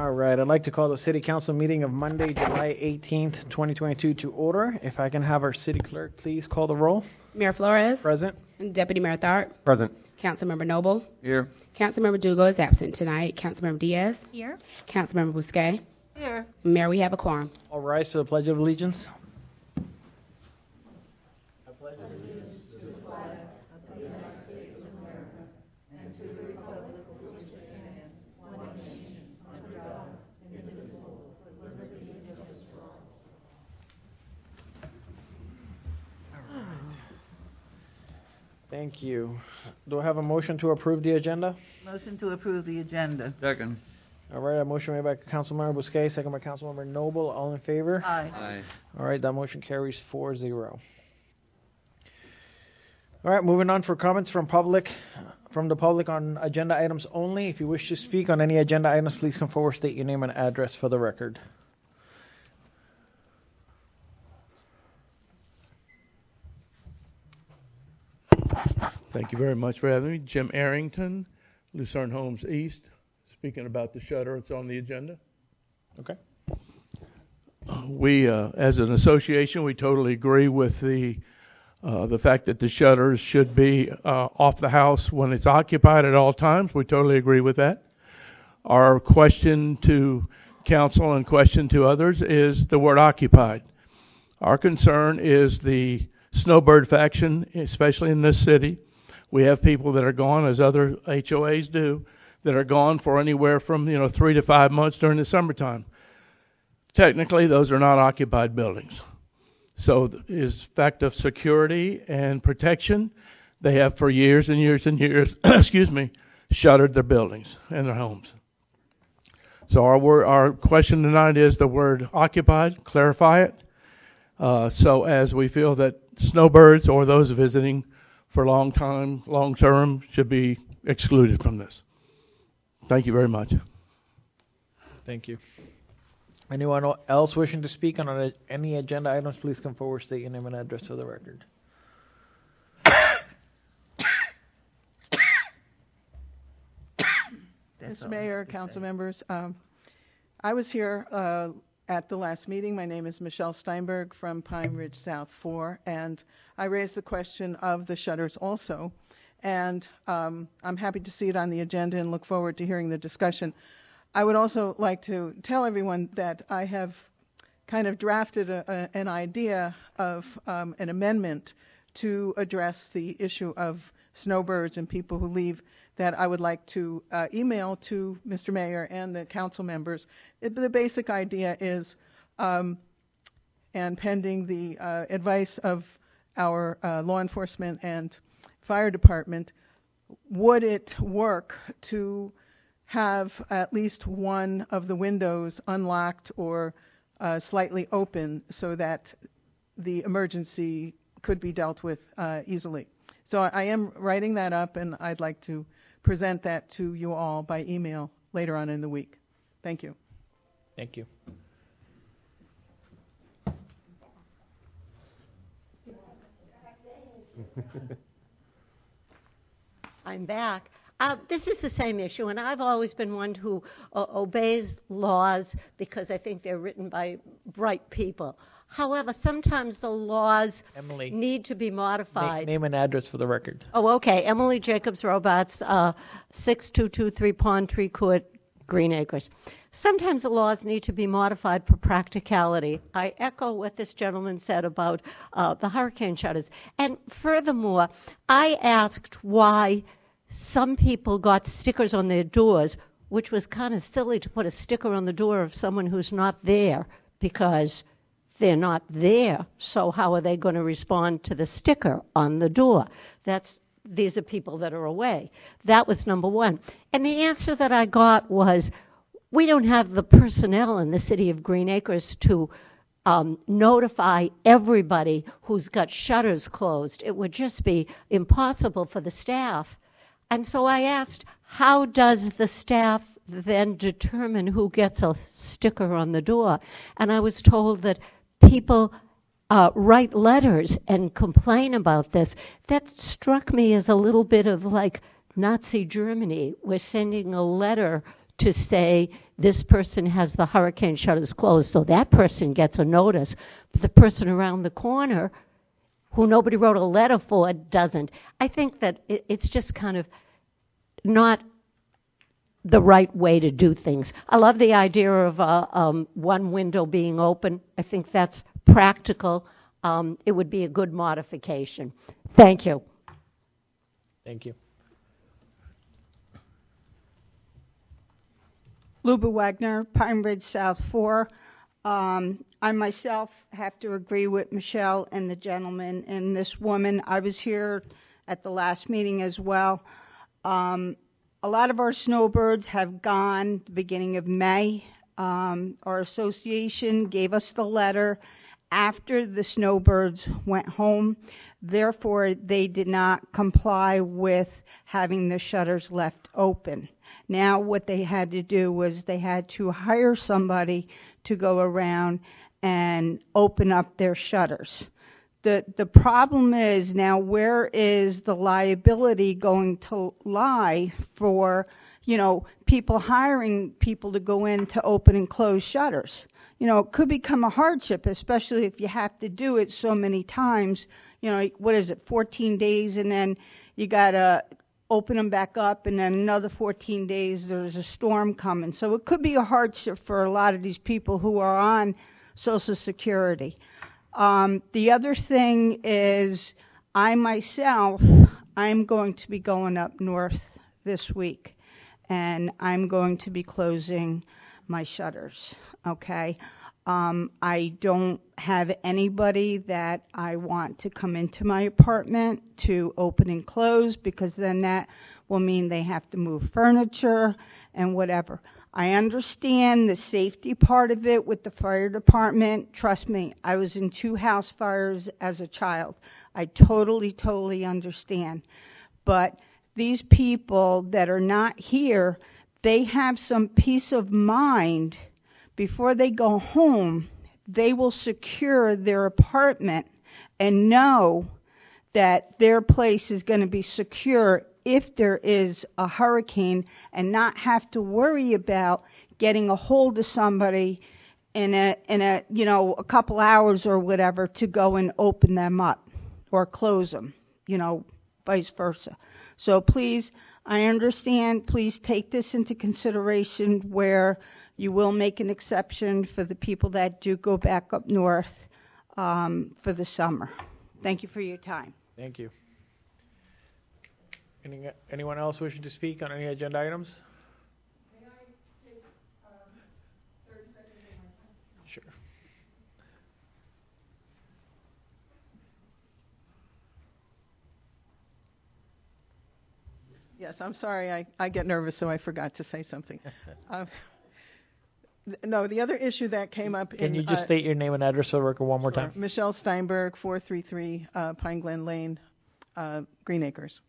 All right, I'd like to call the City Council meeting of Monday, July 18th, 2022 to order. If I can have our city clerk please call the roll. Mayor Flores. Present. Deputy Mayor Tharp. Present. Councilmember Noble. Here. Councilmember Dugo is absent tonight. Councilmember Diaz. Here. Councilmember Bousquet. Here. Mayor, we have a quorum. All rise for the Pledge of Allegiance. Thank you. Do I have a motion to approve the agenda? Motion to approve the agenda. Second. All right, a motion made by Councilmember Bousquet, second by Councilmember Noble. All in favor? Aye. Aye. All right, that motion carries 4-0. All right, moving on for comments from the public on agenda items only. If you wish to speak on any agenda items, please come forward, state your name and address for the record. Thank you very much for having me. Jim Arrington, Lucerne Homes East, speaking about the shutter. It's on the agenda. Okay. We, as an association, we totally agree with the fact that the shutters should be off the house when it's occupied at all times. We totally agree with that. Our question to council and question to others is the word occupied. Our concern is the snowbird faction, especially in this city. We have people that are gone, as other HOAs do, that are gone for anywhere from 3 to 5 months during the summertime. Technically, those are not occupied buildings. So, is fact of security and protection, they have for years and years and years, excuse me, shuttered their buildings and their homes. So our question tonight is the word occupied, clarify it. So as we feel that snowbirds or those visiting for long term should be excluded from this. Thank you very much. Thank you. Anyone else wishing to speak on any agenda items, please come forward, state your name and address for the record. Mr. Mayor, council members, I was here at the last meeting. My name is Michelle Steinberg from Pine Ridge South 4, and I raised the question of the shutters also. And I'm happy to see it on the agenda and look forward to hearing the discussion. I would also like to tell everyone that I have kind of drafted an idea of an amendment to address the issue of snowbirds and people who leave that I would like to email to Mr. Mayor and the council members. The basic idea is, and pending the advice of our law enforcement and fire department, would it work to have at least one of the windows unlocked or slightly open so that the emergency could be dealt with easily? So I am writing that up, and I'd like to present that to you all by email later on in the week. Thank you. Thank you. I'm back. This is the same issue, and I've always been one who obeys laws because I think they're written by bright people. However, sometimes the laws need to be modified. Name and address for the record. Oh, okay. Emily Jacobs Robots, 6223 Pond Tree Court, Green Acres. Sometimes the laws need to be modified for practicality. I echo what this gentleman said about the hurricane shutters. And furthermore, I asked why some people got stickers on their doors, which was kind of silly to put a sticker on the door of someone who's not there because they're not there. So how are they going to respond to the sticker on the door? These are people that are away. That was number one. And the answer that I got was, we don't have the personnel in the city of Green Acres to notify everybody who's got shutters closed. It would just be impossible for the staff. And so I asked, how does the staff then determine who gets a sticker on the door? And I was told that people write letters and complain about this. That struck me as a little bit of like Nazi Germany. We're sending a letter to say this person has the hurricane shutters closed, so that person gets a notice. But the person around the corner, who nobody wrote a letter for, doesn't. I think that it's just kind of not the right way to do things. I love the idea of one window being open. I think that's practical. It would be a good modification. Thank you. Thank you. Luba Wagner, Pine Ridge South 4. I myself have to agree with Michelle and the gentleman and this woman. I was here at the last meeting as well. A lot of our snowbirds have gone the beginning of May. Our association gave us the letter after the snowbirds went home. Therefore, they did not comply with having the shutters left open. Now what they had to do was they had to hire somebody to go around and open up their shutters. The problem is now, where is the liability going to lie for, people hiring people to go in to open and close shutters? It could become a hardship, especially if you have to do it so many times. What is it, 14 days, and then you got to open them back up, and then another 14 days there's a storm coming. So it could be a hardship for a lot of these people who are on Social Security. The other thing is, I'm going to be going up north this week, and I'm going to be closing my shutters, okay? I don't have anybody that I want to come into my apartment to open and close, because then that will mean they have to move furniture and whatever. I understand the safety part of it with the fire department. Trust me, I was in 2 house fires as a child. I totally understand. But these people that are not here, they have some peace of mind. Before they go home, they will secure their apartment and know that their place is going to be secure if there is a hurricane, and not have to worry about getting a hold of somebody in a couple hours or whatever to go and open them up or close them, vice versa. So please, I understand, please take this into consideration, where you will make an exception for the people that do go back up north for the summer. Thank you for your time. Thank you. Anyone else wishing to speak on any agenda items? May I take 30 seconds of my time? Sure. Yes, I'm sorry. I get nervous, so I forgot to say something. No, the other issue that came up Can you just state your name and address for the record one more time? Michelle Steinberg, 433 Pine Glen Lane, Green Acres.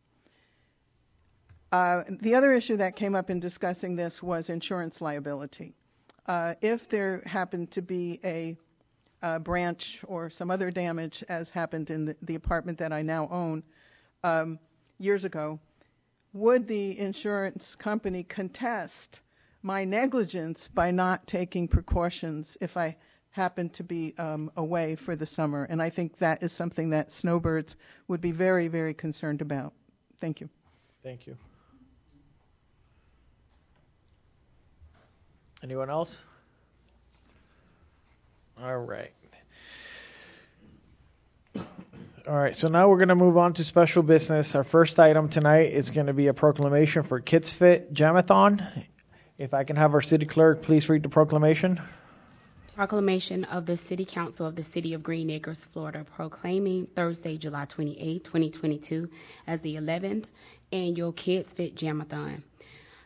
The other issue that came up in discussing this was insurance liability. If there happened to be a branch or some other damage, as happened in the apartment that I now own years ago, would the insurance company contest my negligence by not taking precautions if I happen to be away for the summer? And I think that is something that snowbirds would be very, very concerned about. Thank you. Thank you. Anyone else? All right. All right, so now we're going to move on to special business. Our first item tonight is going to be a proclamation for Kids Fit Jamathon. If I can have our city clerk please read the proclamation. Proclamation of the City Council of the City of Green Acres, Florida, proclaiming Thursday, July 28, 2022, as the 11th Annual Kids Fit Jamathon.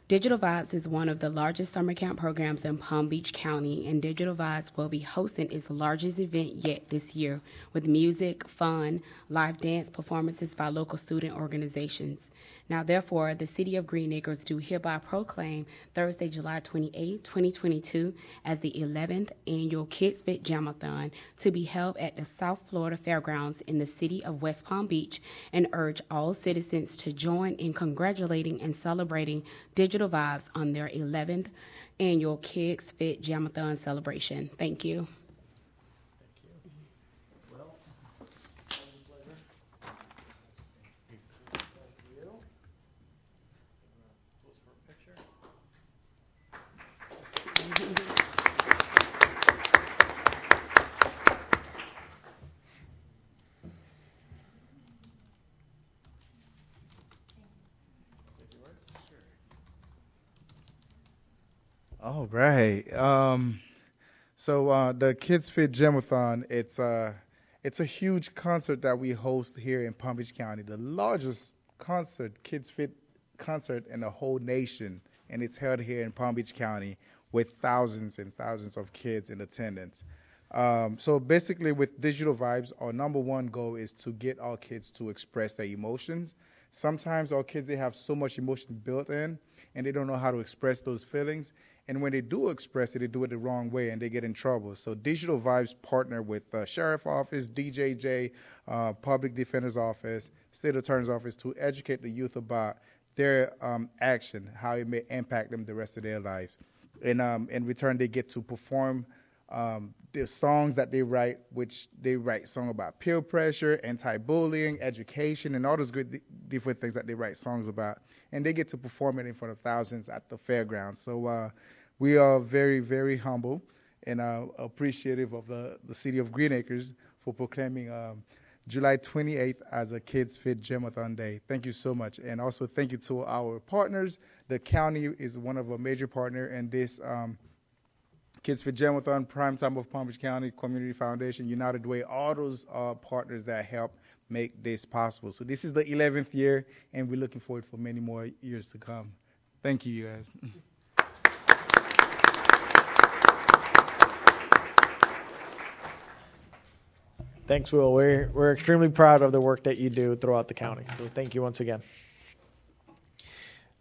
Digital Vibes is one of the largest summer camp programs in Palm Beach County, and Digital Vibes will be hosting its largest event yet this year, with music, fun, live dance performances by local student organizations. Now, therefore, the City of Green Acres do hereby proclaim Thursday, July 28, 2022, as the 11th Annual Kids Fit Jamathon to be held at the South Florida Fairgrounds in the city of West Palm Beach, and urge all citizens to join in congratulating and celebrating Digital Vibes on their 11th Annual Kids Fit Jamathon celebration. Thank you. All right. So the Kids Fit Jamathon, it's a huge concert that we host here in Palm Beach County, the largest Kids Fit concert in the whole nation, and it's held here in Palm Beach County with thousands and thousands of kids in attendance. So basically, with Digital Vibes, our number one goal is to get our kids to express their emotions. Sometimes our kids, they have so much emotion built in, and they don't know how to express those feelings. And when they do express it, they do it the wrong way, and they get in trouble. So Digital Vibes partner with the Sheriff Office, DJJ, Public Defender's Office, State Attorney's Office to educate the youth about their action, how it may impact them the rest of their lives. And in return, they get to perform the songs that they write, which they write songs about peer pressure, anti-bullying, education, and all those good different things that they write songs about. And they get to perform it in front of thousands at the fairgrounds. So we are very, very humble and appreciative of the City of Green Acres for proclaiming July 28th as a Kids Fit Jamathon Day. Thank you so much. And also thank you to our partners. The county is one of our major partners in this Kids Fit Jamathon, Primetime of Palm Beach County, Community Foundation, United Way, all those partners that help make this possible. So this is the 11th year, and we're looking forward for many more years to come. Thank you, guys. Thanks, Will. We're extremely proud of the work that you do throughout the county. So thank you once again.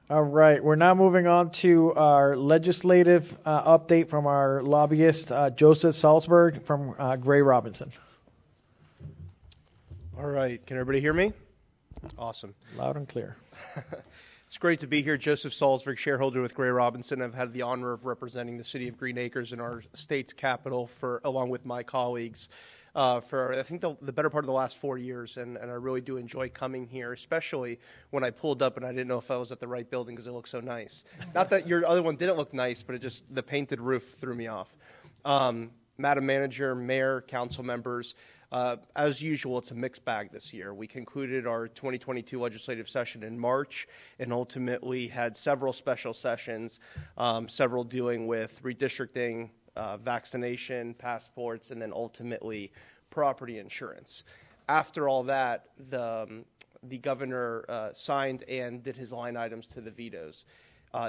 All right, we're now moving on to our legislative update from our lobbyist, Joseph Salzberg from Gray Robinson. All right, can everybody hear me? Awesome. Loud and clear. It's great to be here. Joseph Salzberg, shareholder with Gray Robinson. I've had the honor of representing the city of Green Acres in our state's capital along with my colleagues for I think the better part of the last 4 years, and I really do enjoy coming here, especially when I pulled up and I didn't know if I was at the right building because it looked so nice. Not that your other one didn't look nice, but the painted roof threw me off. Madam Manager, Mayor, Council members, as usual, it's a mixed bag this year. We concluded our 2022 legislative session in March and ultimately had several special sessions, several dealing with redistricting, vaccination, passports, and then ultimately property insurance. After all that, the governor signed and did his line items to the vetoes.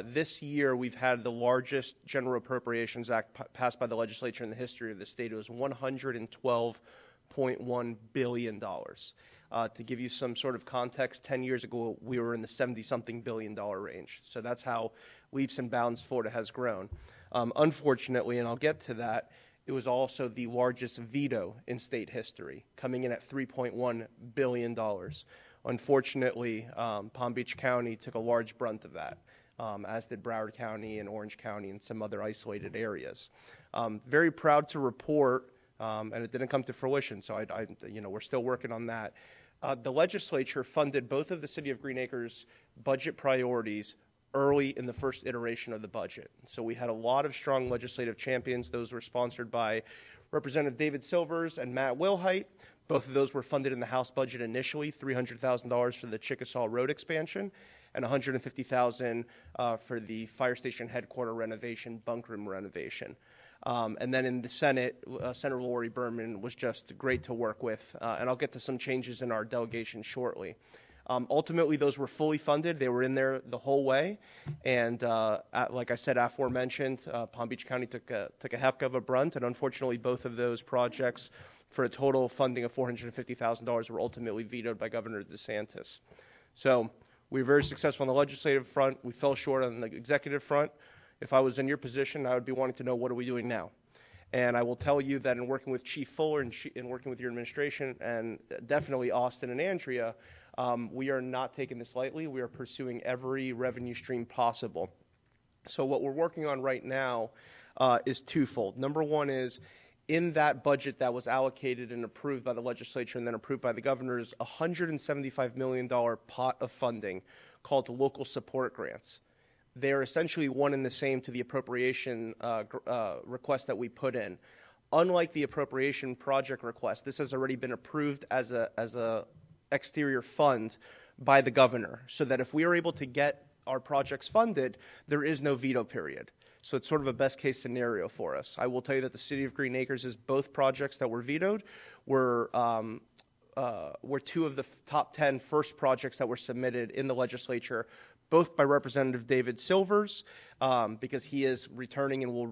This year, we've had the largest General Appropriations Act passed by the legislature in the history of the state. It was $112.1 billion. To give you some sort of context, 10 years ago, we were in the 70-something billion dollar range. So that's how leaps and bounds Florida has grown. Unfortunately, and I'll get to that, it was also the largest veto in state history, coming in at $3.1 billion. Unfortunately, Palm Beach County took a large brunt of that, as did Broward County and Orange County and some other isolated areas. Very proud to report, and it didn't come to fruition, so we're still working on that. The legislature funded both of the City of Green Acres budget priorities early in the first iteration of the budget. So we had a lot of strong legislative champions. Those were sponsored by Representative David Silvers and Matt Wilhite. Both of those were funded in the House budget initially, $300,000 for the Chickasaw Road expansion and $150,000 for the fire station headquarter renovation, bunk room renovation. And then in the Senate, Senator Lori Berman was just great to work with, and I'll get to some changes in our delegation shortly. Ultimately, those were fully funded. They were in there the whole way, and like I said, aforementioned, Palm Beach County took a heck of a brunt, and unfortunately, both of those projects, for a total funding of $450,000, were ultimately vetoed by Governor DeSantis. So We were very successful on the legislative front. We fell short on the executive front. If I was in your position, I would be wanting to know, what are we doing now? And I will tell you that in working with Chief Fuller and in working with your administration, and definitely Austin and Andrea, we are not taking this lightly. We are pursuing every revenue stream possible. So what we're working on right now is twofold. Number one is, in that budget that was allocated and approved by the legislature and then approved by the governors, $175 million pot of funding called local support grants. They are essentially one and the same to the appropriation request that we put in. Unlike the appropriation project request, this has already been approved as a exterior fund by the governor, so that if we are able to get our projects funded, there is no veto period. So it's sort of a best case scenario for us. I will tell you that the City of Green Acres is both projects that were vetoed were two of the top 10 first projects that were submitted in the legislature, both by Representative David Silvers, because he is returning and will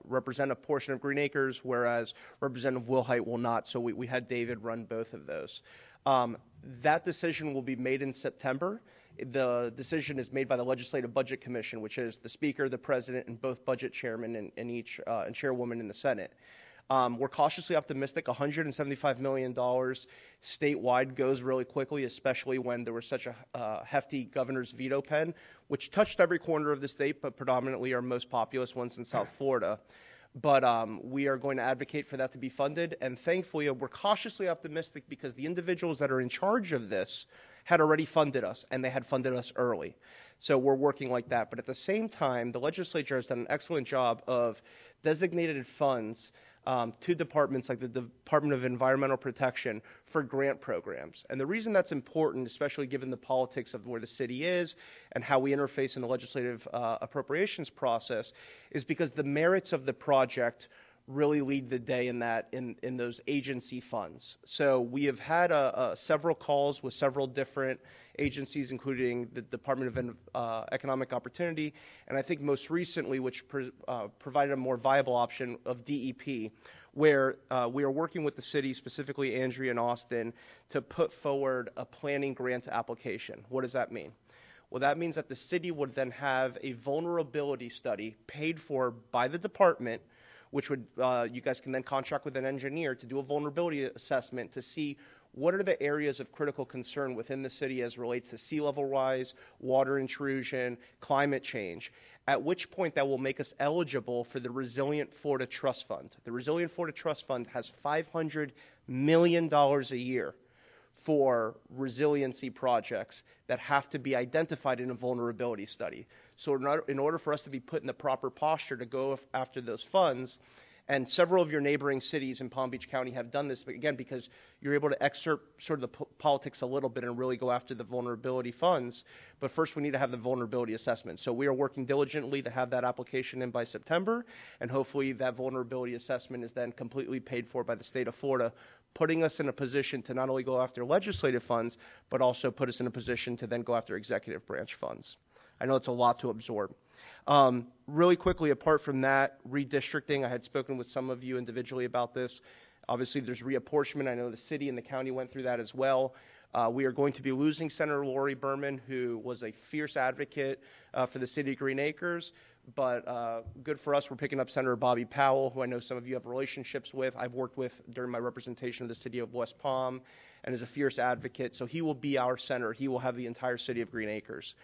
represent a portion of Green Acres, whereas Representative Wilhite will not. So we had David run both of those. That decision will be made in September. The decision is made by the Legislative Budget Commission, which is the Speaker, the President, and both budget chairmen and chairwoman in the Senate. We're cautiously optimistic. $175 million statewide goes really quickly, especially when there was such a hefty governor's veto pen, which touched every corner of the state, but predominantly our most populous ones in South Florida. But we are going to advocate for that to be funded. And thankfully, we're cautiously optimistic because the individuals that are in charge of this had already funded us, and they had funded us early. So we're working like that. But at the same time, the legislature has done an excellent job of designated funds to departments like the Department of Environmental Protection for grant programs. And the reason that's important, especially given the politics of where the city is and how we interface in the legislative appropriations process, is because the merits of the project really lead the day in those agency funds. So we have had several calls with several different agencies, including the Department of Economic Opportunity, and I think most recently, which provided a more viable option, of DEP, where we are working with the city, specifically Andrea and Austin, to put forward a planning grant application. What does that mean? Well, that means that the city would then have a vulnerability study paid for by the department, which would you guys can then contract with an engineer to do a vulnerability assessment to see what are the areas of critical concern within the city as relates to sea level rise, water intrusion, climate change, at which point that will make us eligible for the Resilient Florida Trust Fund. The Resilient Florida Trust Fund has $500 million a year for resiliency projects that have to be identified in a vulnerability study. So in order for us to be put in the proper posture to go after those funds, and several of your neighboring cities in Palm Beach County have done this, but again, because you're able to excerpt sort of the politics a little bit and really go after the vulnerability funds. But first, we need to have the vulnerability assessment. So we are working diligently to have that application in by September, and hopefully that vulnerability assessment is then completely paid for by the state of Florida, putting us in a position to not only go after legislative funds, but also put us in a position to then go after executive branch funds. I know it's a lot to absorb. Really quickly, apart from that, redistricting, I had spoken with some of you individually about this. Obviously, there's reapportionment. I know the city and the county went through that as well. We are going to be losing Senator Lori Berman, who was a fierce advocate for the city of Green Acres. But good for us, we're picking up Senator Bobby Powell, who I know some of you have relationships with. I've worked with during my representation of the city of West Palm, and is a fierce advocate. So he will be our senator. He will have the entire city of Green Acres.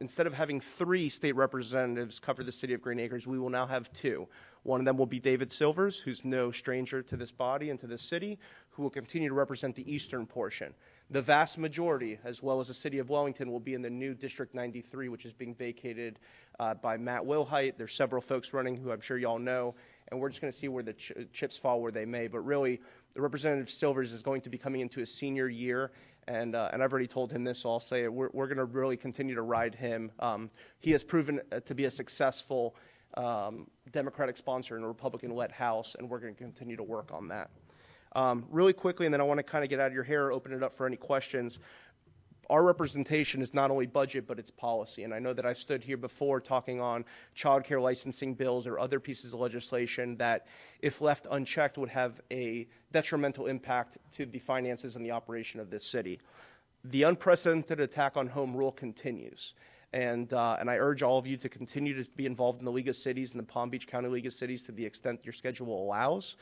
Instead of having 3 state representatives cover the city of Green Acres, we will now have 2. One of them will be David Silvers, who's no stranger to this body and to this city, who will continue to represent the eastern portion. The vast majority, as well as the city of Wellington, will be in the new District 93, which is being vacated by Matt Wilhite. There's several folks running who I'm sure y'all know, and we're just going to see where the chips fall where they may. But really, the Representative Silvers is going to be coming into his senior year, and I've already told him this, so I'll say it. We're going to really continue to ride him. He has proven to be a successful Democratic sponsor in a Republican-led House, and we're going to continue to work on that. Really quickly, and then I want to kind of get out of your hair, open it up for any questions. Our representation is not only budget, but it's policy. And I know that I've stood here before talking on child care licensing bills or other pieces of legislation that, if left unchecked, would have a detrimental impact to the finances and the operation of this city. the unprecedented attack on home rule continues. And I urge all of you to continue to be involved in the League of Cities and the Palm Beach County League of Cities to the extent your schedule allows.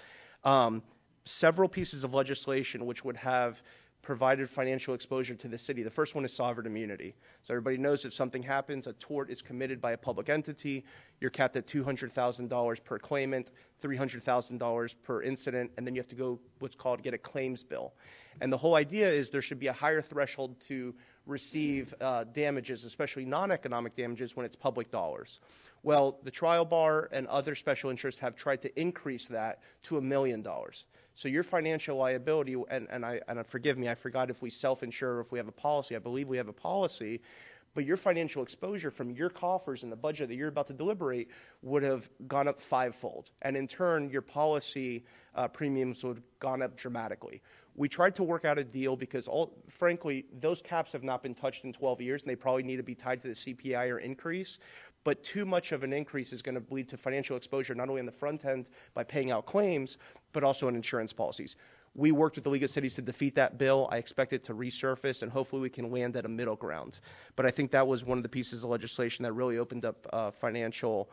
Several pieces of legislation which would have provided financial exposure to the city. The first one is sovereign immunity. So everybody knows if something happens, a tort is committed by a public entity, you're capped at $200,000 per claimant, $300,000 per incident, and then you have to go what's called get a claims bill. And the whole idea is there should be a higher threshold to receive damages, especially non-economic damages, when it's public dollars. Well, the trial bar and other special interests have tried to increase that to $1 million. So your financial liability, and forgive me, I forgot if we self-insure or if we have a policy. I believe we have a policy. But your financial exposure from your coffers and the budget that you're about to deliberate would have gone up fivefold. And in turn, your policy premiums would have gone up dramatically. We tried to work out a deal because, frankly, those caps have not been touched in 12 years, and they probably need to be tied to the CPI or increase. But too much of an increase is going to lead to financial exposure, not only on the front end by paying out claims, but also in insurance policies. We worked with the League of Cities to defeat that bill. I expect it to resurface, and hopefully we can land at a middle ground. But I think that was one of the pieces of legislation that really opened up financial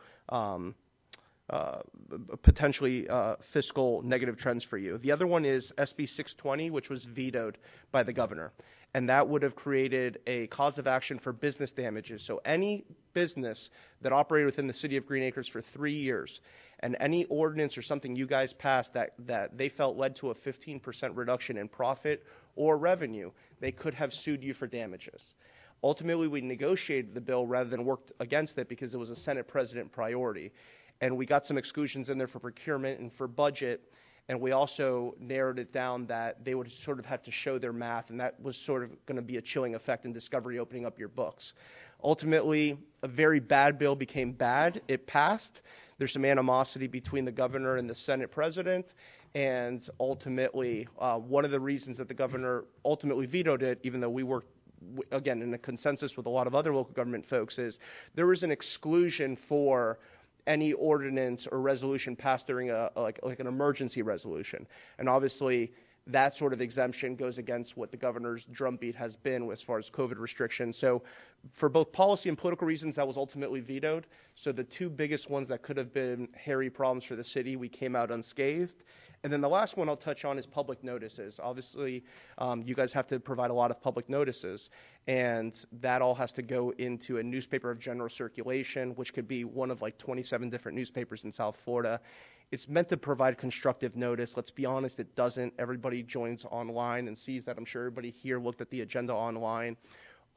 potentially fiscal negative trends for you. The other one is SB 620, which was vetoed by the governor. And that would have created a cause of action for business damages. So any business that operated within the city of Green Acres for 3 years, and any ordinance or something you guys passed that they felt led to a 15% reduction in profit or revenue, they could have sued you for damages. Ultimately, we negotiated the bill rather than worked against it because it was a Senate President priority. And we got some exclusions in there for procurement and for budget, and we also narrowed it down that they would sort of have to show their math, and that was sort of going to be a chilling effect in discovery opening up your books. Ultimately, a very bad bill became bad. It passed. There's some animosity between the governor and the Senate President, and ultimately, one of the reasons that the governor ultimately vetoed it, even though we worked again in a consensus with a lot of other local government folks, is there was an exclusion for any ordinance or resolution passed during like an emergency resolution. And obviously, that sort of exemption goes against what the governor's drumbeat has been as far as COVID restrictions. So for both policy and political reasons, that was ultimately vetoed. So the two biggest ones that could have been hairy problems for the city, we came out unscathed. And then the last one I'll touch on is public notices. Obviously, you guys have to provide a lot of public notices, and that all has to go into a newspaper of general circulation, which could be one of like 27 different newspapers in South Florida. It's meant to provide constructive notice. Let's be honest, it doesn't. Everybody joins online and sees that. I'm sure everybody here looked at the agenda online.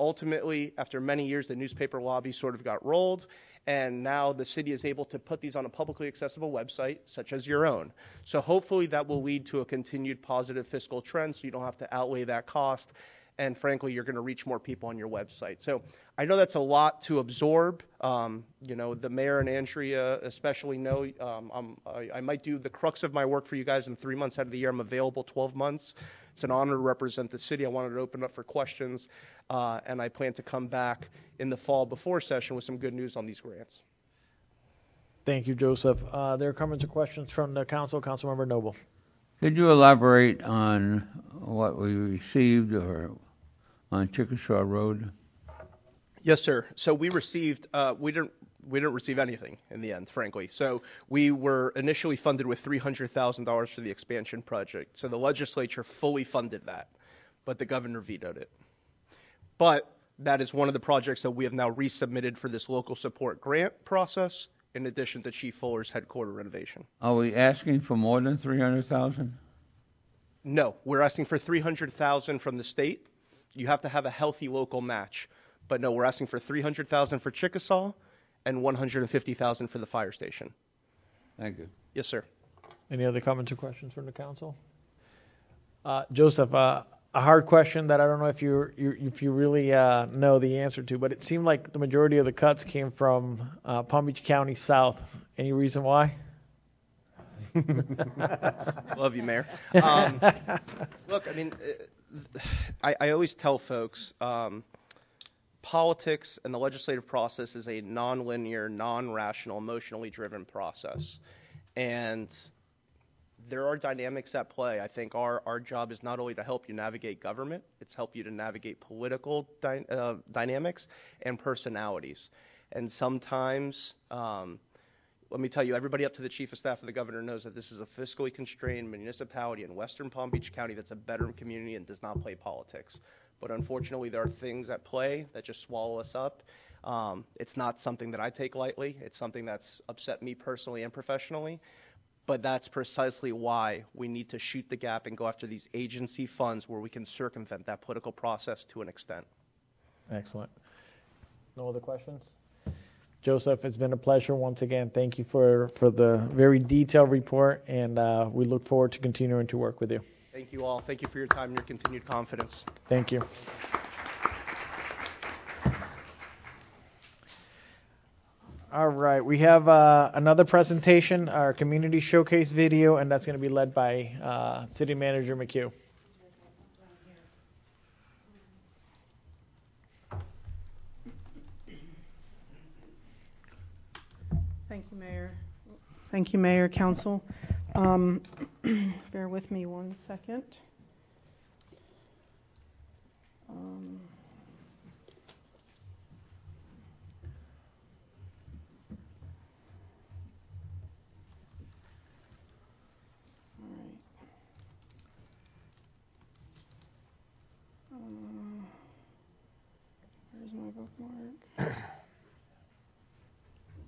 Ultimately, after many years, the newspaper lobby sort of got rolled, and now the city is able to put these on a publicly accessible website, such as your own. So hopefully that will lead to a continued positive fiscal trend, so you don't have to outlay that cost, and frankly, you're going to reach more people on your website. So I know that's a lot to absorb. The mayor and Andrea especially know I might do the crux of my work for you guys in 3 months out of the year. I'm available 12 months. It's an honor to represent the city. I wanted to open up for questions, and I plan to come back in the fall before session with some good news on these grants. Thank you, Joseph. There are comments or questions from the council. Councilmember Noble. Could you elaborate on what we received or on Chickasaw Road? Yes, sir. So we received, we didn't receive anything in the end, frankly. So we were initially funded with $300,000 for the expansion project. So the legislature fully funded that, but the governor vetoed it. But that is one of the projects that we have now resubmitted for this local support grant process, in addition to Chief Fuller's headquarter renovation. Are we asking for more than $300,000? No, we're asking for $300,000 from the state. You have to have a healthy local match. But no, we're asking for $300,000 for Chickasaw and $150,000 for the fire station. Thank you. Yes, sir. Any other comments or questions from the council? Joseph, a hard question that I don't know if you really know the answer to, but it seemed like the majority of the cuts came from Palm Beach County South. Any reason why? Love you, Mayor. Look, I mean, I always tell folks, politics and the legislative process is a nonlinear, non-rational, emotionally driven process. And there are dynamics at play. I think our job is not only to help you navigate government, it's help you to navigate political dynamics and personalities. And sometimes, let me tell you, everybody up to the chief of staff of the governor knows that this is a fiscally constrained municipality in Western Palm Beach County that's a better community and does not play politics. But unfortunately, there are things at play that just swallow us up. It's not something that I take lightly. It's something that's upset me personally and professionally. But that's precisely why we need to shoot the gap and go after these agency funds where we can circumvent that political process to an extent. Excellent. No other questions? Joseph, it's been a pleasure once again. Thank you for the very detailed report, and we look forward to continuing to work with you. Thank you all. Thank you for your time and your continued confidence. Thank you. All right, we have another presentation, our community showcase video, and that's going to be led by City Manager McHugh. Thank you, Mayor. Thank you, Mayor, Council. Bear with me 1 second. Where's my bookmark? That's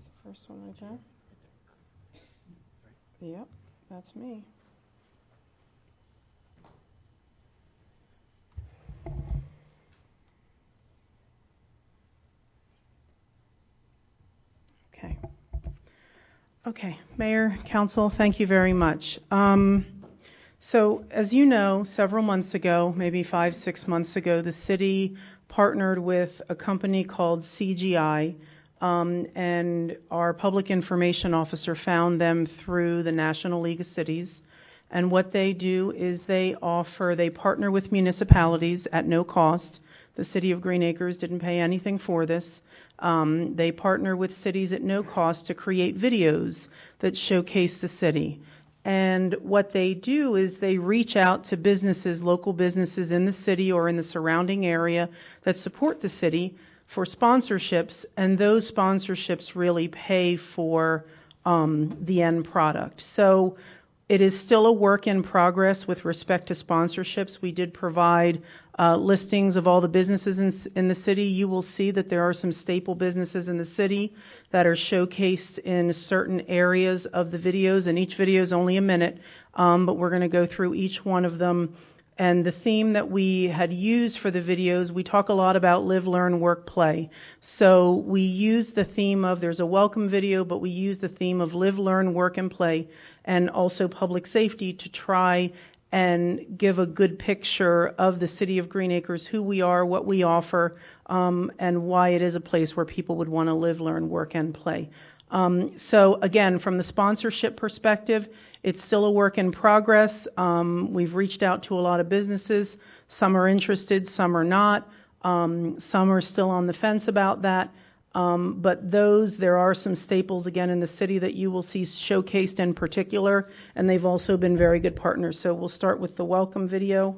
the first one I checked. Yep, that's me. Okay, Mayor, Council, thank you very much. So as you know, several months ago, maybe 5-6 months ago, the city partnered with a company called CGI, and our public information officer found them through the National League of Cities. And what they do is they partner with municipalities at no cost. The city of Green Acres didn't pay anything for this. They partner with cities at no cost to create videos that showcase the city. And what they do is they reach out to businesses, local businesses in the city or in the surrounding area that support the city for sponsorships, and those sponsorships really pay for the end product. So it is still a work in progress with respect to sponsorships. We did provide listings of all the businesses in the city. You will see that there are some staple businesses in the city that are showcased in certain areas of the videos, and each video is only a minute, but we're going to go through each one of them. And the theme that we had used for the videos, we talk a lot about live, learn, work, play. So we use the theme of, there's a welcome video, but we use the theme of live, learn, work, and play, and also public safety to try and give a good picture of the city of Green Acres, who we are, what we offer, and why it is a place where people would want to live, learn, work, and play. So again, from the sponsorship perspective, it's still a work in progress. We've reached out to a lot of businesses. Some are interested, some are not. Some are still on the fence about that. But there are some staples again in the city that you will see showcased in particular, and they've also been very good partners. So we'll start with the welcome video.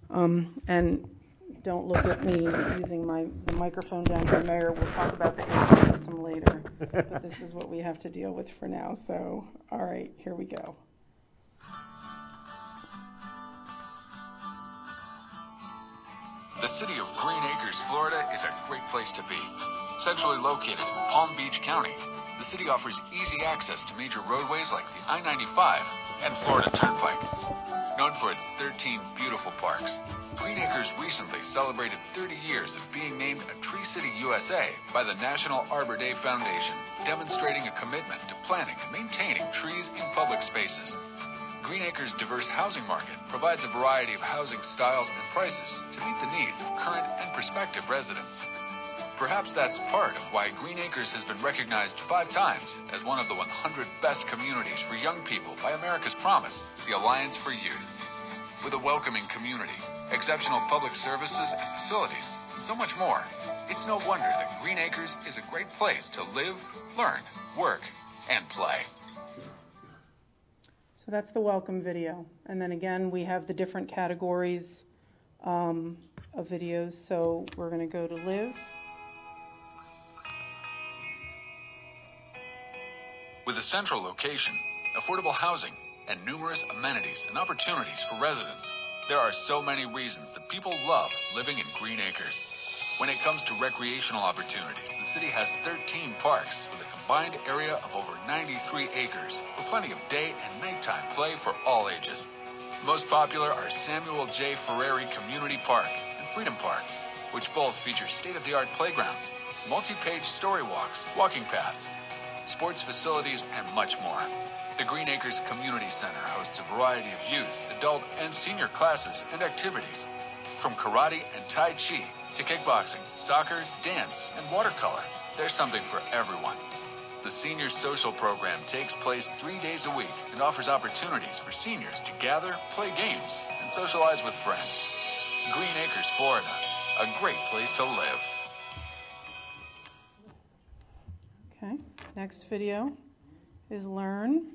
And don't look at me using the microphone down here, Mayor. We'll talk about the AV system later. But this is what we have to deal with for now. So, all right, here we go. The city of Green Acres, Florida is a great place to be. Centrally located in Palm Beach County, the city offers easy access to major roadways like the I-95 and Florida Turnpike. Known for its 13 beautiful parks, Green Acres recently celebrated 30 years of being named a Tree City USA by the National Arbor Day Foundation, demonstrating a commitment to planting and maintaining trees in public spaces. Green Acres' diverse housing market provides a variety of housing styles and prices to meet the needs of current and prospective residents. Perhaps that's part of why Green Acres has been recognized 5 times as one of the 100 best communities for young people by America's Promise, the Alliance for Youth. With a welcoming community, exceptional public services and facilities, and so much more, it's no wonder that Green Acres is a great place to live, learn, work, and play. So that's the welcome video. And then again, we have the different categories of videos. So we're going to go to Live. With a central location, affordable housing, and numerous amenities and opportunities for residents, there are so many reasons that people love living in Green Acres. When it comes to recreational opportunities, the city has 13 parks with a combined area of over 93 acres for plenty of day and nighttime play for all ages. Most popular are Samuel J. Ferrari Community Park and Freedom Park, which both feature state-of-the-art playgrounds, multi-page story walks, walking paths, sports facilities, and much more. The Green Acres Community Center hosts a variety of youth, adult, and senior classes and activities, from karate and tai chi to kickboxing, soccer, dance, and watercolor. There's something for everyone. The Senior Social Program takes place 3 days a week and offers opportunities for seniors to gather, play games, and socialize with friends. Green Acres, Florida, a great place to live. Okay, next video is Learn.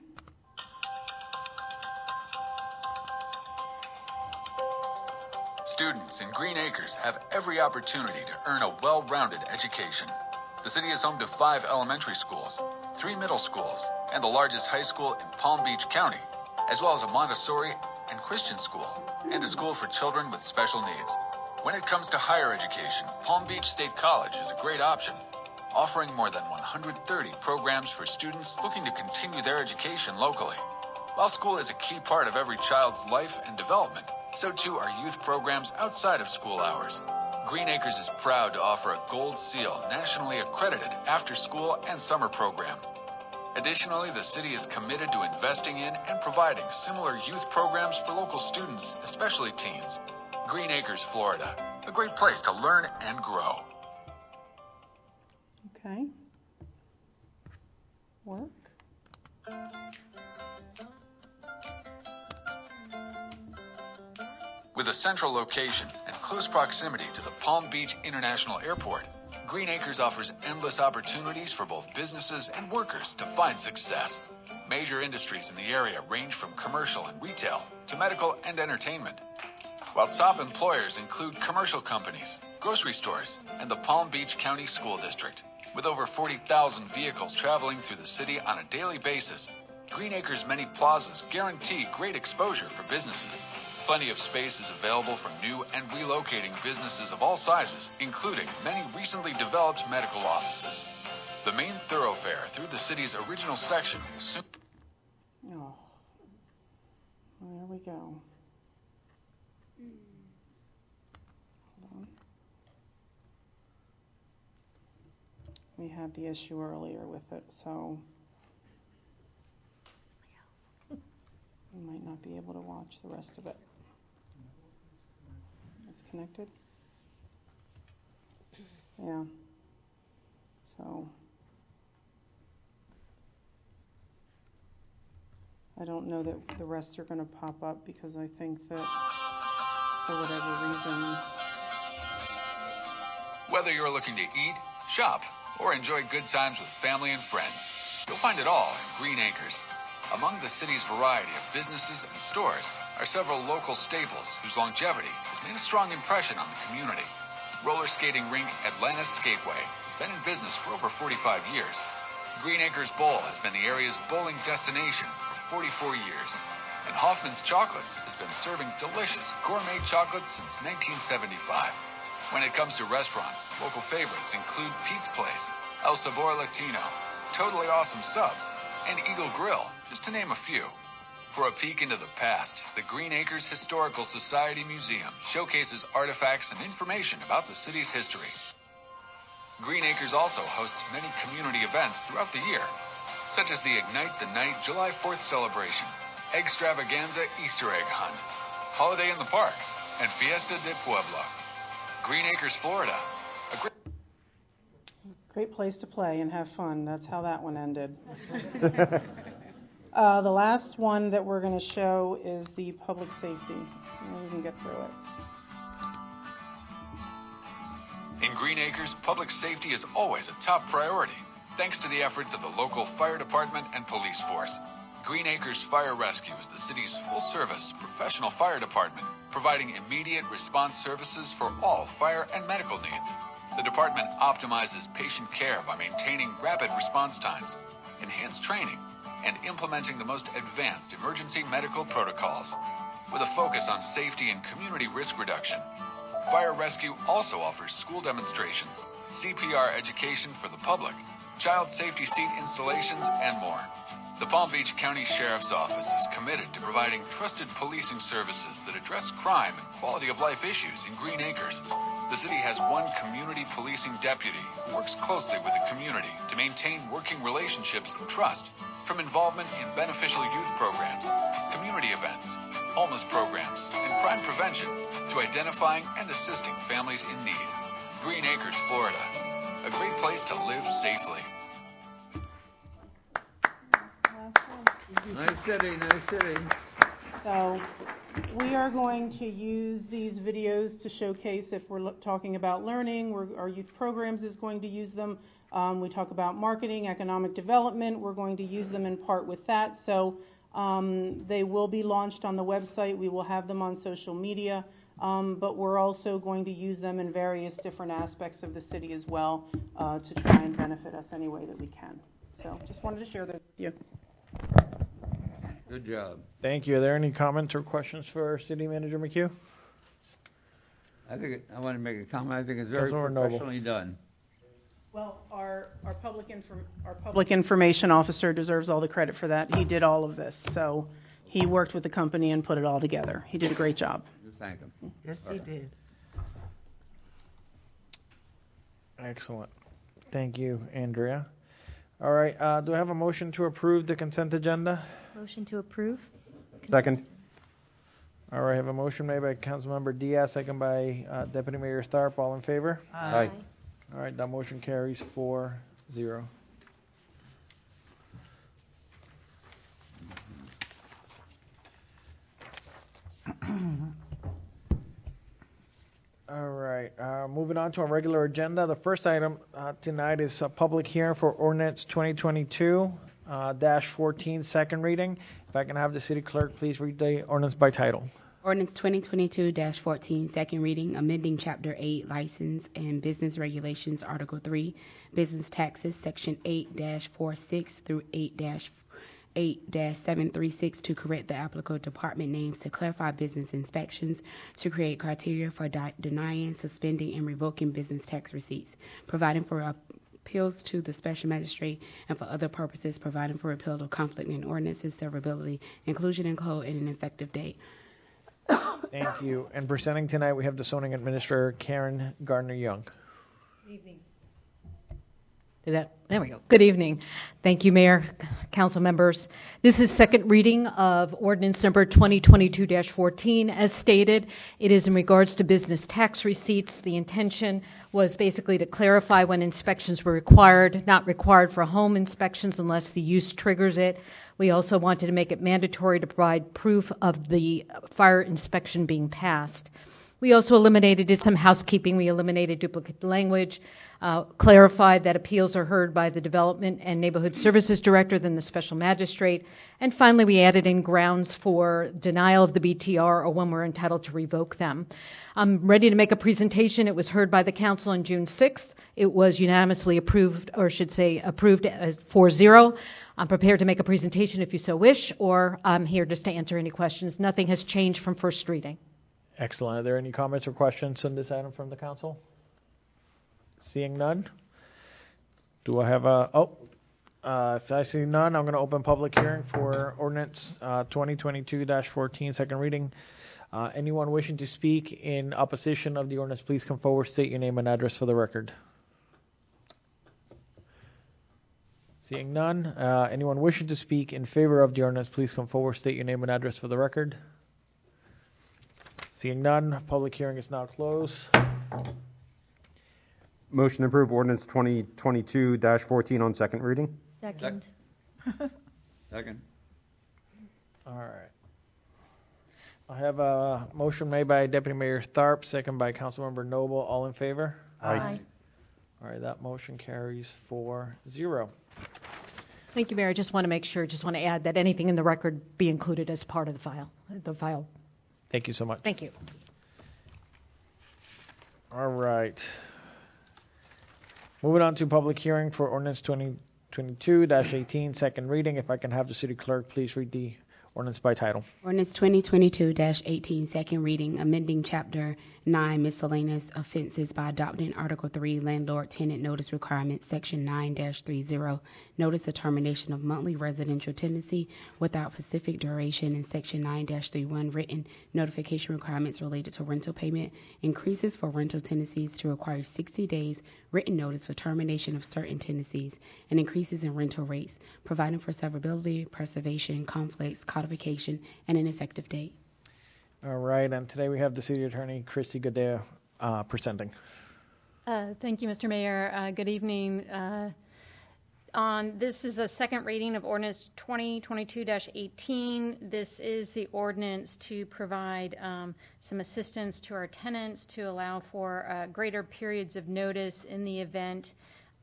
Students in Green Acres have every opportunity to earn a well-rounded education. The city is home to 5 elementary schools, 3 middle schools, and the largest high school in Palm Beach County, as well as a Montessori and Christian school, and a school for children with special needs. When it comes to higher education, Palm Beach State College is a great option, offering more than 130 programs for students looking to continue their education locally. While school is a key part of every child's life and development, so too are youth programs outside of school hours. Green Acres is proud to offer a Gold Seal nationally accredited after-school and summer program. Additionally, the city is committed to investing in and providing similar youth programs for local students, especially teens. Green Acres, Florida, a great place to learn and grow. Okay. Work. With a central location and close proximity to the Palm Beach International Airport, Green Acres offers endless opportunities for both businesses and workers to find success. Major industries in the area range from commercial and retail to medical and entertainment, while top employers include commercial companies, grocery stores, and the Palm Beach County School District. With over 40,000 vehicles traveling through the city on a daily basis, Green Acres' many plazas guarantee great exposure for businesses. Plenty of space is available for new and relocating businesses of all sizes, including many recently developed medical offices. The main thoroughfare through the city's original section will soon... Oh, there we go. Hold on. We had the issue earlier with it, so we might not be able to watch the rest of it. It's connected? Yeah. So I don't know that the rest are going to pop up because I think that for whatever reason. Whether you're looking to eat, shop, or enjoy good times with family and friends, you'll find it all in Green Acres. Among the city's variety of businesses and stores are several local staples whose longevity has made a strong impression on the community. Roller skating rink Atlantis Skateway has been in business for over 45 years. Green Acres Bowl has been the area's bowling destination for 44 years. And Hoffman's Chocolates has been serving delicious gourmet chocolates since 1975. When it comes to restaurants, local favorites include Pete's Place, El Sabor Latino, Totally Awesome Subs, and Eagle Grill, just to name a few. For a peek into the past, the Green Acres Historical Society Museum showcases artifacts and information about the city's history. Green Acres also hosts many community events throughout the year, such as the Ignite the Night July 4th celebration, Eggstravaganza Easter Egg Hunt, Holiday in the Park, and Fiesta de Pueblo. Green Acres, Florida, a Great place to play and have fun. That's how that one ended. The last one that we're going to show is the public safety. So we can get through it. In Green Acres, public safety is always a top priority, thanks to the efforts of the local fire department and police force. Green Acres Fire Rescue is the city's full-service professional fire department, providing immediate response services for all fire and medical needs. The department optimizes patient care by maintaining rapid response times, enhanced training, and implementing the most advanced emergency medical protocols. With a focus on safety and community risk reduction, Fire Rescue also offers school demonstrations, CPR education for the public, child safety seat installations, and more. The Palm Beach County Sheriff's Office is committed to providing trusted policing services that address crime and quality of life issues in Green Acres. The city has one community policing deputy who works closely with the community to maintain working relationships and trust, from involvement in beneficial youth programs, community events, homeless programs, and crime prevention, to identifying and assisting families in need. Green Acres, Florida, a great place to live safely. Nice city, nice city. So we are going to use these videos to showcase if we're talking about learning. Our youth programs is going to use them. We talk about marketing, economic development. We're going to use them in part with that. So they will be launched on the website. We will have them on social media. But we're also going to use them in various different aspects of the city as well to try and benefit us any way that we can. So just wanted to share those with you. Good job. Thank you. Are there any comments or questions for City Manager McHugh? I want to make a comment. I think it's very Councilmember Noble. professionally done. Well, our public information officer deserves all the credit for that. He did all of this. So he worked with the company and put it all together. He did a great job. You thank him. Yes, he did. Excellent. Thank you, Andrea. All right, do I have a motion to approve the consent agenda? Motion to approve. Second. All right, I have a motion made by Councilmember Diaz, second by Deputy Mayor Tharp. All in favor? Aye. All right, that motion carries 4-0. All right, moving on to our regular agenda. The first item tonight is a public hearing for ordinance 2022-14, second reading. If I can have the city clerk please read the ordinance by title. Ordinance 2022-14, second reading, amending Chapter 8, License and Business Regulations, Article 3, Business Taxes, Section 8-46 through 8-736 to correct the applicable department names, to clarify business inspections, to create criteria for denying, suspending, and revoking business tax receipts, providing for appeals to the special magistrate, and for other purposes, providing for repeal of conflict in ordinances, severability, inclusion in code, and an effective date. Thank you. And presenting tonight, we have the zoning administrator, Karen Gardner-Young. Good evening. There we go. Good evening. Thank you, Mayor, council members. This is second reading of ordinance number 2022-14. As stated, it is in regards to business tax receipts. The intention was basically to clarify when inspections were required, not required for home inspections unless the use triggers it. We also wanted to make it mandatory to provide proof of the fire inspection being passed. We also did some housekeeping. We eliminated duplicate language, clarified that appeals are heard by the Development and Neighborhood Services Director than the Special Magistrate. And finally, we added in grounds for denial of the BTR or when we're entitled to revoke them. I'm ready to make a presentation. It was heard by the Council on June 6th. It was unanimously approved, or should say approved as 4-0. I'm prepared to make a presentation if you so wish, or I'm here just to answer any questions. Nothing has changed from first reading. Excellent. Are there any comments or questions on this item from the council? Seeing none, do I have if I see none, I'm going to open public hearing for ordinance 2022-14, second reading. Anyone wishing to speak in opposition of the ordinance, please come forward, state your name and address for the record. Seeing none, anyone wishing to speak in favor of the ordinance, please come forward, state your name and address for the record. Seeing none, public hearing is now closed. Motion to approve ordinance 2022-14 on second reading. Second. Second. All right. I have a motion made by Deputy Mayor Tharp, second by Councilmember Noble. All in favor? Aye. All right, that motion carries 4-0. Thank you, Mayor. I just want to add that anything in the record be included as part of the file. Thank you so much. Thank you. All right. Moving on to public hearing for ordinance 2022-18, second reading. If I can have the city clerk please read the ordinance by title. Ordinance 2022-18, second reading, amending Chapter 9 miscellaneous offenses by adopting Article 3 landlord-tenant notice requirements, Section 9-30, notice of termination of monthly residential tenancy without specific duration, and Section 9-31 written notification requirements related to rental payment, increases for rental tenancies to require 60 days written notice for termination of certain tenancies, and increases in rental rates, providing for severability, preservation, conflicts, codification, and an effective date. All right, and today we have the city attorney, Christy Gadea, presenting. Thank you, Mr. Mayor. Good evening. This is a second reading of ordinance 2022-18. This is the ordinance to provide some assistance to our tenants to allow for greater periods of notice in the event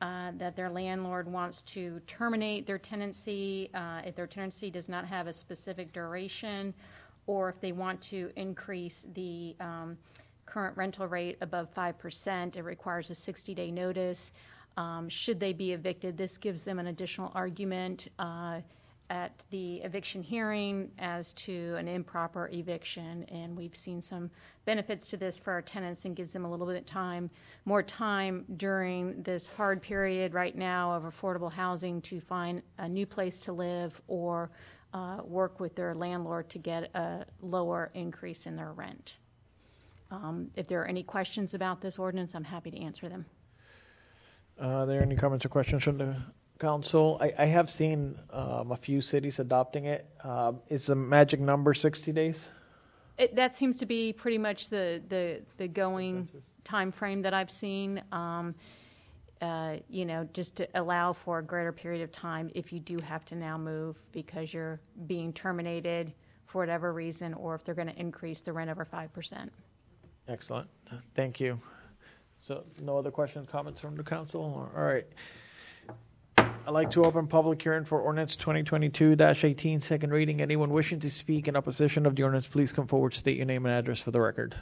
that their landlord wants to terminate their tenancy, if their tenancy does not have a specific duration, or if they want to increase the current rental rate above 5%, it requires a 60-day notice. Should they be evicted, this gives them an additional argument at the eviction hearing as to an improper eviction, and we've seen some benefits to this for our tenants and gives them a little bit more time during this hard period right now of affordable housing to find a new place to live or work with their landlord to get a lower increase in their rent. If there are any questions about this ordinance, I'm happy to answer them. Are there any comments or questions from the council? I have seen a few cities adopting it. Is the magic number 60 days? That seems to be pretty much the going time frame that I've seen. Just to allow for a greater period of time if you do have to now move because you're being terminated for whatever reason, or if they're going to increase the rent over 5%. Excellent. Thank you. So no other questions, comments from the council? All right. I'd like to open public hearing for ordinance 2022-18, second reading. Anyone wishing to speak in opposition of the ordinance, please come forward, state your name and address for the record.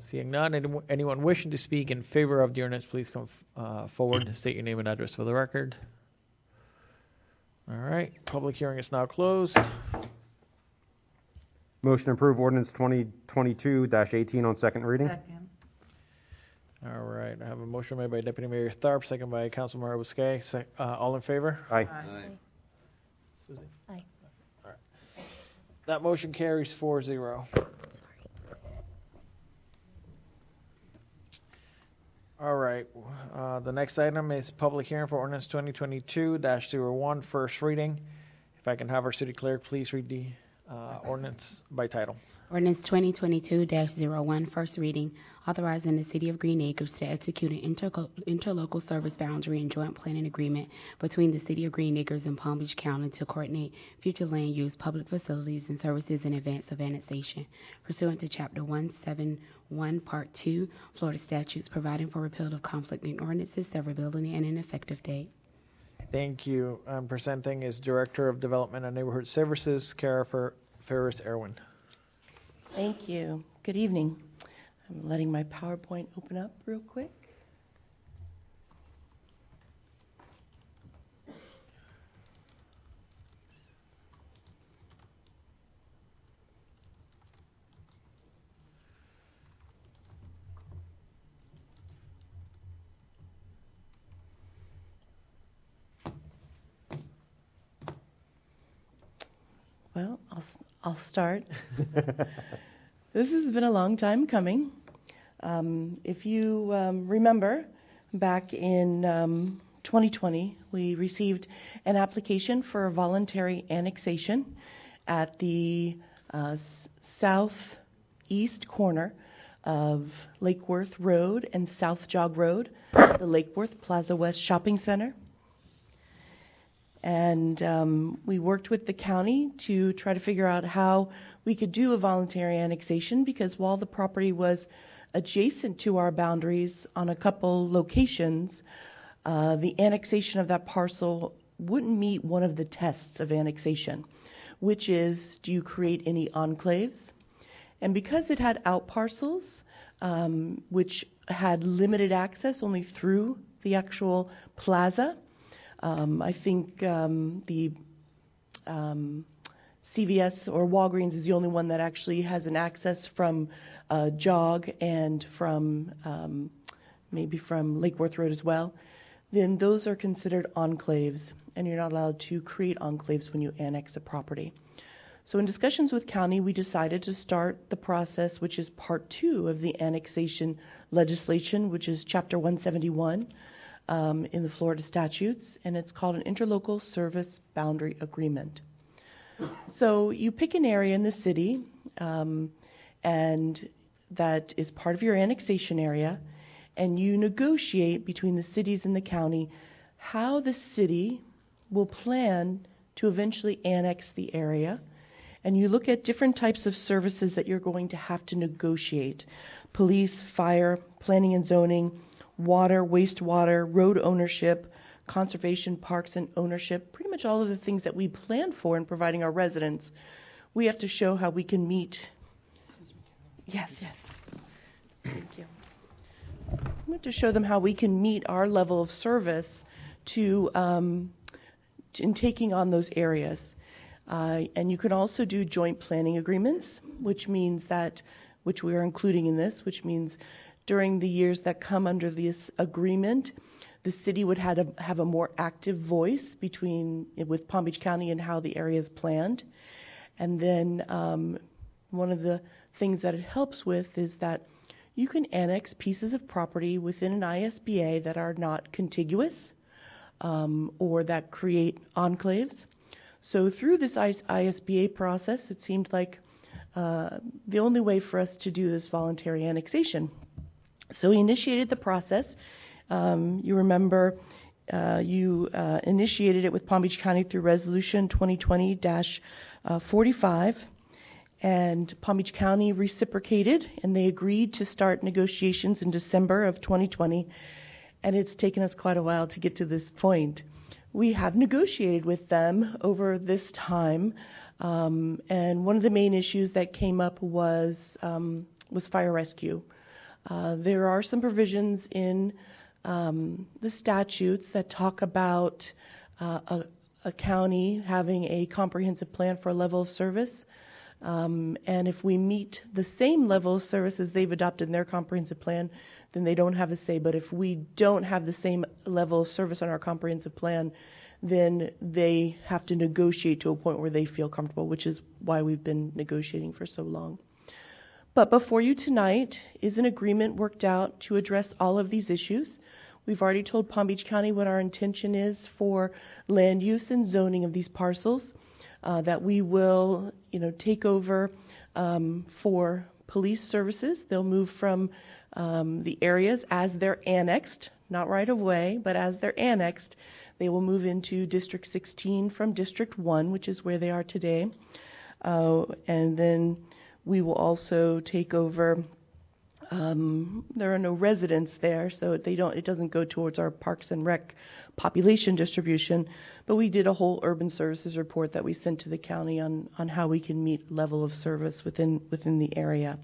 Seeing none, anyone wishing to speak in favor of the ordinance, please come forward, state your name and address for the record. All right, public hearing is now closed. Motion to approve ordinance 2022-18 on second reading. Second. All right, I have a motion made by Deputy Mayor Tharp, second by Councilmember Busquet. All in favor? Aye. Aye. Susie? Aye. All right. That motion carries 4-0. All right, the next item is public hearing for ordinance 2022-01, first reading. If I can have our city clerk please read the ordinance by title. Ordinance 2022-01, first reading, authorizing the City of Green Acres to execute an interlocal service boundary and joint planning agreement between the City of Green Acres and Palm Beach County to coordinate future land use, public facilities, and services in advance of annexation, pursuant to Chapter 171, Part 2, Florida statutes, providing for repeal of conflicting ordinances, severability, and an effective date. Thank you. Presenting is Director of Development and Neighborhood Services, Kara Ferris-Erwin. Thank you. Good evening. I'm letting my PowerPoint open up real quick. Well, I'll start. This has been a long time coming. If you remember, back in 2020, we received an application for a voluntary annexation at the southeast corner of Lake Worth Road and South Jog Road, the Lake Worth Plaza West Shopping Center. And we worked with the county to try to figure out how we could do a voluntary annexation, because while the property was adjacent to our boundaries on a couple locations, the annexation of that parcel wouldn't meet one of the tests of annexation, which is, do you create any enclaves? And because it had out parcels, which had limited access only through the actual plaza, I think the CVS or Walgreens is the only one that actually has an access from Jog and from maybe from Lake Worth Road as well, then those are considered enclaves, and you're not allowed to create enclaves when you annex a property. So in discussions with county, we decided to start the process, which is part 2 of the annexation legislation, which is Chapter 171 in the Florida statutes, and it's called an interlocal service boundary agreement. So you pick an area in the city, and that is part of your annexation area, and you negotiate between the cities and the county how the city will plan to eventually annex the area. And you look at different types of services that you're going to have to negotiate: police, fire, planning and zoning, water, wastewater, road ownership, conservation, parks and ownership, pretty much all of the things that we plan for in providing our residents. We have to show how we can meet. Yes. Thank you. We have to show them how we can meet our level of service to in taking on those areas. And you can also do joint planning agreements, which means that, which we are including in this, which means during the years that come under this agreement, the city would have a more active voice with Palm Beach County and how the area is planned. And then one of the things that it helps with is that you can annex pieces of property within an ISBA that are not contiguous or that create enclaves. So through this ISBA process, it seemed like the only way for us to do this voluntary annexation. So we initiated the process. You remember you initiated it with Palm Beach County through Resolution 2020-45, and Palm Beach County reciprocated, and they agreed to start negotiations in December of 2020, and it's taken us quite a while to get to this point. We have negotiated with them over this time, and one of the main issues that came up was fire rescue. There are some provisions in the statutes that talk about a county having a comprehensive plan for a level of service, and if we meet the same level of service as they've adopted in their comprehensive plan, then they don't have a say. But if we don't have the same level of service on our comprehensive plan, then they have to negotiate to a point where they feel comfortable, which is why we've been negotiating for so long. But before you tonight is an agreement worked out to address all of these issues. We've already told Palm Beach County what our intention is for land use and zoning of these parcels, that we will, take over for police services. They'll move from the areas as they're annexed, not right away, but as they're annexed, they will move into District 16 from District 1, which is where they are today. And then we will also take over. There are no residents there, so it doesn't go towards our Parks and Rec population distribution, but we did a whole urban services report that we sent to the county on how we can meet level of service within the area.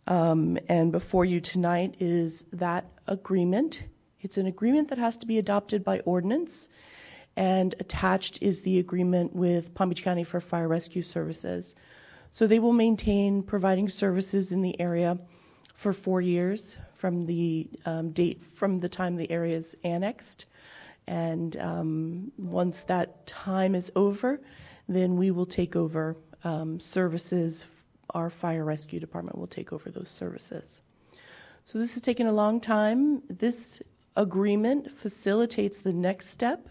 And before you tonight is that agreement. It's an agreement that has to be adopted by ordinance, and attached is the agreement with Palm Beach County for Fire Rescue Services. So they will maintain providing services in the area for 4 years from the from the time the area is annexed. And once that time is over, then we will take over services. Our fire rescue department will take over those services. So this has taken a long time. This agreement facilitates the next step,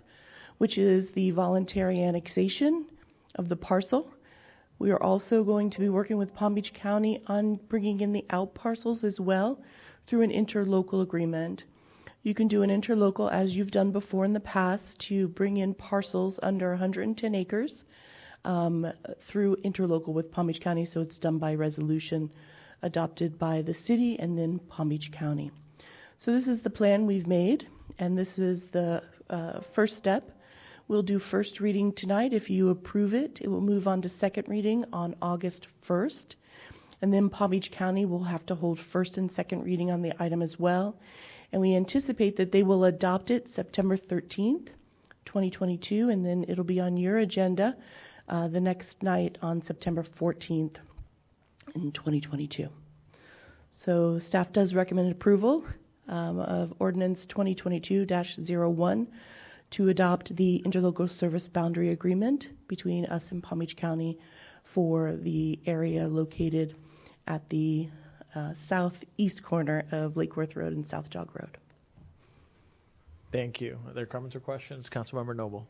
which is the voluntary annexation of the parcel. We are also going to be working with Palm Beach County on bringing in the out parcels as well through an interlocal agreement. You can do an interlocal as you've done before in the past to bring in parcels under 110 acres through interlocal with Palm Beach County, so it's done by resolution adopted by the city and then Palm Beach County. So this is the plan we've made. and this is the first step. We'll do first reading tonight. If you approve it, it will move on to second reading on August 1st. And then Palm Beach County will have to hold first and second reading on the item as well. And we anticipate that they will adopt it September 13th, 2022, and then it'll be on your agenda the next night on September 14th in 2022. So staff does recommend approval of Ordinance 2022-01 to adopt the interlocal service boundary agreement between us and Palm Beach County for the area located at the southeast corner of Lake Worth Road and South Jog Road. Thank you. Are there comments or questions? Councilmember Noble.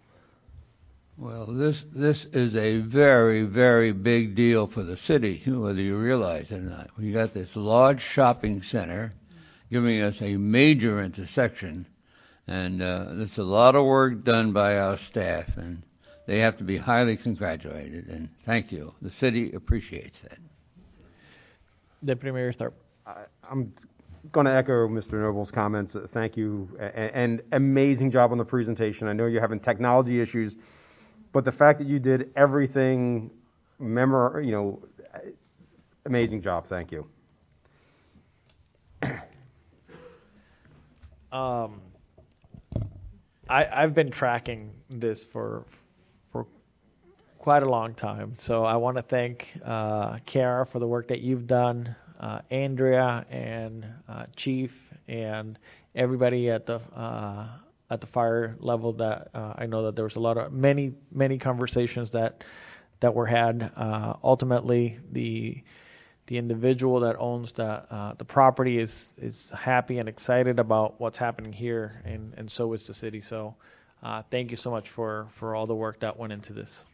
Well, this is a very, very big deal for the city, whether you realize it or not. We got this large shopping center giving us a major intersection, and there's a lot of work done by our staff, and they have to be highly congratulated, and thank you. The city appreciates that. Deputy Mayor Tharp. I'm going to echo Mr. Noble's comments. Thank you, and amazing job on the presentation. I know you're having technology issues, but the fact that you did everything, amazing job. Thank you. I've been tracking this for quite a long time, so I want to thank Kara for the work that you've done, Andrea and Chief and everybody at the fire level. That I know that there was a lot of many conversations that were had. Ultimately, the individual that owns the property is happy and excited about what's happening here, and so is the city. So thank you so much for all the work that went into this.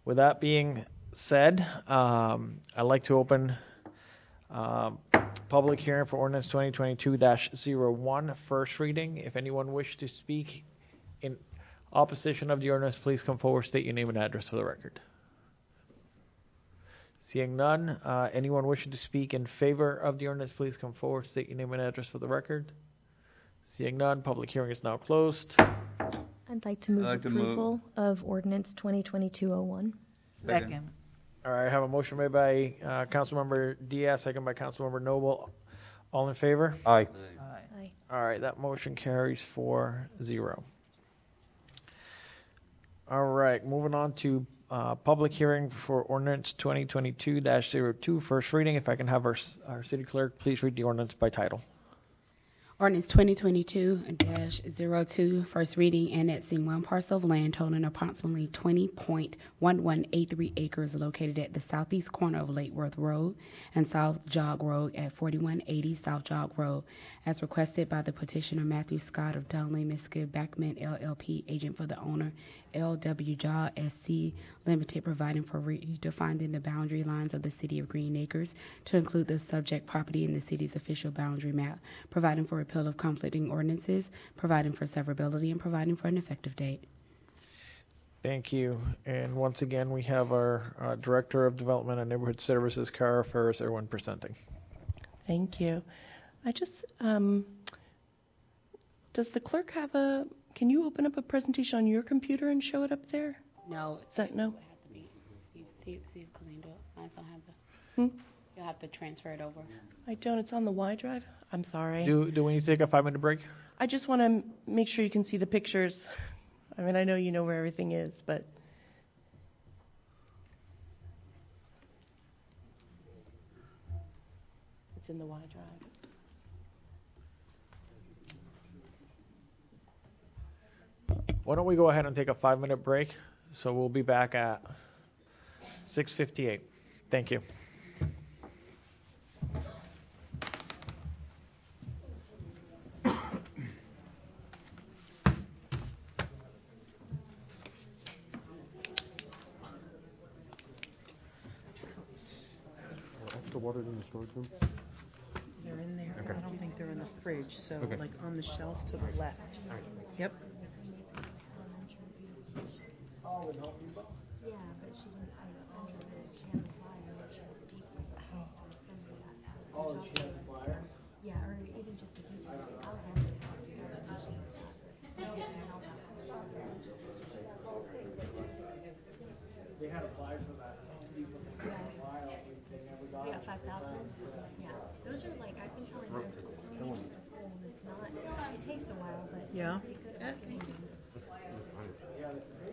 With that being said, I'd like to open public hearing for ordinance 2022-01, first reading. If anyone wishes to speak in opposition of the ordinance, please come forward, state your name and address for the record. Seeing none, anyone wishing to speak in favor of the ordinance, please come forward, state your name and address for the record. Seeing none, public hearing is now closed. I'd like to move approval of ordinance 2022-01. Second. All right, I have a motion made by Councilmember Diaz, second by Councilmember Noble. All in favor? Aye. Aye. All right, that motion carries 4-0. All right, moving on to public hearing for ordinance 2022-02, first reading. If I can have our city clerk please read the ordinance by title. Ordinance 2022-02, first reading, annexing one parcel of land totaling approximately 20.1183 acres located at the southeast corner of Lake Worth Road and South Jog Road at 4180 South Jog Road, as requested by the petitioner Matthew Scott of Donnelly, Miska Backman LLP, agent for the owner, L.W. Jog SC Limited, providing for redefining the boundary lines of the city of Green Acres to include the subject property in the city's official boundary map, providing for repeal of conflicting ordinances, providing for severability, and providing for an effective date. Thank you. And once again, we have our Director of Development and Neighborhood Services, Kara Ferris, everyone presenting. Thank you. I just, does the clerk have can you open up a presentation on your computer and show it up there? No. Is that no? See if Colleen do it. I don't have the. You'll have to transfer it over. I don't. It's on the Y drive. I'm sorry. Do we need to take a 5-minute break? I just want to make sure you can see the pictures. I mean, I know you know where everything is, but. It's in the Y drive. Why don't we go ahead and take a 5-minute break? So we'll be back at 6:58. Thank you. The water in the storage room? They're in there. Okay. I don't think they're in the fridge, so Okay. like on the shelf to the left. Yep. Yeah, but she didn't send her she has a flyer, but she has the details. Oh, she has a flyer? Yeah, or even just the details. I'll have it. had applied for that for a while. They never got We it. got 5,000. Yeah, those are like I've been telling you, I've told so many people in school, and it's not. It takes a while, but Yeah. it's pretty good about getting them.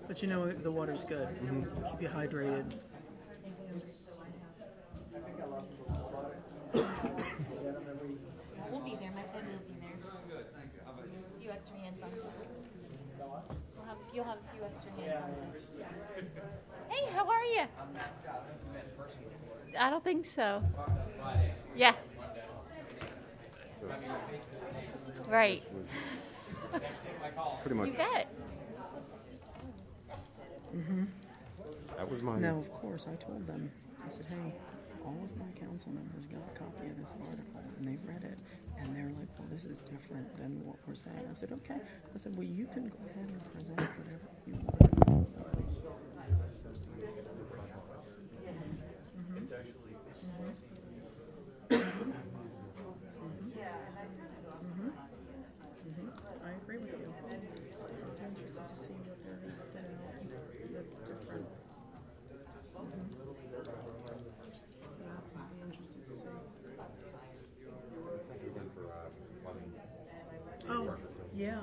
But you know the water's good. Keep you hydrated. We'll be there. My family will be there. A few extra hands on deck. You'll have a few extra hands on deck. Hey, how are you? I'm Matt Scott. Have you met in person before? I don't think so. Yeah. Right. Pretty much. You bet. That was my. No, of course, I told them. I said, hey, all of my council members got a copy of this article, and they've read it, and they're like, well, this is different than what we're saying. I said, okay. I said, well, you can go ahead and present whatever you want. It's actually. I agree with you. I'm interested to see what they're going to put out that's different. I'll be interested to see. Thank you again for Oh, yeah,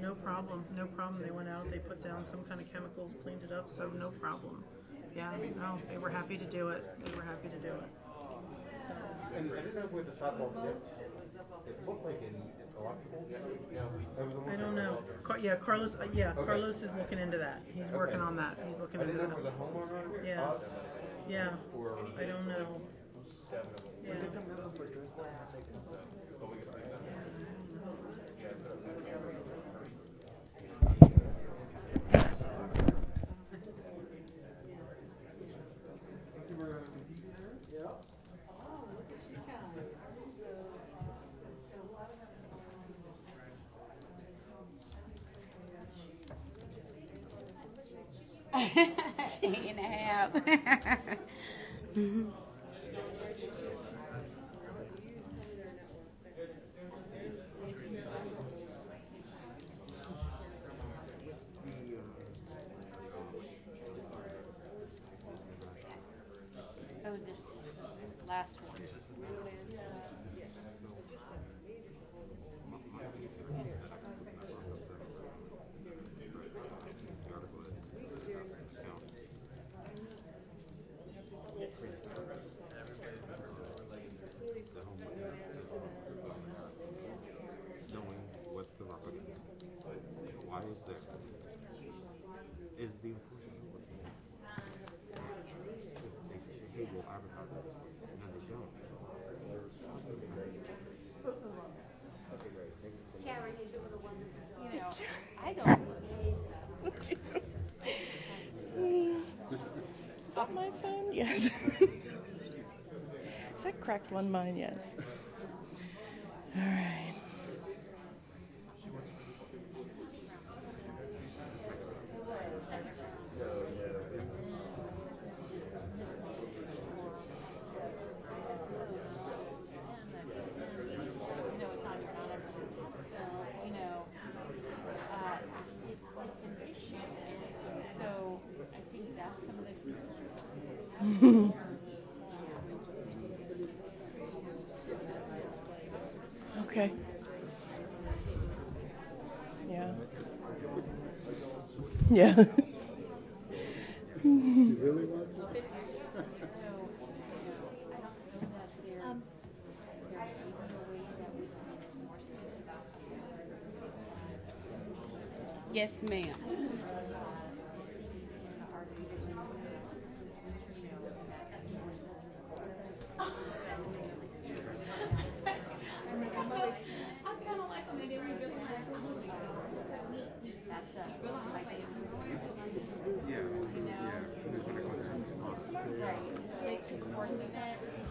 no problem, no problem. They went out, they put down some kind of chemicals, cleaned it up, so no problem. Yeah, no, they were happy to do it. They were happy to do it. So. And I didn't know with the sidewalk, it looked like an electrical. I don't know. Yeah, Carlos. Carlos is looking into that. He's working on that. He's looking into that. Yeah. Yeah. I don't know. Yeah. Day and a half. Oh, this last one. Knowing what the rocket why is there is the enforcement they say, hey, we'll advertise it, and then they don't. Karen, you're doing a wonderful, you know, I don't. Is that my phone? Yes. Is that cracked one? Mine, yes. All right. Okay. Yeah. Yeah. You really want to? Yes, ma'am.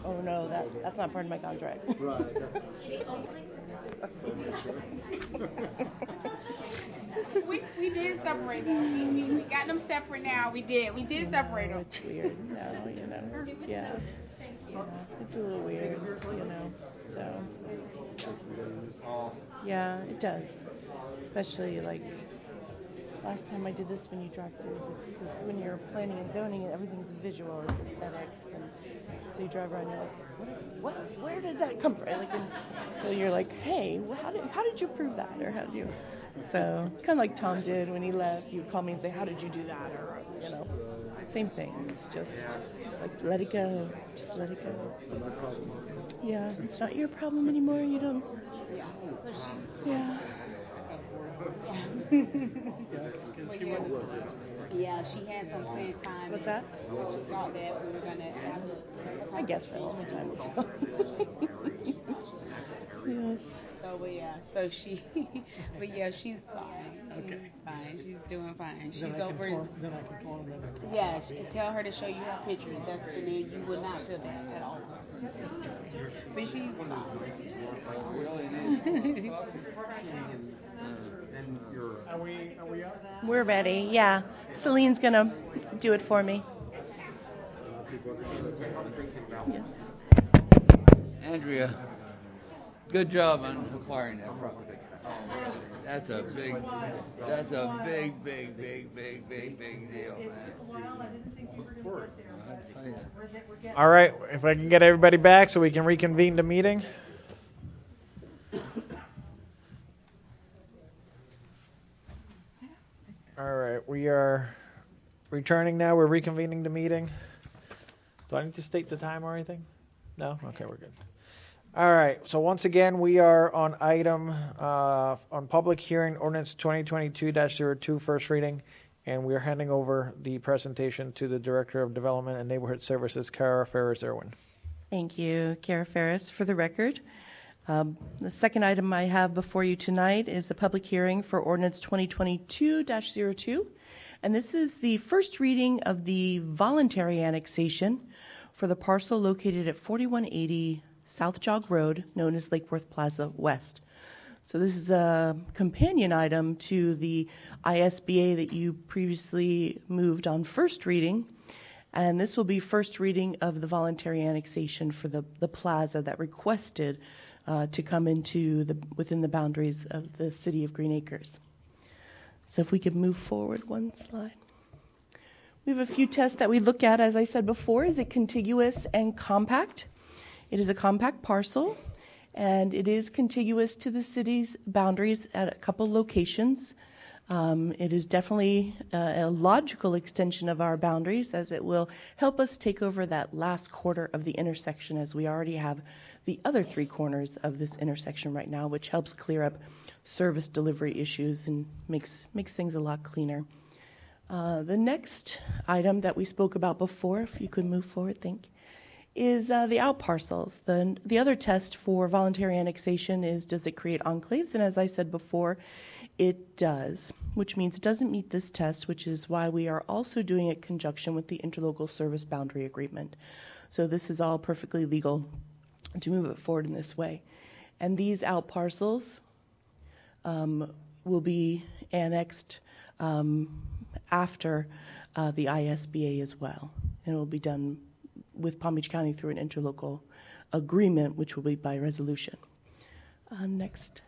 Oh no, that's not part of my contract. Right. We did separate them. We got them separate now. We did separate them. It's weird. No, you know. Yeah. It's a little weird, you know. So. Yeah, it does. Especially like last time I did this when you drive through this, because when you're planning and zoning, everything's visual, it's aesthetics, and so you drive around, you're like, what? Where did that come from? Like, so you're like, hey, how did you prove that, or how did you? So kind of like Tom did when he left. He would call me and say, how did you do that, or same thing. It's like let it go, just let it go. Yeah, it's not your problem anymore. You don't. Yeah. So she's. Yeah. Yeah, she had some planned time. What's that? She thought that we were gonna have I guess so. Only time will tell. Yes. So but yeah, she's fine. She's fine. She's doing fine. She's over. Then I can torment her. Yeah, tell her to show you her pictures. And then you would not feel that at all. But she's fine. Are we up? We're ready. Yeah. Celine's gonna do it for me. Yes. Andrea, good job on acquiring that property. Oh, really? That's a big deal, man. I tell you. All right, if I can get everybody back so we can reconvene the meeting. All right, we are returning now. We're reconvening the meeting. Do I need to state the time or anything? No? Okay, we're good. All right, so once again, we are on item, on public hearing, ordinance 2022-02, first reading, and we are handing over the presentation to the Director of Development and Neighborhood Services, Kara Ferris-Irwin. Thank you, Kara Ferris. For the record, the second item I have before you tonight is a public hearing for ordinance 2022-02, and this is the first reading of the voluntary annexation for the parcel located at 4180 South Jog Road, known as Lake Worth Plaza West. So this is a companion item to the ISBA that you previously moved on first reading, and this will be first reading of the voluntary annexation for the plaza that requested to come into within the boundaries of the city of Green Acres. So if we could move forward one slide. We have a few tests that we look at, as I said before. Is it contiguous and compact? It is a compact parcel, and it is contiguous to the city's boundaries at a couple locations. It is definitely a logical extension of our boundaries, as it will help us take over that last quarter of the intersection, as we already have the other three corners of this intersection right now, which helps clear up service delivery issues and makes things a lot cleaner. The next item that we spoke about before, if you could move forward, thank you, is the out parcels. The other test for voluntary annexation is, does it create enclaves? And as I said before, it does, which means it doesn't meet this test, which is why we are also doing it in conjunction with the interlocal service boundary agreement. So this is all perfectly legal to move it forward in this way. And these out parcels will be annexed after the ISBA as well. And it will be done with Palm Beach County through an interlocal agreement, which will be by resolution. Next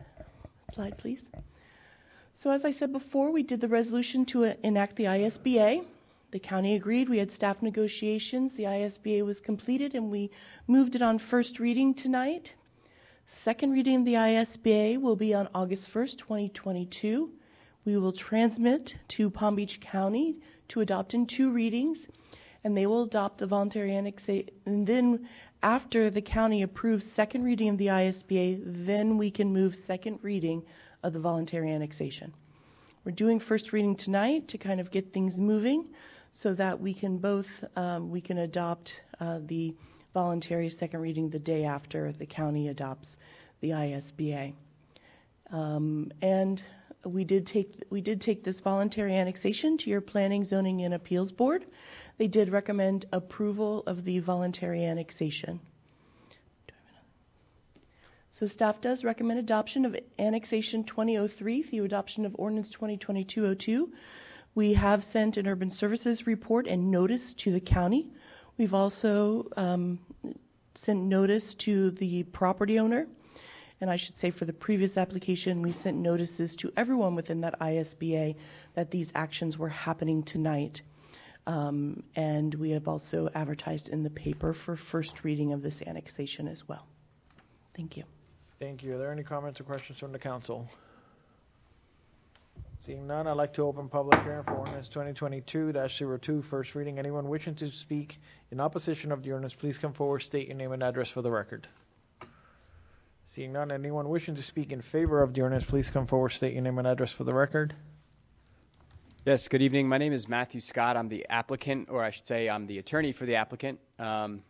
slide, please. So as I said before, we did the resolution to enact the ISBA. The county agreed. We had staff negotiations. The ISBA was completed, and we moved it on first reading tonight. Second reading of the ISBA will be on August 1st, 2022. We will transmit to Palm Beach County to adopt in two readings, and they will adopt the voluntary annexation. And then after the county approves second reading of the ISBA, then we can move second reading of the voluntary annexation. We're doing first reading tonight to kind of get things moving so that we can both, we can adopt the voluntary second reading the day after the county adopts the ISBA. And we did take this voluntary annexation to your Planning, Zoning, and Appeals Board. They did recommend approval of the voluntary annexation. So staff does recommend adoption of Annexation 2003 through adoption of Ordinance 2022-02. We have sent an Urban Services report and notice to the county. We've also sent notice to the property owner, And I should say for the previous application, we sent notices to everyone within that ISBA that these actions were happening tonight. And we have also advertised in the paper for first reading of this annexation as well. Thank you. Thank you. Are there any comments or questions from the council? Seeing none, I'd like to open public hearing for ordinance 2022-02, first reading. Anyone wishing to speak in opposition of the ordinance, please come forward, state your name and address for the record. Seeing none, anyone wishing to speak in favor of the ordinance, please come forward, state your name and address for the record. Yes, good evening. My name is Matthew Scott. I'm the applicant, or I should say I'm the attorney for the applicant. I'm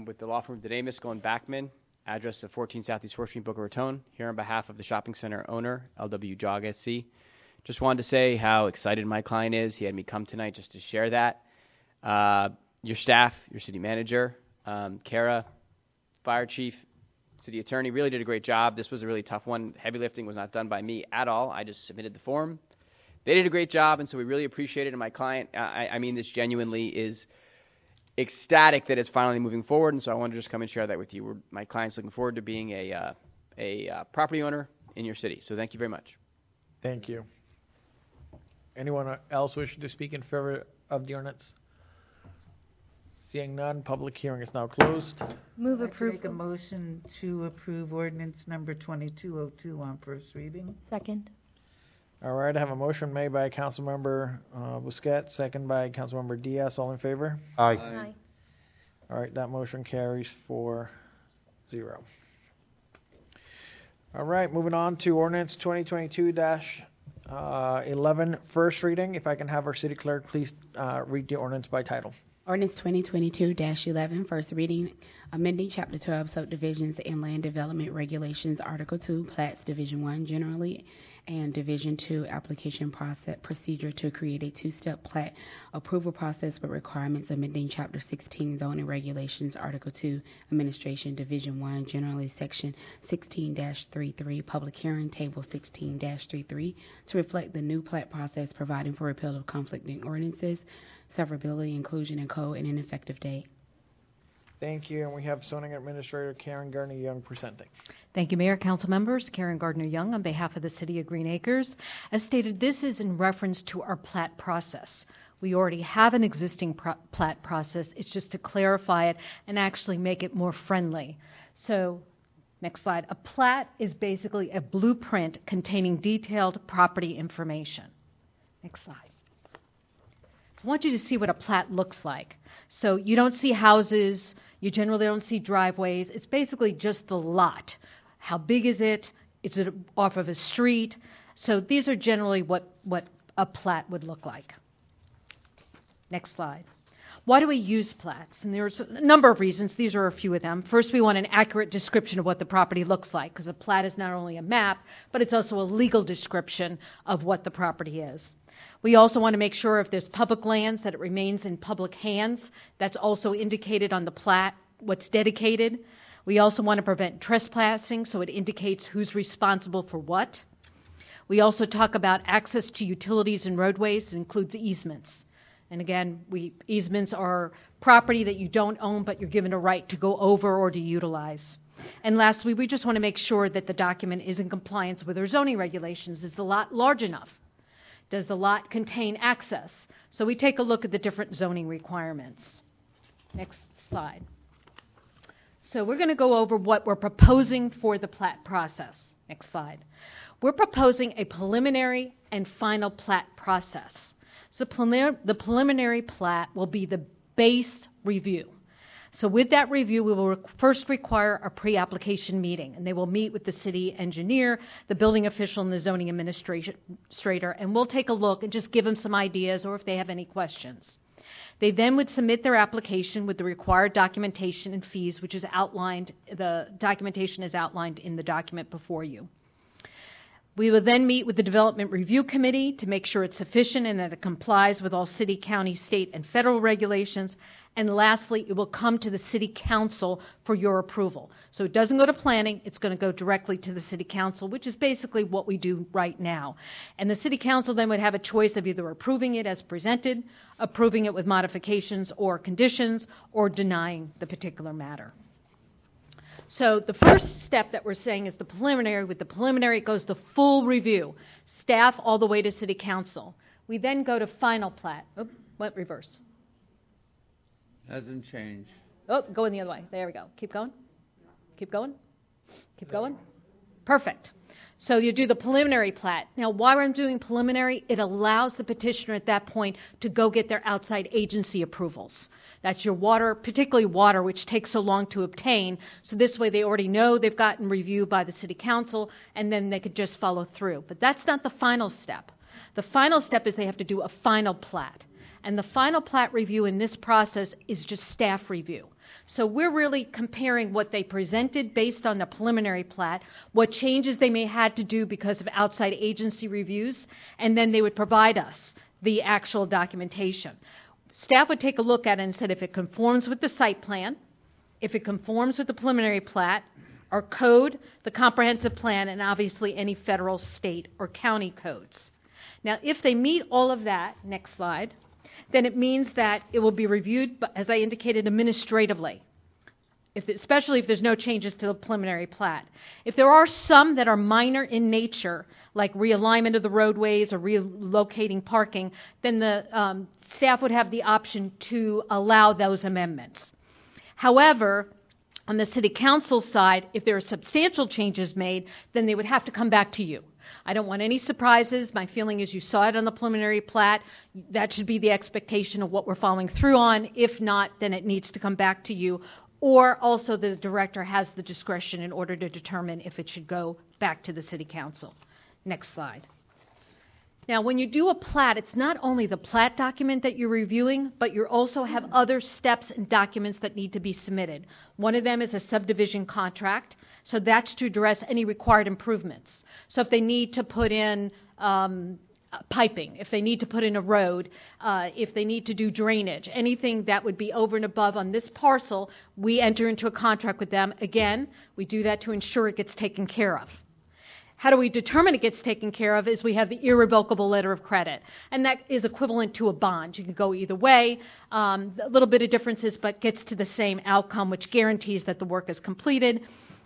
with the law firm Danae Miskell and Backman, address of 14 Southeast 4th Street, Boca Raton, here on behalf of the shopping center owner, LW Jog SC. Just wanted to say how excited my client is. He had me come tonight just to share that. Your staff, your city manager, Kara, fire chief, city attorney really did a great job. This was a really tough one. Heavy lifting was not done by me at all. I just submitted the form. They did a great job, and so we really appreciate it. And my client, I mean this genuinely, is ecstatic that it's finally moving forward, and so I wanted to just come and share that with you. My client's looking forward to being a property owner in your city. So thank you very much. Thank you. Anyone else wishing to speak in favor of the ordinance? Seeing none, public hearing is now closed. Move approval. Make a motion to approve ordinance number 2202 on first reading. Second. All right, I have a motion made by Councilmember Busquets, second by Councilmember Diaz. All in favor? Aye. Aye. All right, that motion carries 4-0. All right, moving on to ordinance 2022-11, first reading. If I can have our city clerk please read the ordinance by title. Ordinance 2022-11, first reading, amending Chapter 12 subdivisions and land development regulations, Article 2, plats, Division 1 generally, and Division 2 application procedure to create a two-step plat approval process with requirements, amending Chapter 16 zoning regulations, Article 2, administration, Division 1 generally, Section 16-33, public hearing, Table 16-33, to reflect the new plat process, providing for repeal of conflicting ordinances, severability, inclusion in code, and an effective date. Thank you, and we have zoning administrator Karen Gardner-Young presenting. Thank you, Mayor, council members. Karen Gardner-Young on behalf of the City of Green Acres. As stated, this is in reference to our plat process. We already have an existing plat process. It's just to clarify it and actually make it more friendly. So, next slide. A plat is basically a blueprint containing detailed property information. Next slide. I want you to see what a plat looks like. So you don't see houses, you generally don't see driveways. It's basically just the lot. How big is it? Is it off of a street? So these are generally what a plat would look like. Next slide. Why do we use plats? And there's a number of reasons. These are a few of them. First, we want an accurate description of what the property looks like, because a plat is not only a map, but it's also a legal description of what the property is. We also want to make sure if there's public lands that it remains in public hands. That's also indicated on the plat, what's dedicated. We also want to prevent trespassing, so it indicates who's responsible for what. We also talk about access to utilities and roadways. It includes easements. And again, easements are property that you don't own, but you're given a right to go over or to utilize. And lastly, we just want to make sure that the document is in compliance with our zoning regulations. Is the lot large enough? Does the lot contain access? So we take a look at the different zoning requirements. Next slide. So we're going to go over what we're proposing for the plat process. Next slide. We're proposing a preliminary and final plat process. So the preliminary plat will be the base review. So with that review, we will first require a pre-application meeting, and they will meet with the city engineer, the building official, and the zoning administrator, and we'll take a look and just give them some ideas or if they have any questions. They then would submit their application with the required documentation and fees, which is outlined, the documentation is outlined in the document before you. We will then meet with the Development Review Committee to make sure it's sufficient and that it complies with all city, county, state, and federal regulations. And lastly, it will come to the City Council for your approval. So it doesn't go to planning, it's going to go directly to the City Council, which is basically what we do right now. And the City Council then would have a choice of either approving it as presented, approving it with modifications or conditions, or denying the particular matter. So the first step that we're saying is the preliminary. With the preliminary, it goes to full review, staff all the way to city council. We then go to final plat. Oh, what reverse? Hasn't changed. Oh, going the other way. There we go. Keep going. Keep going. Keep going. Perfect. So you do the preliminary plat. Now, why I'm doing preliminary, it allows the petitioner at that point to go get their outside agency approvals. That's your water, particularly water, which takes so long to obtain. So this way they already know they've gotten review by the city council, and then they could just follow through. But that's not the final step. The final step is they have to do a final plat. And the final plat review in this process is just staff review. So we're really comparing what they presented based on the preliminary plat, what changes they may had to do because of outside agency reviews, and then they would provide us the actual documentation. Staff would take a look at it and said if it conforms with the site plan, if it conforms with the preliminary plat, our code, the comprehensive plan, and obviously any federal, state, or county codes. Now, if they meet all of that, next slide, then it means that it will be reviewed, as I indicated, administratively, especially if there's no changes to the preliminary plat. If there are some that are minor in nature, like realignment of the roadways or relocating parking, then the staff would have the option to allow those amendments. However, on the city council side, if there are substantial changes made, then they would have to come back to you. I don't want any surprises. My feeling is you saw it on the preliminary plat. That should be the expectation of what we're following through on. If not, then it needs to come back to you. Or also the director has the discretion in order to determine if it should go back to the city council. Next slide. Now, when you do a plat, it's not only the plat document that you're reviewing, but you also have other steps and documents that need to be submitted. One of them is a subdivision contract, so that's to address any required improvements. So if they need to put in piping, if they need to put in a road, if they need to do drainage, anything that would be over and above on this parcel, we enter into a contract with them. Again, we do that to ensure it gets taken care of. How do we determine it gets taken care of is we have the irrevocable letter of credit, and that is equivalent to a bond. You can go either way, a little bit of differences, but gets to the same outcome, which guarantees that the work is completed.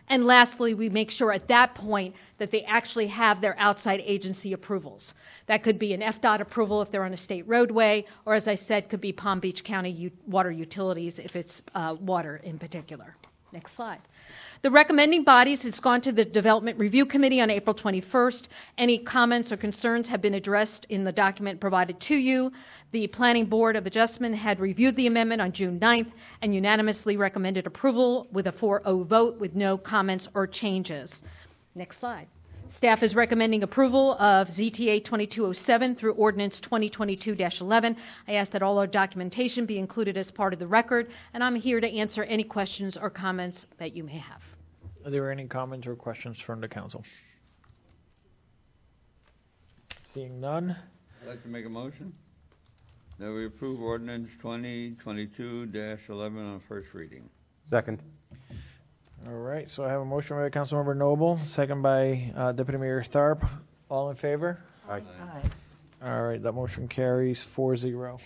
And lastly, we make sure at that point that they actually have their outside agency approvals. That could be an FDOT approval if they're on a state roadway, or as I said, could be Palm Beach County water utilities if it's water in particular. Next slide. The recommending bodies, it's gone to the Development Review Committee on April 21st. Any comments or concerns have been addressed in the document provided to you. The Planning Board of Adjustment had reviewed the amendment on June 9th and unanimously recommended approval with a 4-0 vote with no comments or changes. Next slide. Staff is recommending approval of ZTA 2207 through Ordinance 2022-11. I ask that all our documentation be included as part of the record, and I'm here to answer any questions or comments that you may have. Are there any comments or questions from the council? Seeing none. I'd like to make a motion that we approve Ordinance 2022-11 on first reading. Second. All right, so I have a motion by Councilmember Noble, second by Deputy Mayor Tharp. All in favor? Aye. All right, that motion carries 4-0.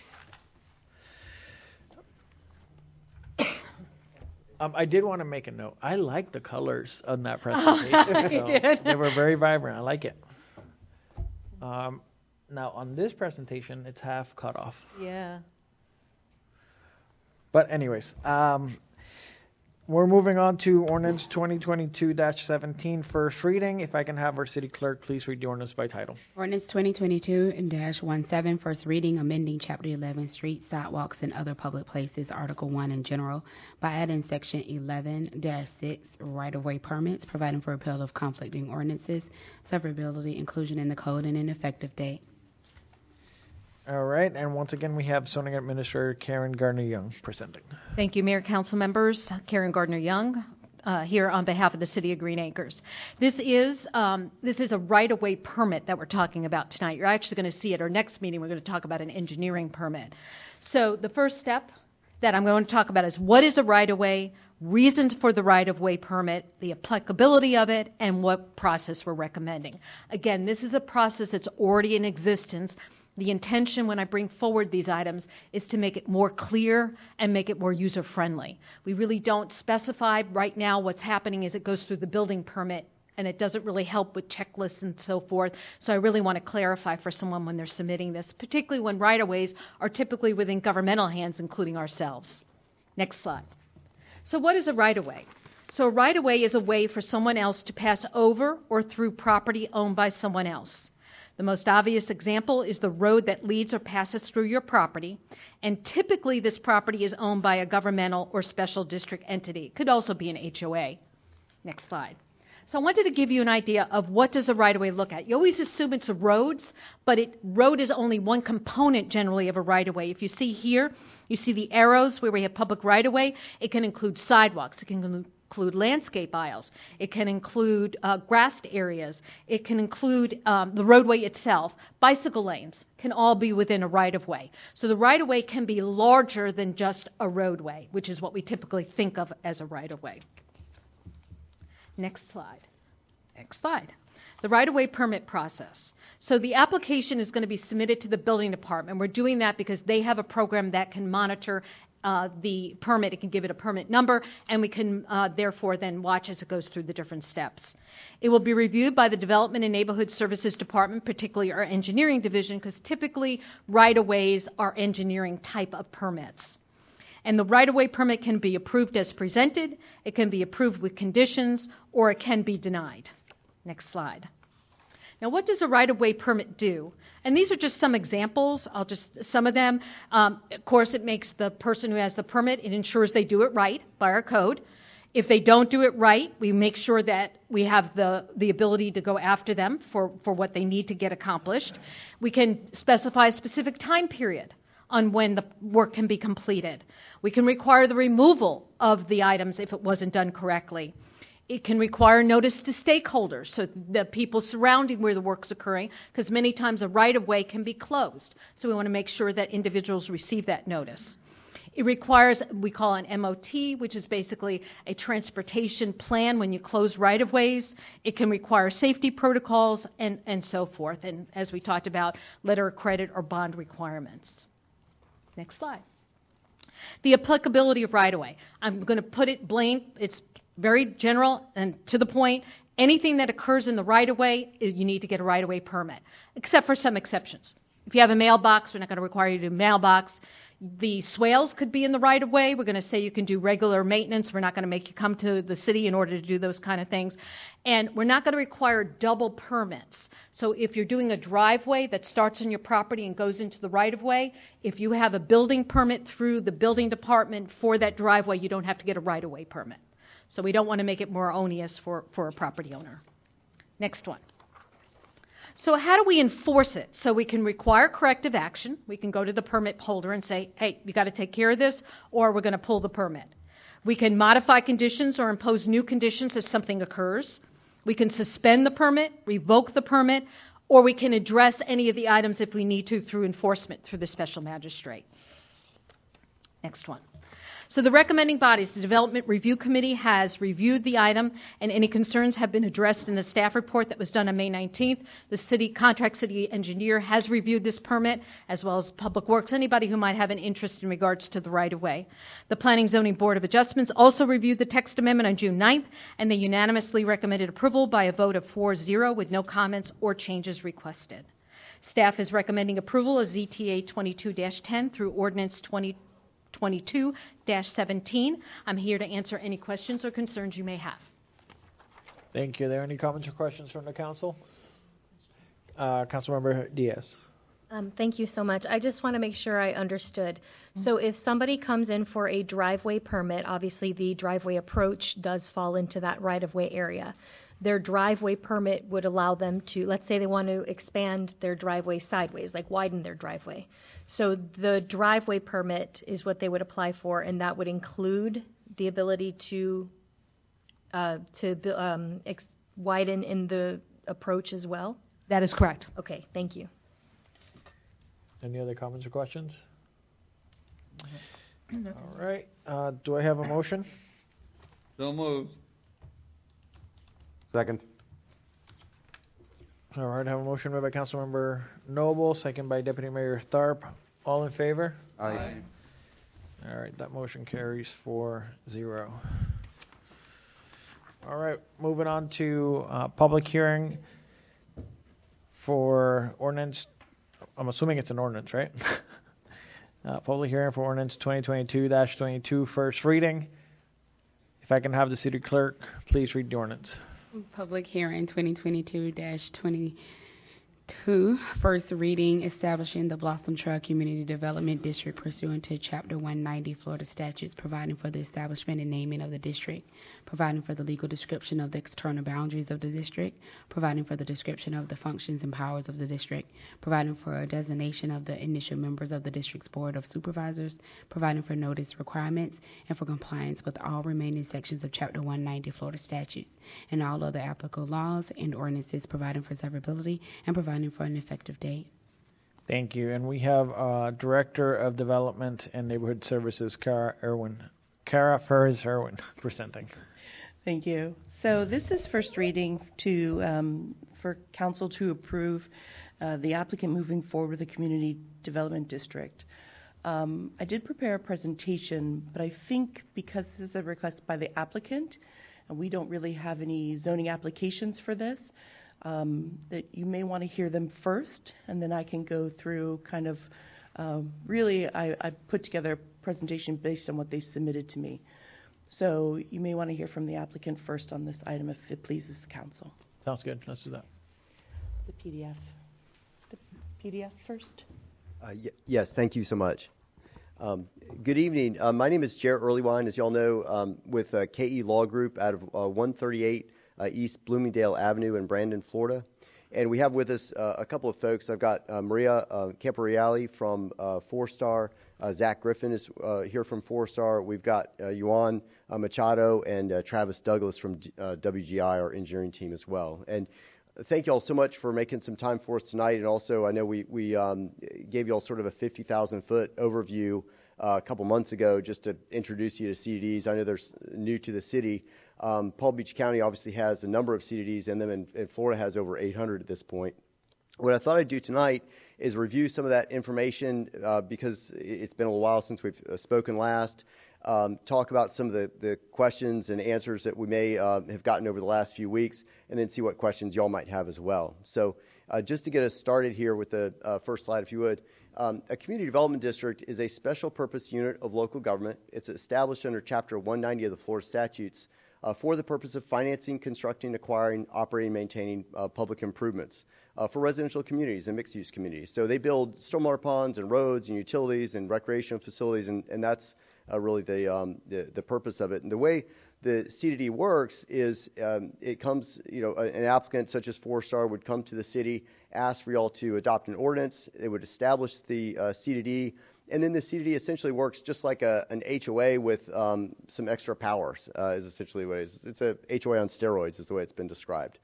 I did want to make a note. I like the colors on that presentation. You did? They were very vibrant. I like it. Now, on this presentation, it's half cut off. Yeah. But anyways, we're moving on to Ordinance 2022-17, first reading. If I can have our city clerk please read the ordinance by title. Ordinance 2022-17, first reading, amending Chapter 11, Streets, Sidewalks, and Other Public Places, Article 1 in general, by adding Section 11-6, right-of-way permits, providing for repeal of conflicting ordinances, severability, inclusion in the code, and an effective date. All right, and once again, we have Zoning Administrator Karen Gardner-Young presenting. Thank you, Mayor, Council members. Karen Gardner-Young here on behalf of the City of Green Acres. This is a right-of-way permit that we're talking about tonight. You're actually going to see at our next meeting, we're going to talk about an engineering permit. So the first step that I'm going to talk about is what is a right-of-way, reasons for the right-of-way permit, the applicability of it, and what process we're recommending. Again, this is a process that's already in existence The intention when I bring forward these items is to make it more clear and make it more user-friendly. We really don't specify right now. What's happening is it goes through the building permit, and it doesn't really help with checklists and so forth. So I really want to clarify for someone when they're submitting this, particularly when right-of-ways are typically within governmental hands, including ourselves. Next slide. So what is a right-of-way? So a right-of-way is a way for someone else to pass over or through property owned by someone else. The most obvious example is the road that leads or passes through your property, and typically this property is owned by a governmental or special district entity. It could also be an HOA. Next slide. So I wanted to give you an idea of what does a right-of-way look at. You always assume it's roads, but road is only one component generally of a right-of-way. If you see here, you see the arrows where we have public right-of-way. It can include sidewalks. It can include landscape aisles. It can include grassed areas. It can include the roadway itself. Bicycle lanes can all be within a right-of-way. So the right-of-way can be larger than just a roadway, which is what we typically think of as a right-of-way. Next slide. Next slide. The right-of-way permit process. So the application is going to be submitted to the building department. We're doing that because they have a program that can monitor the permit. It can give it a permit number, and we can therefore then watch as it goes through the different steps. It will be reviewed by the Development and Neighborhood Services Department, particularly our engineering division, because typically right-of-ways are engineering type of permits. And the right-of-way permit can be approved as presented, it can be approved with conditions, or it can be denied. Next slide. Now, what does a right-of-way permit do? And these are just some examples. Some of them. Of course, it makes the person who has the permit, it ensures they do it right by our code. If they don't do it right, we make sure that we have the ability to go after them for what they need to get accomplished. We can specify a specific time period on when the work can be completed. We can require the removal of the items if it wasn't done correctly. It can require notice to stakeholders, so the people surrounding where the work's occurring, because many times a right-of-way can be closed. So we want to make sure that individuals receive that notice. It requires, we call an MOT, which is basically a transportation plan when you close right-of-ways. It can require safety protocols and so forth. And as we talked about, letter of credit or bond requirements. Next slide. The applicability of right-of-way. I'm going to put it plain. It's very general and to the point. Anything that occurs in the right-of-way, you need to get a right-of-way permit, except for some exceptions. If you have a mailbox, we're not going to require you to do mailbox. The swales could be in the right-of-way. We're going to say you can do regular maintenance. We're not going to make you come to the city in order to do those kind of things. And we're not going to require double permits. So if you're doing a driveway that starts on your property and goes into the right-of-way, if you have a building permit through the building department for that driveway, you don't have to get a right-of-way permit. So we don't want to make it more onerous for a property owner. Next one. So how do we enforce it? So we can require corrective action. We can go to the permit holder and say, hey, you got to take care of this, or we're going to pull the permit. We can modify conditions or impose new conditions if something occurs. We can suspend the permit, revoke the permit, or we can address any of the items if we need to through enforcement through the special magistrate. Next one. So the recommending bodies, the Development Review Committee has reviewed the item, and any concerns have been addressed in the staff report that was done on May 19th. The contract city engineer has reviewed this permit, as well as Public Works, anybody who might have an interest in regards to the right-of-way. The Planning Zoning Board of Adjustments also reviewed the text amendment on June 9th, and they unanimously recommended approval by a vote of 4-0 with no comments or changes requested. Staff is recommending approval of ZTA 22-10 through Ordinance 22-17. I'm here to answer any questions or concerns you may have. Thank you. Are there any comments or questions from the council? Councilmember Diaz. Thank you so much. I just want to make sure I understood. So if somebody comes in for a driveway permit, obviously the driveway approach does fall into that right-of-way area. Their driveway permit would allow them to, let's say they want to expand their driveway sideways, like widen their driveway. So the driveway permit is what they would apply for, and that would include the ability to widen in the approach as well? That is correct. Okay, thank you. Any other comments or questions? All right. Do I have a motion? So moved. Second. All right, I have a motion made by Councilmember Noble, second by Deputy Mayor Tharp. All in favor? Aye. All right, that motion carries 4-0. All right, moving on to public hearing for ordinance. I'm assuming it's an ordinance, right? Public hearing for ordinance 2022-22, first reading. If I can have the city clerk, please read the ordinance. Public hearing 2022-22, first reading, establishing the Blossom Trail Community Development District pursuant to Chapter 190 Florida statutes, providing for the establishment and naming of the district, providing for the legal description of the external boundaries of the district, providing for the description of the functions and powers of the district, providing for a designation of the initial members of the district's Board of Supervisors, providing for notice requirements, and for compliance with all remaining sections of Chapter 190 Florida statutes, and all other applicable laws and ordinances, providing for severability and providing for an effective date. Thank you. And we have Director of Development and Neighborhood Services, Kara Ferris Irwin, presenting. Thank you. So this is first reading for council to approve the applicant moving forward with the Community Development District. I did prepare a presentation, but I think because this is a request by the applicant, and we don't really have any zoning applications for this, that you may want to hear them first, and then I can go through kind of, I put together a presentation based on what they submitted to me. So you may want to hear from the applicant first on this item if it pleases the council. Sounds good. Let's do that. The PDF. The PDF first. Yes, thank you so much. Good evening. My name is Jarrett Earlywine, as you all know, with KE Law Group out of 138 East Bloomingdale Avenue in Brandon, Florida. And we have with us a couple of folks. I've got Maria Camporeale from 4-Star. Zach Griffin is here from 4-Star. We've got Juan Machado and Travis Douglas from WGI, our engineering team as well. And thank you all so much for making some time for us tonight. And also, I know we gave you all sort of a 50,000-foot overview a couple months ago just to introduce you to CDDs. I know they're new to the city. Palm Beach County obviously has a number of CDDs in them, and Florida has over 800 at this point. What I thought I'd do tonight is review some of that information because it's been a little while since we've spoken last, talk about some of the questions and answers that we may have gotten over the last few weeks, and then see what questions y'all might have as well. So just to get us started here with the first slide, if you would. A community development district is a special purpose unit of local government. It's established under Chapter 190 of the Florida statutes for the purpose of financing, constructing, acquiring, operating, maintaining public improvements for residential communities and mixed-use communities. So they build stormwater ponds and roads and utilities and recreational facilities, and that's really the purpose of it. And the way the CDD works is it comes, an applicant such as 4-Star would come to the city, ask for y'all to adopt an ordinance. It would establish the CDD, and then the CDD essentially works just like an HOA with some extra powers, is essentially what it is. It's a HOA on steroids is the way it's been described.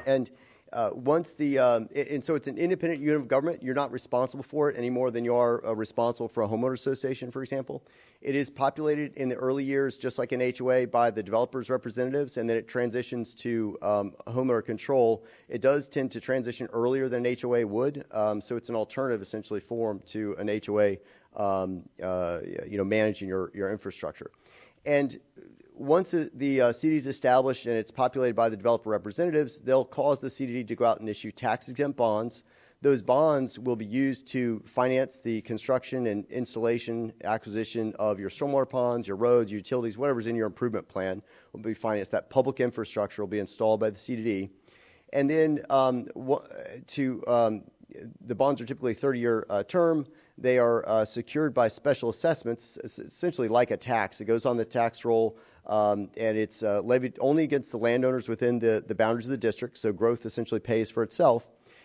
And and so it's an independent unit of government. You're not responsible for it any more than you are responsible for a homeowner association, for example. It is populated in the early years, just like an HOA, by the developers' representatives, and then it transitions to homeowner control. It does tend to transition earlier than an HOA would, so it's an alternative, essentially, form to an HOA, managing your infrastructure. And once the CDD is established and it's populated by the developer representatives, they'll cause the CDD to go out and issue tax-exempt bonds. Those bonds will be used to finance the construction and installation, acquisition of your stormwater ponds, your roads, utilities, whatever's in your improvement plan will be financed. That public infrastructure will be installed by the CDD. And then the bonds are typically a 30-year term. They are secured by special assessments, essentially like a tax. It goes on the tax roll, and it's levied only against the landowners within the boundaries of the district, so growth essentially pays for itself.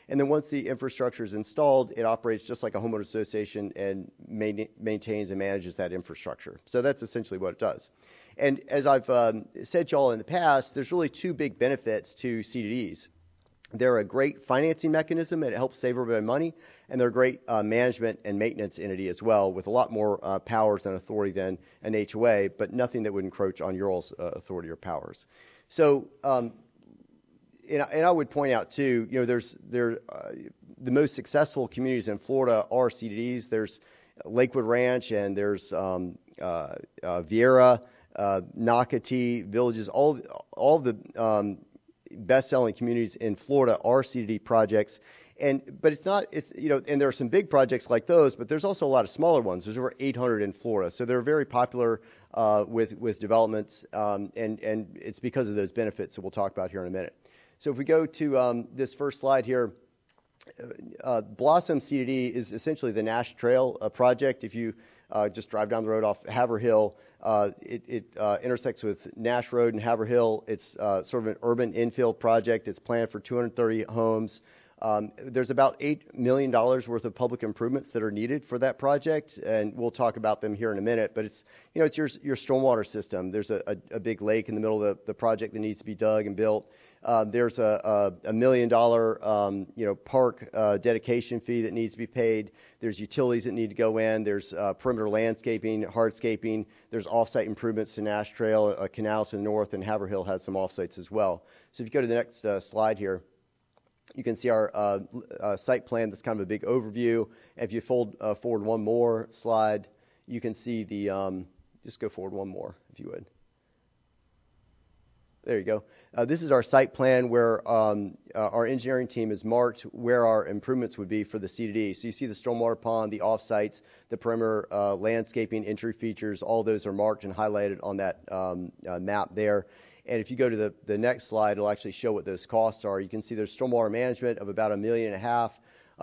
And then once the infrastructure is installed, it operates just like a homeowner association and maintains and manages that infrastructure. So that's essentially what it does. And as I've said to y'all in the past, there's really two big benefits to CDDs. They're a great financing mechanism that helps save everybody money, and they're a great management and maintenance entity as well, with a lot more powers and authority than an HOA, but nothing that would encroach on your all's authority or powers. So and I would point out too, the most successful communities in Florida are CDDs. There's Lakewood Ranch, and there's Vieira, Nocatee, Villages. All the best-selling communities in Florida are CDD projects. But and there are some big projects like those, but there's also a lot of smaller ones. There's over 800 in Florida, so they're very popular with developments, and it's because of those benefits that we'll talk about here in a minute. So if we go to this first slide here, Blossom CDD is essentially the Nash Trail project. If you just drive down the road off Haverhill, it intersects with Nash Road and Haverhill. It's sort of an urban infill project. It's planned for 230 homes. There's about $8 million worth of public improvements that are needed for that project, and we'll talk about them here in a minute. But it's your stormwater system. There's a big lake in the middle of the project that needs to be dug and built. There's a $1 million park dedication fee that needs to be paid. There's utilities that need to go in. There's perimeter landscaping, hardscaping. There's off-site improvements to Nash Trail, a canal to the north, and Haverhill has some off-sites as well. So if you go to the next slide here, you can see our site plan. That's kind of a big overview. If you fold forward one more slide, you can see just go forward one more, if you would. There you go. This is our site plan where our engineering team has marked where our improvements would be for the CDD. So you see the stormwater pond, the off-sites, the perimeter landscaping, entry features, all those are marked and highlighted on that map there. And if you go to the next slide, it'll actually show what those costs are. You can see there's stormwater management of about $1.5 million.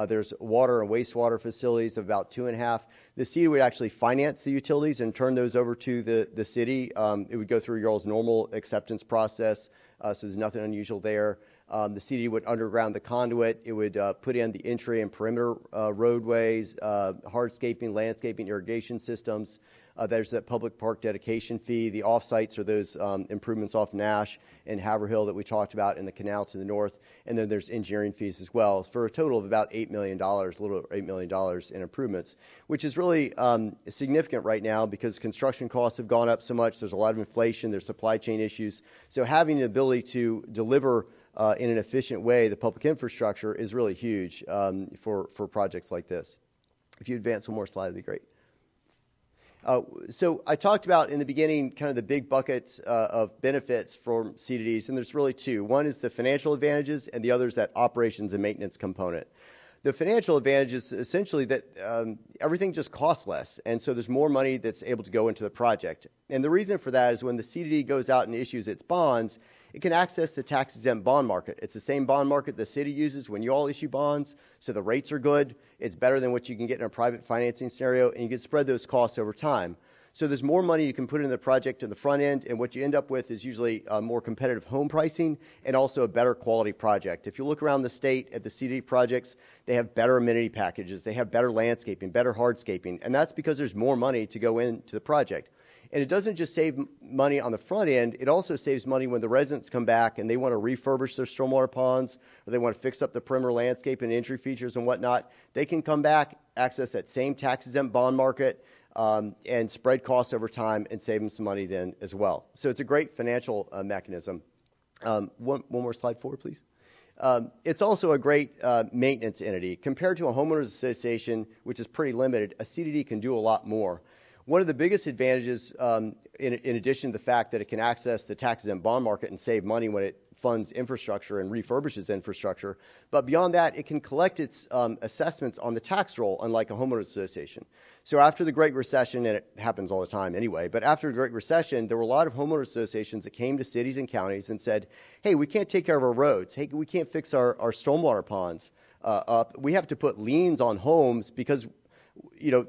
There's water and wastewater facilities of about $2.5 million. The city would actually finance the utilities and turn those over to the city. It would go through your all's normal acceptance process, so there's nothing unusual there. The city would underground the conduit. It would put in the entry and perimeter roadways, hardscaping, landscaping, irrigation systems. There's that public park dedication fee. The off-sites are those improvements off Nash and Haverhill that we talked about, in the canal to the north. And then there's engineering fees as well, for a total of about $8 million, a little over $8 million in improvements, which is really significant right now because construction costs have gone up so much. There's a lot of inflation. There's supply chain issues. So having the ability to deliver in an efficient way the public infrastructure is really huge for projects like this. If you advance one more slide, that'd be great. So I talked about in the beginning kind of the big buckets of benefits from CDDs, and there's really two. One is the financial advantages, and the other is that operations and maintenance component. The financial advantage is essentially that everything just costs less, and so there's more money that's able to go into the project. And the reason for that is when the CDD goes out and issues its bonds, it can access the tax-exempt bond market. It's the same bond market the city uses when you all issue bonds, so the rates are good. It's better than what you can get in a private financing scenario, and you can spread those costs over time. So there's more money you can put in the project in the front end, and what you end up with is usually more competitive home pricing and also a better quality project. If you look around the state at the CDD projects, they have better amenity packages, they have better landscaping, better hardscaping, and that's because there's more money to go into the project. And it doesn't just save money on the front end, it also saves money when the residents come back and they want to refurbish their stormwater ponds, or they want to fix up the perimeter landscape and entry features and whatnot. They can come back, access that same tax-exempt bond market, and spread costs over time and save them some money then as well. So it's a great financial mechanism. One more slide forward, please. It's also a great maintenance entity. Compared to a homeowners association, which is pretty limited, a CDD can do a lot more. One of the biggest advantages, in addition to the fact that it can access the tax-exempt bond market and save money when it funds infrastructure and refurbishes infrastructure, but beyond that, it can collect its assessments on the tax roll, unlike a homeowners association. So after the Great Recession, and it happens all the time anyway, but after the Great Recession, there were a lot of homeowners associations that came to cities and counties and said, hey, we can't take care of our roads. Hey, we can't fix our stormwater ponds up. We have to put liens on homes because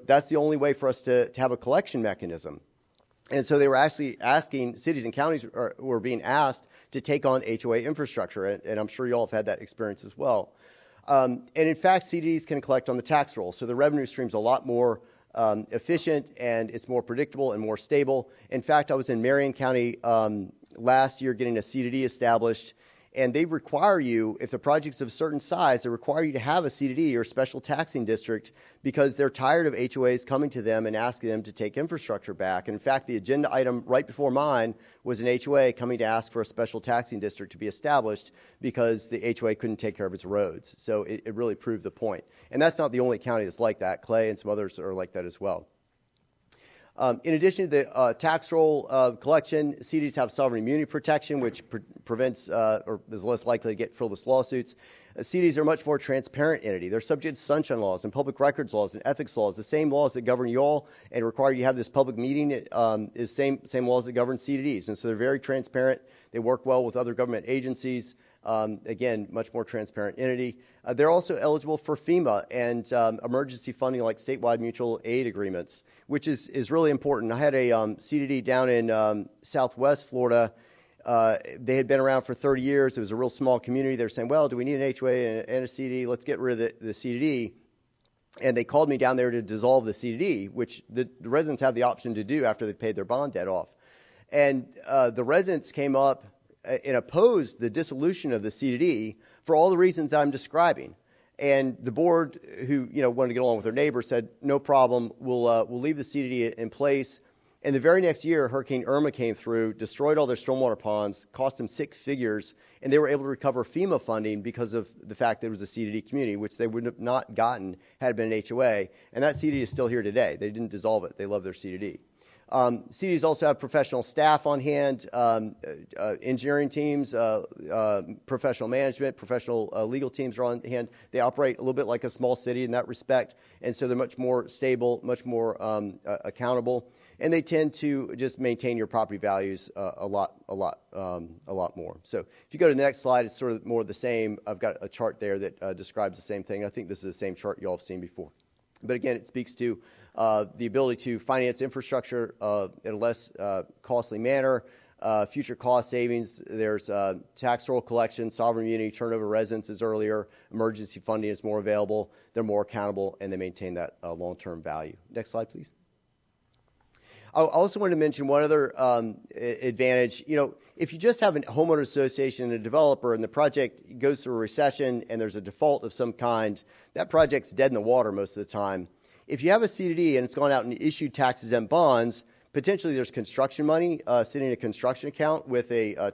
that's the only way for us to have a collection mechanism. And so they were actually asking, cities and counties were being asked to take on HOA infrastructure, and I'm sure you all have had that experience as well. And in fact, CDDs can collect on the tax roll, so the revenue stream's a lot more efficient, and it's more predictable and more stable. In fact, I was in Marion County last year getting a CDD established, And they require you, if the project's of a certain size, they require you to have a CDD or special taxing district because they're tired of HOAs coming to them and asking them to take infrastructure back. And in fact, the agenda item right before mine was an HOA coming to ask for a special taxing district to be established because the HOA couldn't take care of its roads. So it really proved the point. And that's not the only county that's like that. Clay and some others are like that as well. In addition to the tax roll collection, CDs have sovereign immunity protection, which prevents or is less likely to get frivolous lawsuits. CDs are a much more transparent entity. They're subject to sunshine laws and public records laws and ethics laws. The same laws that govern you all and require you to have this public meeting is same laws that govern CDs. And so they're very transparent. They work well with other government agencies. Again, much more transparent entity. They're also eligible for FEMA and emergency funding like statewide mutual aid agreements, which is really important. I had a CDD down in Southwest Florida. They had been around for 30 years. It was a real small community. They were saying, well, do we need an HOA and a CDD? Let's get rid of the CDD. And they called me down there to dissolve the CDD, which the residents have the option to do after they paid their bond debt off. And the residents came up and opposed the dissolution of the CDD for all the reasons that I'm describing. And the board, who wanted to get along with their neighbor, said, no problem, we'll leave the CDD in place. And the very next year, Hurricane Irma came through, destroyed all their stormwater ponds, cost them 6 figures, and they were able to recover FEMA funding because of the fact that it was a CDD community, which they would have not gotten had it been an HOA. And that CDD is still here today. They didn't dissolve it. They love their CDD. CDs also have professional staff on hand, engineering teams, professional management, professional legal teams are on hand. They operate a little bit like a small city in that respect, and so they're much more stable, much more accountable, and they tend to just maintain your property values a lot more. So if you go to the next slide, it's sort of more of the same. I've got a chart there that describes the same thing. I think this is the same chart you all have seen before. But again, it speaks to the ability to finance infrastructure in a less costly manner, future cost savings. There's tax roll collection, sovereign immunity, turnover residences earlier, emergency funding is more available, they're more accountable, and they maintain that long-term value. Next slide, please. I also want to mention one other advantage. If you just have a homeowner association and a developer and the project goes through a recession and there's a default of some kind, that project's dead in the water most of the time. If you have a CDD and it's gone out and issued tax-exempt bonds, potentially there's construction money sitting in a construction account with a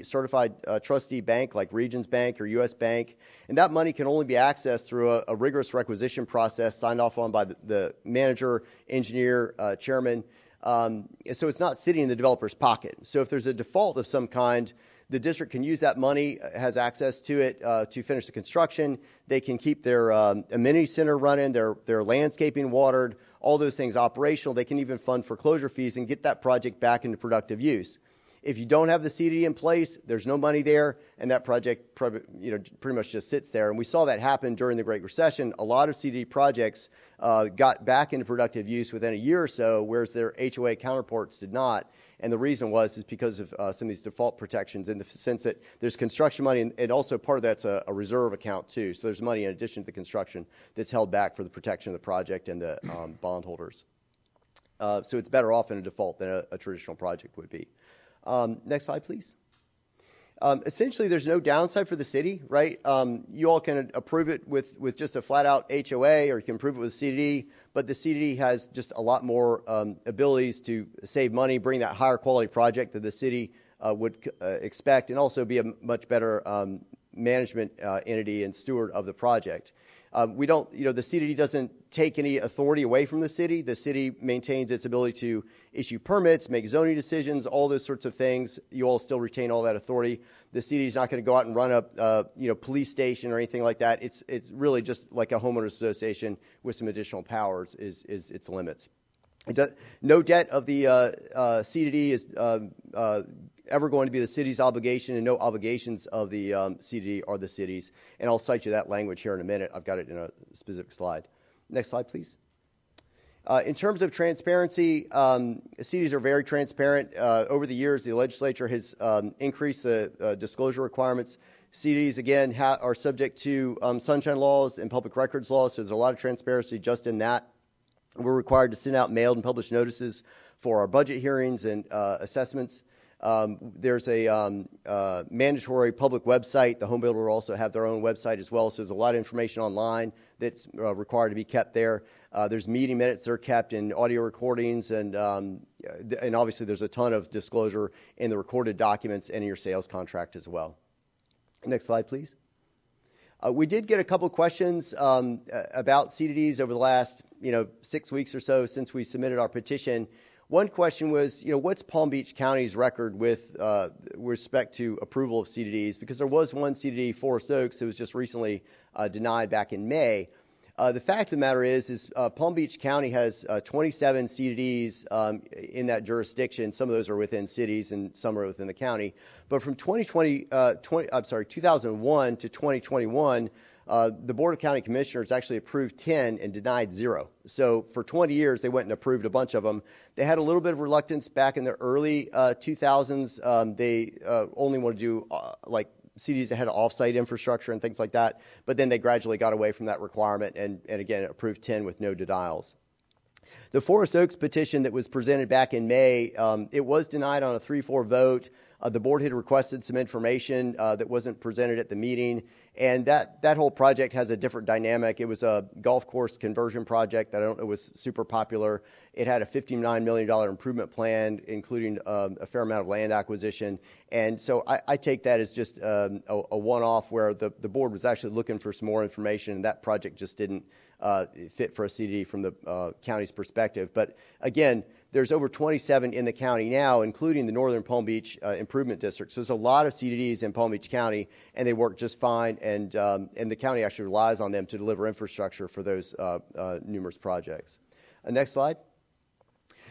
certified trustee bank like Regions Bank or U.S. Bank, and that money can only be accessed through a rigorous requisition process signed off on by the manager, engineer, chairman. So it's not sitting in the developer's pocket. So if there's a default of some kind, the district can use that money, has access to it to finish the construction. They can keep their amenity center running, their landscaping watered, all those things operational. They can even fund foreclosure fees and get that project back into productive use. If you don't have the CDD in place, there's no money there, and that project pretty much just sits there. And we saw that happen during the Great Recession. A lot of CDD projects got back into productive use within a year or so, whereas their HOA counterparts did not. And the reason is because of some of these default protections in the sense that there's construction money, and also part of that's a reserve account too. So there's money in addition to the construction that's held back for the protection of the project and the bondholders. So it's better off in a default than a traditional project would be. Next slide, please. Essentially, there's no downside for the city, right? You all can approve it with just a flat-out HOA, or you can approve it with a CDD, but the CDD has just a lot more abilities to save money, bring that higher quality project that the city would expect, and also be a much better management entity and steward of the project. We don't, the CDD doesn't take any authority away from the city. The city maintains its ability to issue permits, make zoning decisions, all those sorts of things. You all still retain all that authority. The city is not going to go out and run a, police station or anything like that. It's really just like a homeowners association with some additional powers is its limits. No debt of the CDD is ever going to be the city's obligation, and no obligations of the CDD are the city's. And I'll cite you that language here in a minute. I've got it in a specific slide. Next slide, please. In terms of transparency, CDs are very transparent. Over the years, the legislature has increased the disclosure requirements. CDs, again, are subject to sunshine laws and public records laws, so there's a lot of transparency just in that. We're required to send out mailed and published notices for our budget hearings and assessments. There's a mandatory public website. The home builder will also have their own website as well, so there's a lot of information online that's required to be kept there. There's meeting minutes that are kept and audio recordings, and obviously there's a ton of disclosure in the recorded documents and in your sales contract as well. Next slide, please. We did get a couple questions about CDDs over the last 6 weeks or so since we submitted our petition. One question was, what's Palm Beach County's record with respect to approval of CDDs? Because there was one CDD, Forest Oaks, that was just recently denied back in May. The fact of the matter is Palm Beach County has 27 CDDs in that jurisdiction. Some of those are within cities and some are within the county. But from 2001 to 2021, the Board of County Commissioners actually approved 10 and denied 0. So for 20 years, they went and approved a bunch of them. They had a little bit of reluctance back in the early 2000s. They only wanted to do CDs that had off-site infrastructure and things like that. But then they gradually got away from that requirement and again, approved 10 with no denials. The Forest Oaks petition that was presented back in May, it was denied on a 3-4 vote. The board had requested some information that wasn't presented at the meeting, and that whole project has a different dynamic. It was a golf course conversion project that I don't know was super popular. It had a $59 million improvement plan, including a fair amount of land acquisition, and so I take that as just a one-off where the board was actually looking for some more information, and that project just didn't fit for a CDD from the county's perspective. But again, there's over 27 in the county now, including the Northern Palm Beach Improvement District. So there's a lot of CDDs in Palm Beach County, and they work just fine. And the county actually relies on them to deliver infrastructure for those numerous projects. Next slide.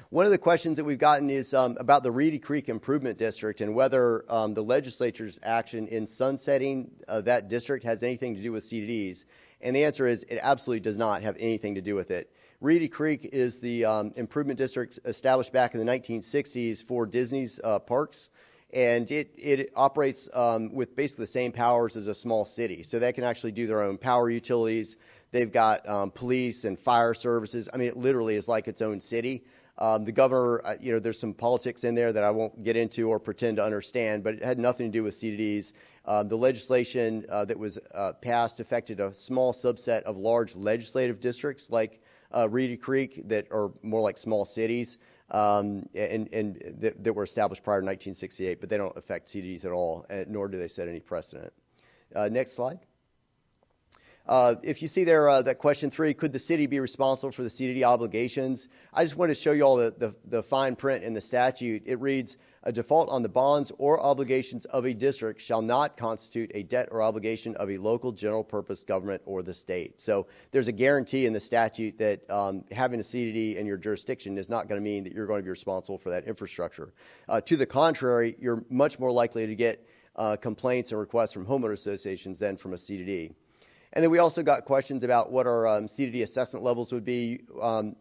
One of the questions that we've gotten is about the Reedy Creek Improvement District and whether the legislature's action in sunsetting that district has anything to do with CDDs. And the answer is it absolutely does not have anything to do with it. Reedy Creek is the improvement district established back in the 1960s for Disney's parks, and it operates with basically the same powers as a small city. So they can actually do their own power utilities. They've got police and fire services. I mean, it literally is like its own city. The governor, there's some politics in there that I won't get into or pretend to understand, but it had nothing to do with CDDs. The legislation that was passed affected a small subset of large legislative districts like Reedy Creek that are more like small cities and that were established prior to 1968, but they don't affect CDDs at all, nor do they set any precedent. Next slide. If you see there that question 3, could the city be responsible for the CDD obligations? I just want to show you all the fine print in the statute. It reads, a default on the bonds or obligations of a district shall not constitute a debt or obligation of a local general purpose government or the state. So there's a guarantee in the statute that having a CDD in your jurisdiction is not going to mean that you're going to be responsible for that infrastructure. To the contrary, you're much more likely to get complaints and requests from homeowner associations than from a CDD. And then we also got questions about what our CDD assessment levels would be.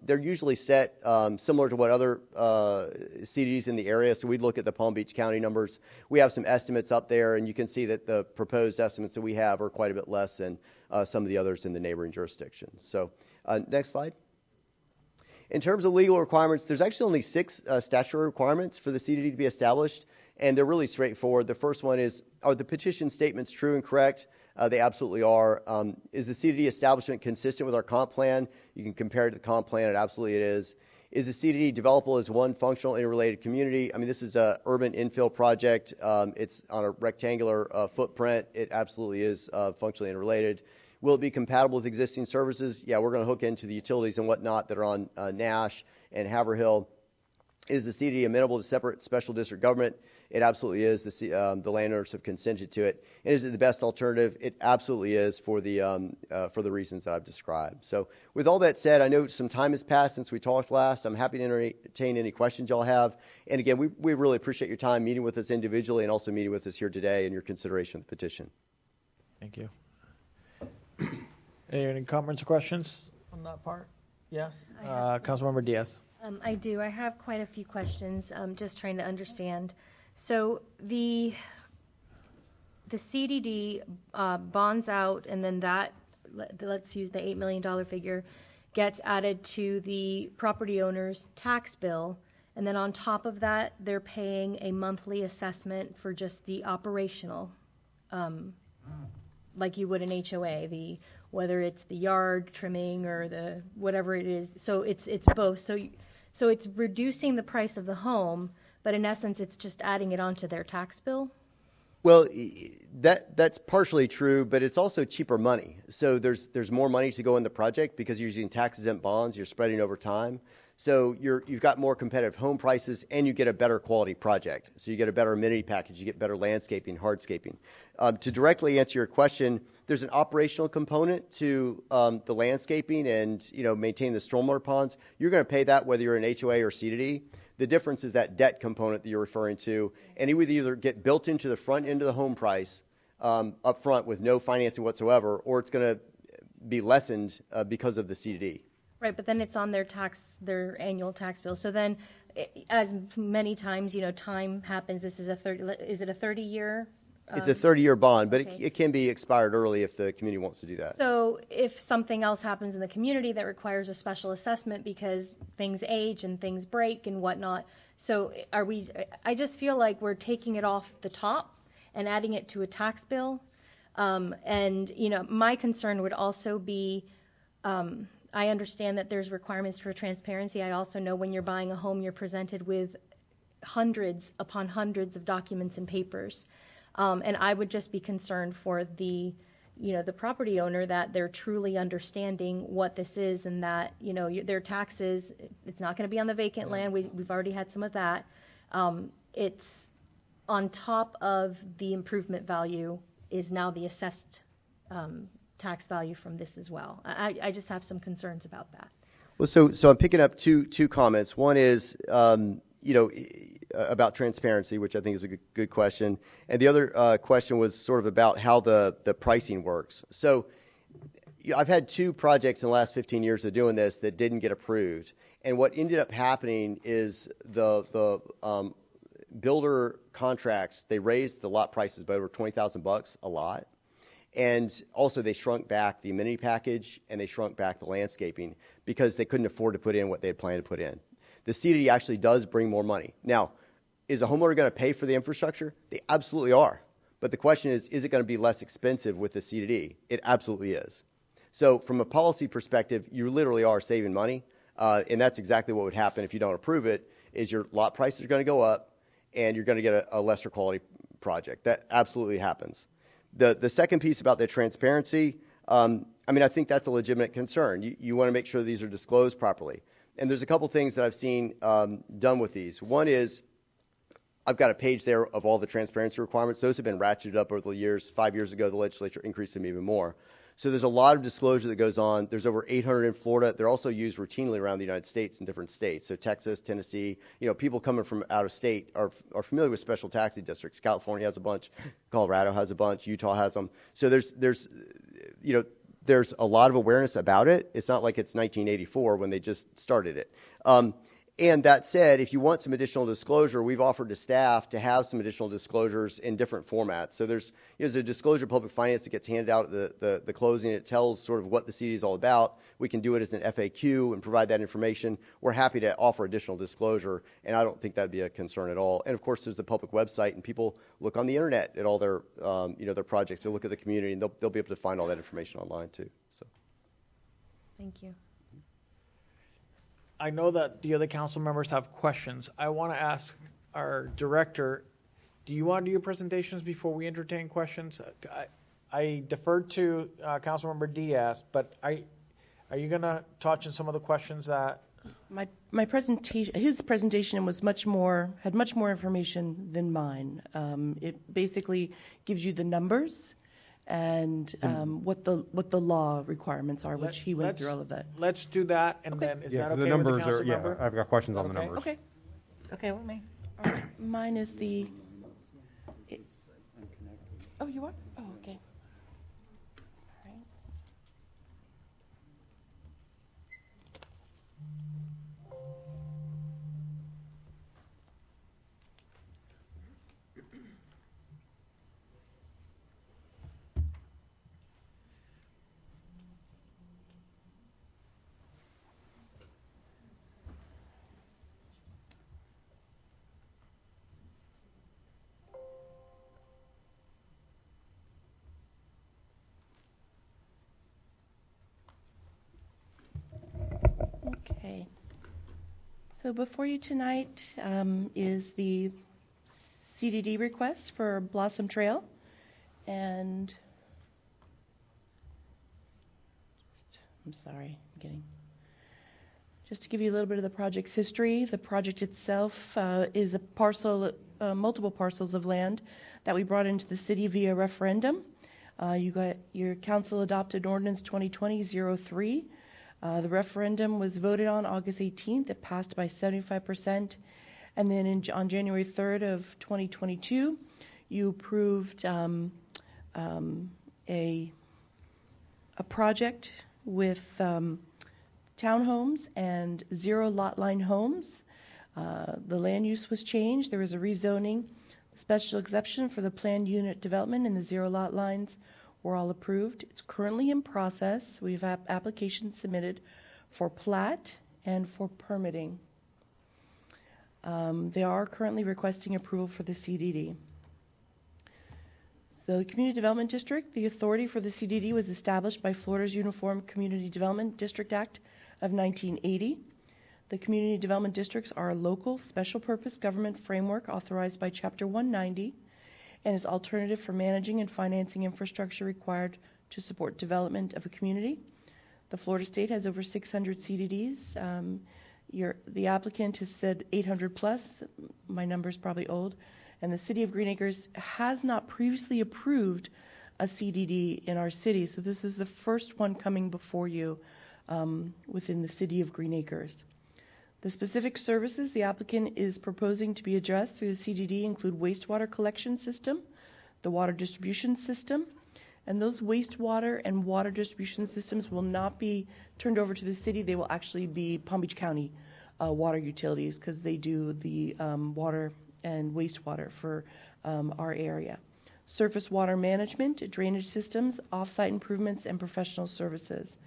They're usually set similar to what other CDDs in the area. So we'd look at the Palm Beach County numbers. We have some estimates up there, and you can see that the proposed estimates that we have are quite a bit less than some of the others in the neighboring jurisdictions. So next slide. In terms of legal requirements, there's actually only 6 statutory requirements for the CDD to be established, and they're really straightforward. The first one is, are the petition statements true and correct? They absolutely are. Is the CDD establishment consistent with our comp plan? You can compare it to the comp plan. It absolutely is. Is the CDD developable as one functional interrelated community? I mean, this is an urban infill project. It's on a rectangular footprint. It absolutely is functionally interrelated. Will it be compatible with existing services? Yeah, we're going to hook into the utilities and whatnot that are on Nash and Haverhill. Is the CDD amenable to separate special district government? It absolutely is. The landowners have consented to it. And is it the best alternative? It absolutely is for the reasons that I've described. So with all that said, I know some time has passed since we talked last. I'm happy to entertain any questions y'all have. And again, we really appreciate your time meeting with us individually and also meeting with us here today and your consideration of the petition. Thank you. Any comments or questions on that part? Yes. Councilmember Diaz. I do. I have quite a few questions. I'm just trying to understand. So the CDD bonds out, and then that, let's use the $8 million figure, gets added to the property owner's tax bill, And then on top of that, they're paying a monthly assessment for just the operational, like you would an HOA, whether it's the yard trimming or the whatever it is. So it's both. So it's reducing the price of the home, but in essence, it's just adding it onto their tax bill. Well, that's partially true, but it's also cheaper money. So there's more money to go in the project because you're using tax-exempt bonds, you're spreading over time. So you've got more competitive home prices, and you get a better quality project. So you get a better amenity package, you get better landscaping, hardscaping. To directly answer your question, there's an operational component to the landscaping and maintain the stormwater ponds. You're going to pay that whether you're an HOA or C2D. The difference is that debt component that you're referring to, and it would either get built into the front end of the home price up front with no financing whatsoever, or it's going to be lessened because of the C2D. Right, but then it's on their annual tax bill. So then, as many times, time happens. This is is it a 30-year? It's a 30-year bond, but okay. It can be expired early if the community wants to do that. So if something else happens in the community that requires a special assessment because things age and things break and whatnot, so I just feel like we're taking it off the top and adding it to a tax bill. And my concern would also be, I understand that there's requirements for transparency. I also know when you're buying a home, you're presented with hundreds upon hundreds of documents and papers. And I would just be concerned for the property owner that they're truly understanding what this is and that, their taxes, it's not going to be on the vacant land. We've already had some of that. It's on top of the improvement value is now the assessed tax value from this as well. I just have some concerns about that. Well, so I'm picking up two comments. One is, about transparency, which I think is a good question. And the other question was sort of about how the pricing works. So I've had two projects in the last 15 years of doing this that didn't get approved. And what ended up happening is the builder contracts, they raised the lot prices by over $20,000 a lot. And also they shrunk back the amenity package and they shrunk back the landscaping because they couldn't afford to put in what they had planned to put in. The CDD actually does bring more money. Now, is a homeowner going to pay for the infrastructure? They absolutely are. But the question is it going to be less expensive with the CDD? It absolutely is. So from a policy perspective, you literally are saving money. And that's exactly what would happen if you don't approve it, is your lot prices are going to go up and you're going to get a lesser quality project. That absolutely happens. The second piece about the transparency, I think that's a legitimate concern. You want to make sure these are disclosed properly. And there's a couple things that I've seen done with these. One is I've got a page there of all the transparency requirements. Those have been ratcheted up over the years. 5 years ago, the legislature increased them even more. So there's a lot of disclosure that goes on. There's over 800 in Florida. They're also used routinely around the United States in different states. So Texas, Tennessee, people coming from out of state are familiar with special taxing districts. California has a bunch. Colorado has a bunch. Utah has them. So there's a lot of awareness about it. It's not like it's 1984 when they just started it. And that said, if you want some additional disclosure, we've offered to staff to have some additional disclosures in different formats. So there's a disclosure of public finance that gets handed out at the closing. It tells sort of what the CD is all about. We can do it as an FAQ and provide that information. We're happy to offer additional disclosure, and I don't think that'd be a concern at all. And of course, there's the public website, and people look on the internet at all their their projects. They look at the community, and they'll be able to find all that information online too. So. Thank you. I know that the other council members have questions. I want to ask our director, do you want to do your presentations before we entertain questions? I deferred to Councilmember Diaz, but are you going to touch on some of the questions that? My presentation, his presentation was had much more information than mine. It basically gives you the numbers and what the law requirements are, which he went through all of that. Let's do that, and then is that okay the numbers with the council member? I've got questions on the numbers. Okay with me. All right, mine is the. Oh, you are? Oh, okay. All right. So before you tonight is the CDD request for Blossom Trail. And I'm sorry, just to give you a little bit of the project's history, the project itself is a parcel, multiple parcels of land that we brought into the city via referendum. Your council adopted ordinance 2020-03. The referendum was voted on August 18th. It passed by 75%. And then on January 3rd of 2022, you approved a project with townhomes and zero lot line homes. The land use was changed. There was a rezoning, special exception for the planned unit development, and the zero lot lines were all approved. It's currently in process. We have applications submitted for plat and for permitting. They are currently requesting approval for the CDD. So the Community Development District, the authority for the CDD was established by Florida's Uniform Community Development District Act of 1980. The community development districts are a local special purpose government framework authorized by Chapter 190 and is alternative for managing and financing infrastructure required to support development of a community. The Florida state has over 600 CDDs. The applicant has said 800 plus. My number is probably old. And the city of Green Acres has not previously approved a CDD in our city, so this is the first one coming before you within the city of Green Acres. The specific services the applicant is proposing to be addressed through the CDD include wastewater collection system, the water distribution system, and those wastewater and water distribution systems will not be turned over to the city. They will actually be Palm Beach County water utilities because they do the water and wastewater for our area. Surface water management, drainage systems, off-site improvements, and professional services.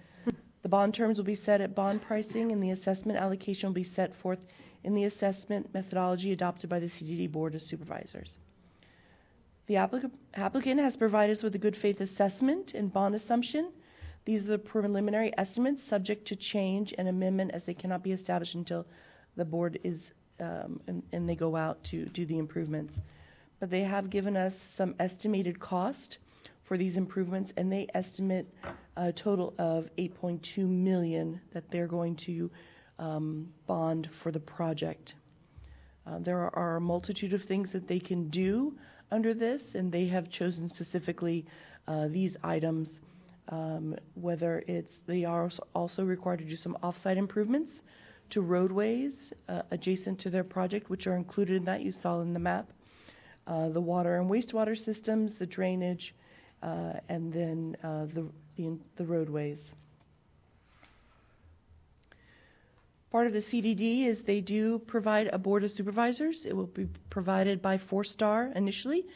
The bond terms will be set at bond pricing, and the assessment allocation will be set forth in the assessment methodology adopted by the CDD Board of Supervisors. The applicant has provided us with a good faith assessment and bond assumption. These are the preliminary estimates subject to change and amendment as they cannot be established until the board is and they go out to do the improvements. But they have given us some estimated cost for these improvements, and they estimate a total of $8.2 million that they're going to bond for the project. There are a multitude of things that they can do under this, and they have chosen specifically these items, whether they are also required to do some off-site improvements to roadways adjacent to their project, which are included in that you saw in the map, the water and wastewater systems, the drainage, and then the roadways. Part of the CDD is they do provide a board of supervisors. It will be provided by 4-star initially.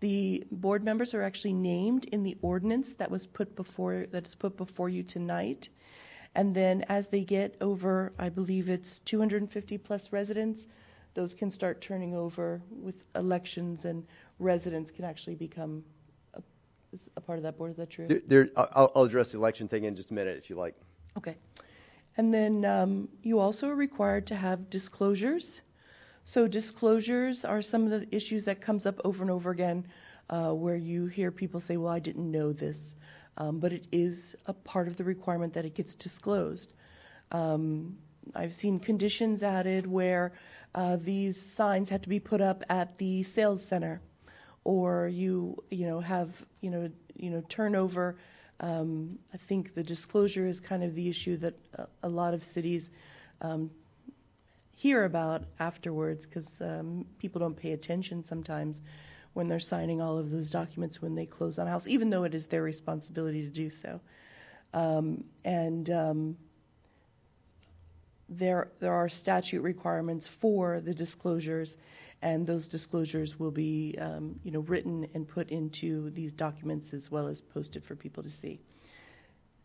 The board members are actually named in the ordinance that is put before you tonight. And then as they get over, I believe it's 250 plus residents, those can start turning over with elections, and residents can actually become a part of that board. Is that true? I'll address the election thing in just a minute if you like. Okay. And then you also are required to have disclosures. So disclosures are some of the issues that comes up over and over again where you hear people say, well, I didn't know this. But it is a part of the requirement that it gets disclosed. I've seen conditions added where these signs have to be put up at the sales center, or you have turnover. I think the disclosure is kind of the issue that a lot of cities hear about afterwards, because people don't pay attention sometimes when they're signing all of those documents when they close on a house, even though it is their responsibility to do so. There are statute requirements for the disclosures, and those disclosures will be written and put into these documents as well as posted for people to see.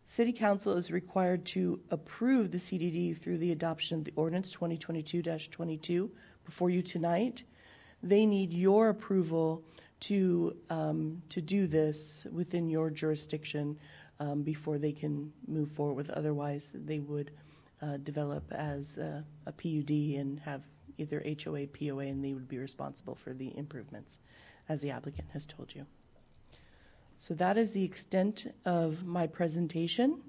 City Council is required to approve the CDD through the adoption of the ordinance 2022-22 before you tonight. They need your approval to do this within your jurisdiction before they can move forward with. Otherwise, they would develop as a PUD and have either HOA, POA, and they would be responsible for the improvements, as the applicant has told you. So that is the extent of my presentation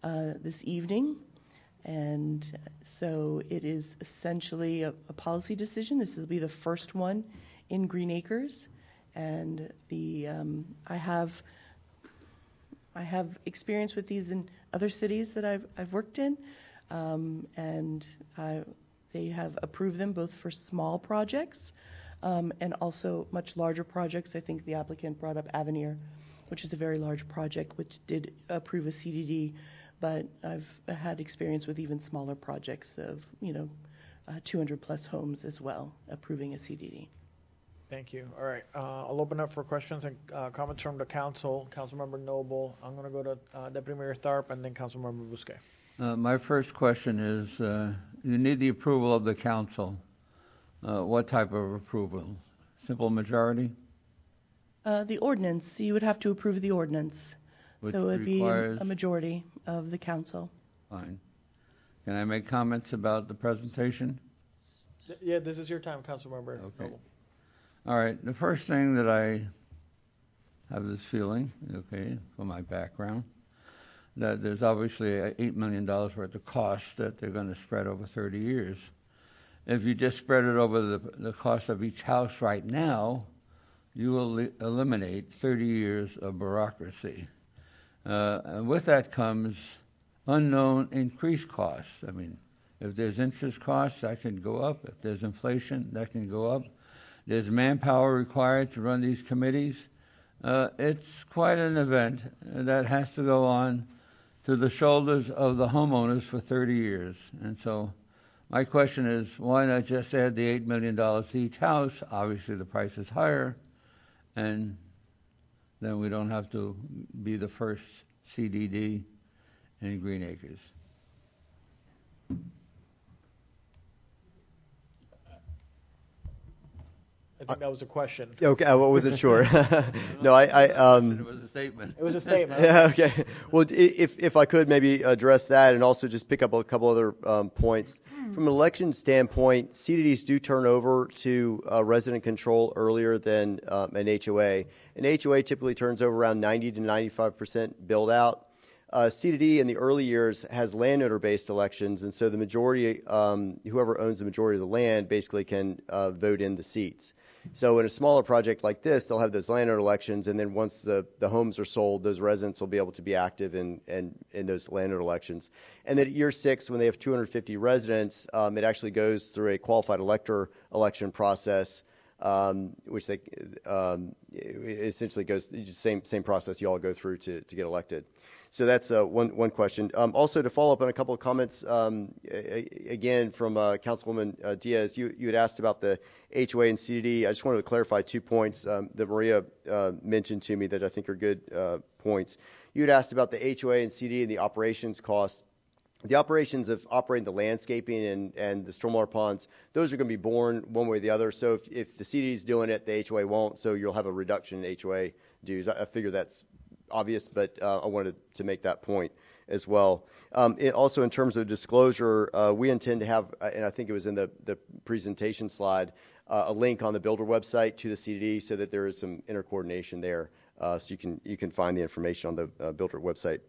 this evening. And so it is essentially a policy decision. This will be the first one in Green Acres. And I have experience with these in other cities that I've worked in. And they have approved them both for small projects and also much larger projects. I think the applicant brought up Avenir, which is a very large project, which did approve a CDD, but I've had experience with even smaller projects of, 200 plus homes as well, approving a CDD. Thank you. All right, I'll open up for questions and comments from the council. Councilmember Noble, I'm going to go to Deputy Mayor Tharp and then Councilmember Bousquet. My first question is, you need the approval of the council. What type of approval? Simple majority? The ordinance, you would have to approve the ordinance. Which so it would be requires- a majority of the council. Fine. Can I make comments about the presentation? Yeah, this is your time, Councilmember Noble. All right. The first thing that I have this feeling, from my background, that there's obviously $8 million worth of cost that they're going to spread over 30 years. If you just spread it over the cost of each house right now, you will eliminate 30 years of bureaucracy. And with that comes unknown increased costs. I mean, if there's interest costs, that can go up. If there's inflation, that can go up. There's manpower required to run these committees. It's quite an event that has to go on to the shoulders of the homeowners for 30 years. And so my question is, why not just add the $8 million to each house? Obviously, the price is higher, and then we don't have to be the first CDD in Green Acres. I think that was a question. Okay, I wasn't sure. No, It was a statement. It was a statement. Yeah, okay. Well, if I could maybe address that and also just pick up a couple other points. From an election standpoint, CDDs do turn over to resident control earlier than an HOA. An HOA typically turns over around 90 to 95% build out. CDD in the early years has landowner-based elections, and so the majority, whoever owns the majority of the land, basically can vote in the seats. So in a smaller project like this, they'll have those landowner elections, and then once the homes are sold, those residents will be able to be active in those landowner elections. And then at year 6, when they have 250 residents, it actually goes through a qualified elector election process, which they essentially goes same process you all go through to get elected. So that's one question. Also, to follow up on a couple of comments, again, from Councilwoman Diaz, you had asked about the HOA and CDD. I just wanted to clarify 2 points that Maria mentioned to me that I think are good points. You had asked about the HOA and CDD and the operations costs. The operations of operating the landscaping and the stormwater ponds, those are going to be borne one way or the other. So if the CDD is doing it, the HOA won't, so you'll have a reduction in HOA dues. I figure that's obvious, but I wanted to make that point as well. Also, in terms of disclosure, we intend to have, and I think it was in the presentation slide, a link on the builder website to the CDD so that there is some intercoordination there, so you can find the information on the builder website.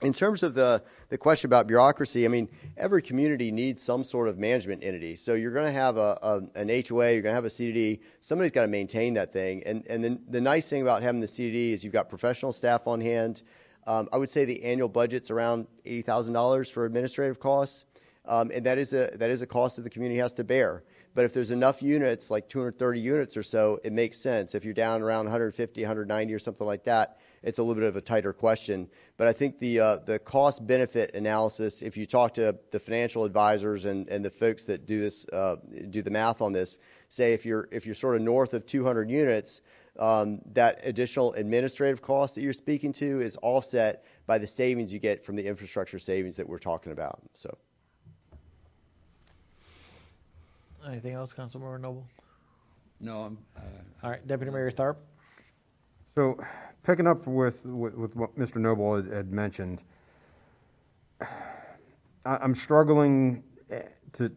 In terms of the question about bureaucracy, I mean, every community needs some sort of management entity. So you're going to have an HOA, you're going to have a CDD. Somebody's got to maintain that thing. And then the nice thing about having the CDD is you've got professional staff on hand. I would say the annual budget's around $80,000 for administrative costs, and that is a cost that the community has to bear. But if there's enough units, like 230 units or so, it makes sense. If you're down around 150, 190 or something like that, it's a little bit of a tighter question. But I think the cost-benefit analysis, if you talk to the financial advisors and the folks that do this, do the math on this, say if you're sort of north of 200 units, that additional administrative cost that you're speaking to is offset by the savings you get from the infrastructure savings that we're talking about. So. Anything else, Councilmember Noble? No. All right, Deputy Mayor Tharp. So, picking up with what Mr. Noble had mentioned, I'm struggling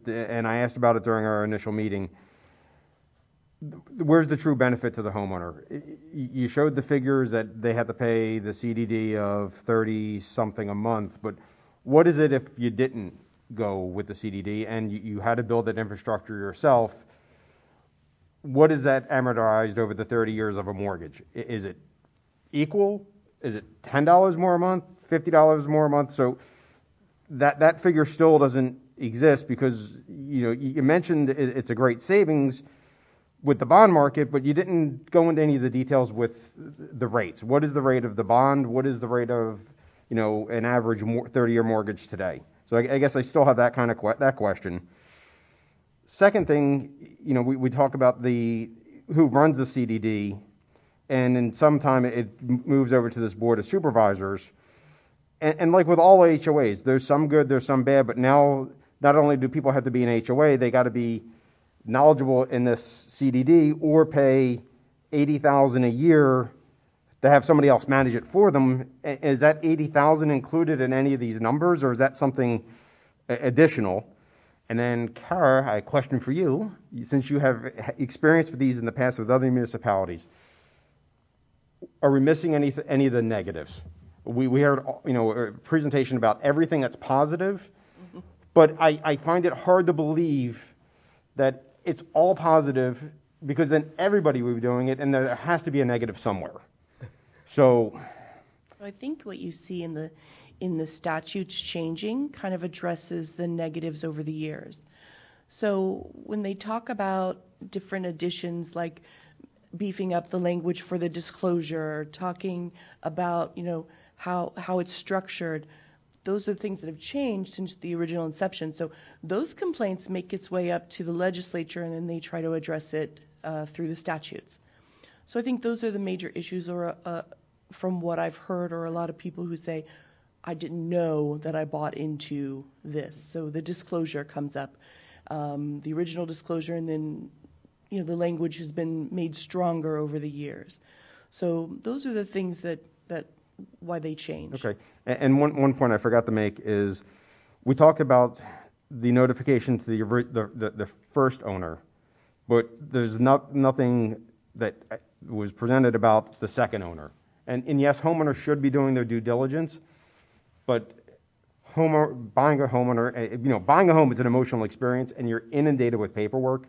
and I asked about it during our initial meeting. Where's the true benefit to the homeowner? You showed the figures that they had to pay the CDD of 30 something a month, but what is it if you didn't go with the CDD and you had to build that infrastructure yourself? What is that amortized over the 30 years of a mortgage? Is it equal? Is it $10 more a month, $50 more a month? So that figure still doesn't exist because you mentioned it's a great savings with the bond market, but you didn't go into any of the details with the rates. What is the rate of the bond? What is the rate of an average 30-year mortgage today? So I guess I still have that kind of that question. Second thing, we talk about who runs the CDD, and in some time it moves over to this board of supervisors. And like with all HOAs, there's some good, there's some bad, but now not only do people have to be an HOA, they got to be knowledgeable in this CDD or pay $80,000 a year to have somebody else manage it for them. Is that $80,000 included in any of these numbers, or is that something additional? And then, Kara, a question for you, since you have experience with these in the past with other municipalities. Are we missing any of the negatives? We heard a presentation about everything that's positive, but I find it hard to believe that it's all positive because then everybody would be doing it, and there has to be a negative somewhere. So I think what you see in the statutes changing kind of addresses the negatives over the years. So when they talk about different additions like beefing up the language for the disclosure, talking about how it's structured, those are things that have changed since the original inception. So those complaints make its way up to the legislature, and then they try to address it through the statutes. So I think those are the major issues, or from what I've heard, or a lot of people who say, I didn't know that I bought into this. So the disclosure comes up, the original disclosure, and then the language has been made stronger over the years. So those are the things that why they change. Okay. And one point I forgot to make is we talked about the notification to the first owner, but there's nothing that was presented about the second owner. And yes, homeowners should be doing their due diligence, but buying a home is an emotional experience, and you're inundated with paperwork.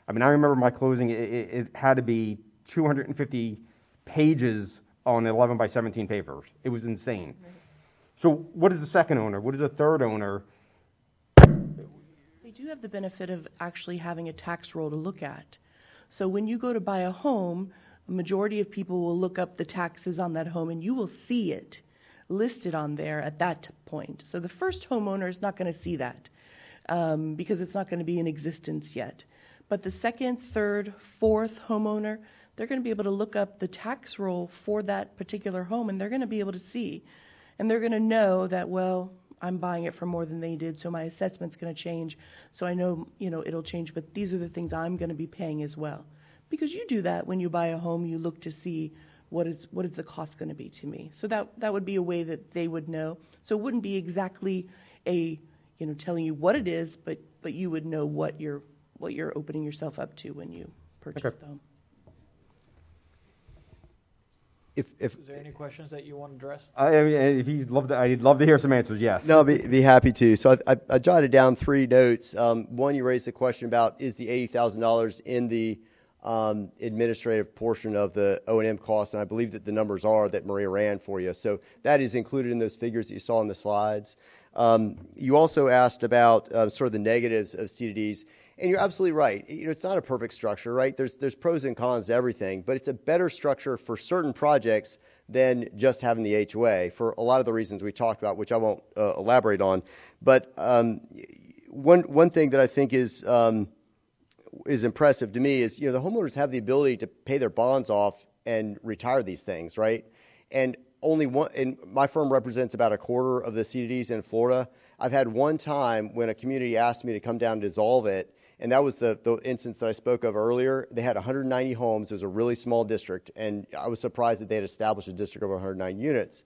I mean, I remember my closing; it had to be 250 pages on 11 by 17 papers. It was insane. Right. So what is the second owner? What is the third owner? They do have the benefit of actually having a tax roll to look at. So when you go to buy a home, a majority of people will look up the taxes on that home, and you will see it listed on there at that point. So the first homeowner is not going to see that because it's not going to be in existence yet. But the second, third, fourth homeowner, they're going to be able to look up the tax roll for that particular home, and they're going to be able to see. And they're going to know that, well, I'm buying it for more than they did, so my assessment's going to change. So I know, it'll change, but these are the things I'm going to be paying as well. Because you do that when you buy a home, you look to see what is the cost going to be to me. So that would be a way that they would know. So it wouldn't be exactly telling you what it is, but you would know what you're opening yourself up to when you purchase the home. Is there any questions that you want addressed? I'd love to hear some answers. Yes. No, be happy to. So I jotted down 3 notes. One, you raised the question about is the $80,000 in the administrative portion of the O&M cost, and I believe that the numbers are that Maria ran for you. So that is included in those figures that you saw in the slides. You also asked about sort of the negatives of CDDs. And you're absolutely right. It's not a perfect structure, right? There's pros and cons to everything, but it's a better structure for certain projects than just having the HOA for a lot of the reasons we talked about, which I won't elaborate on. But one thing that I think is impressive to me is the homeowners have the ability to pay their bonds off and retire these things, right? And only one, and my firm represents about a quarter of the CDDs in Florida. I've had one time when a community asked me to come down and dissolve it. And that was the instance that I spoke of earlier. They had 190 homes. It was a really small district. And I was surprised that they had established a district of 109 units.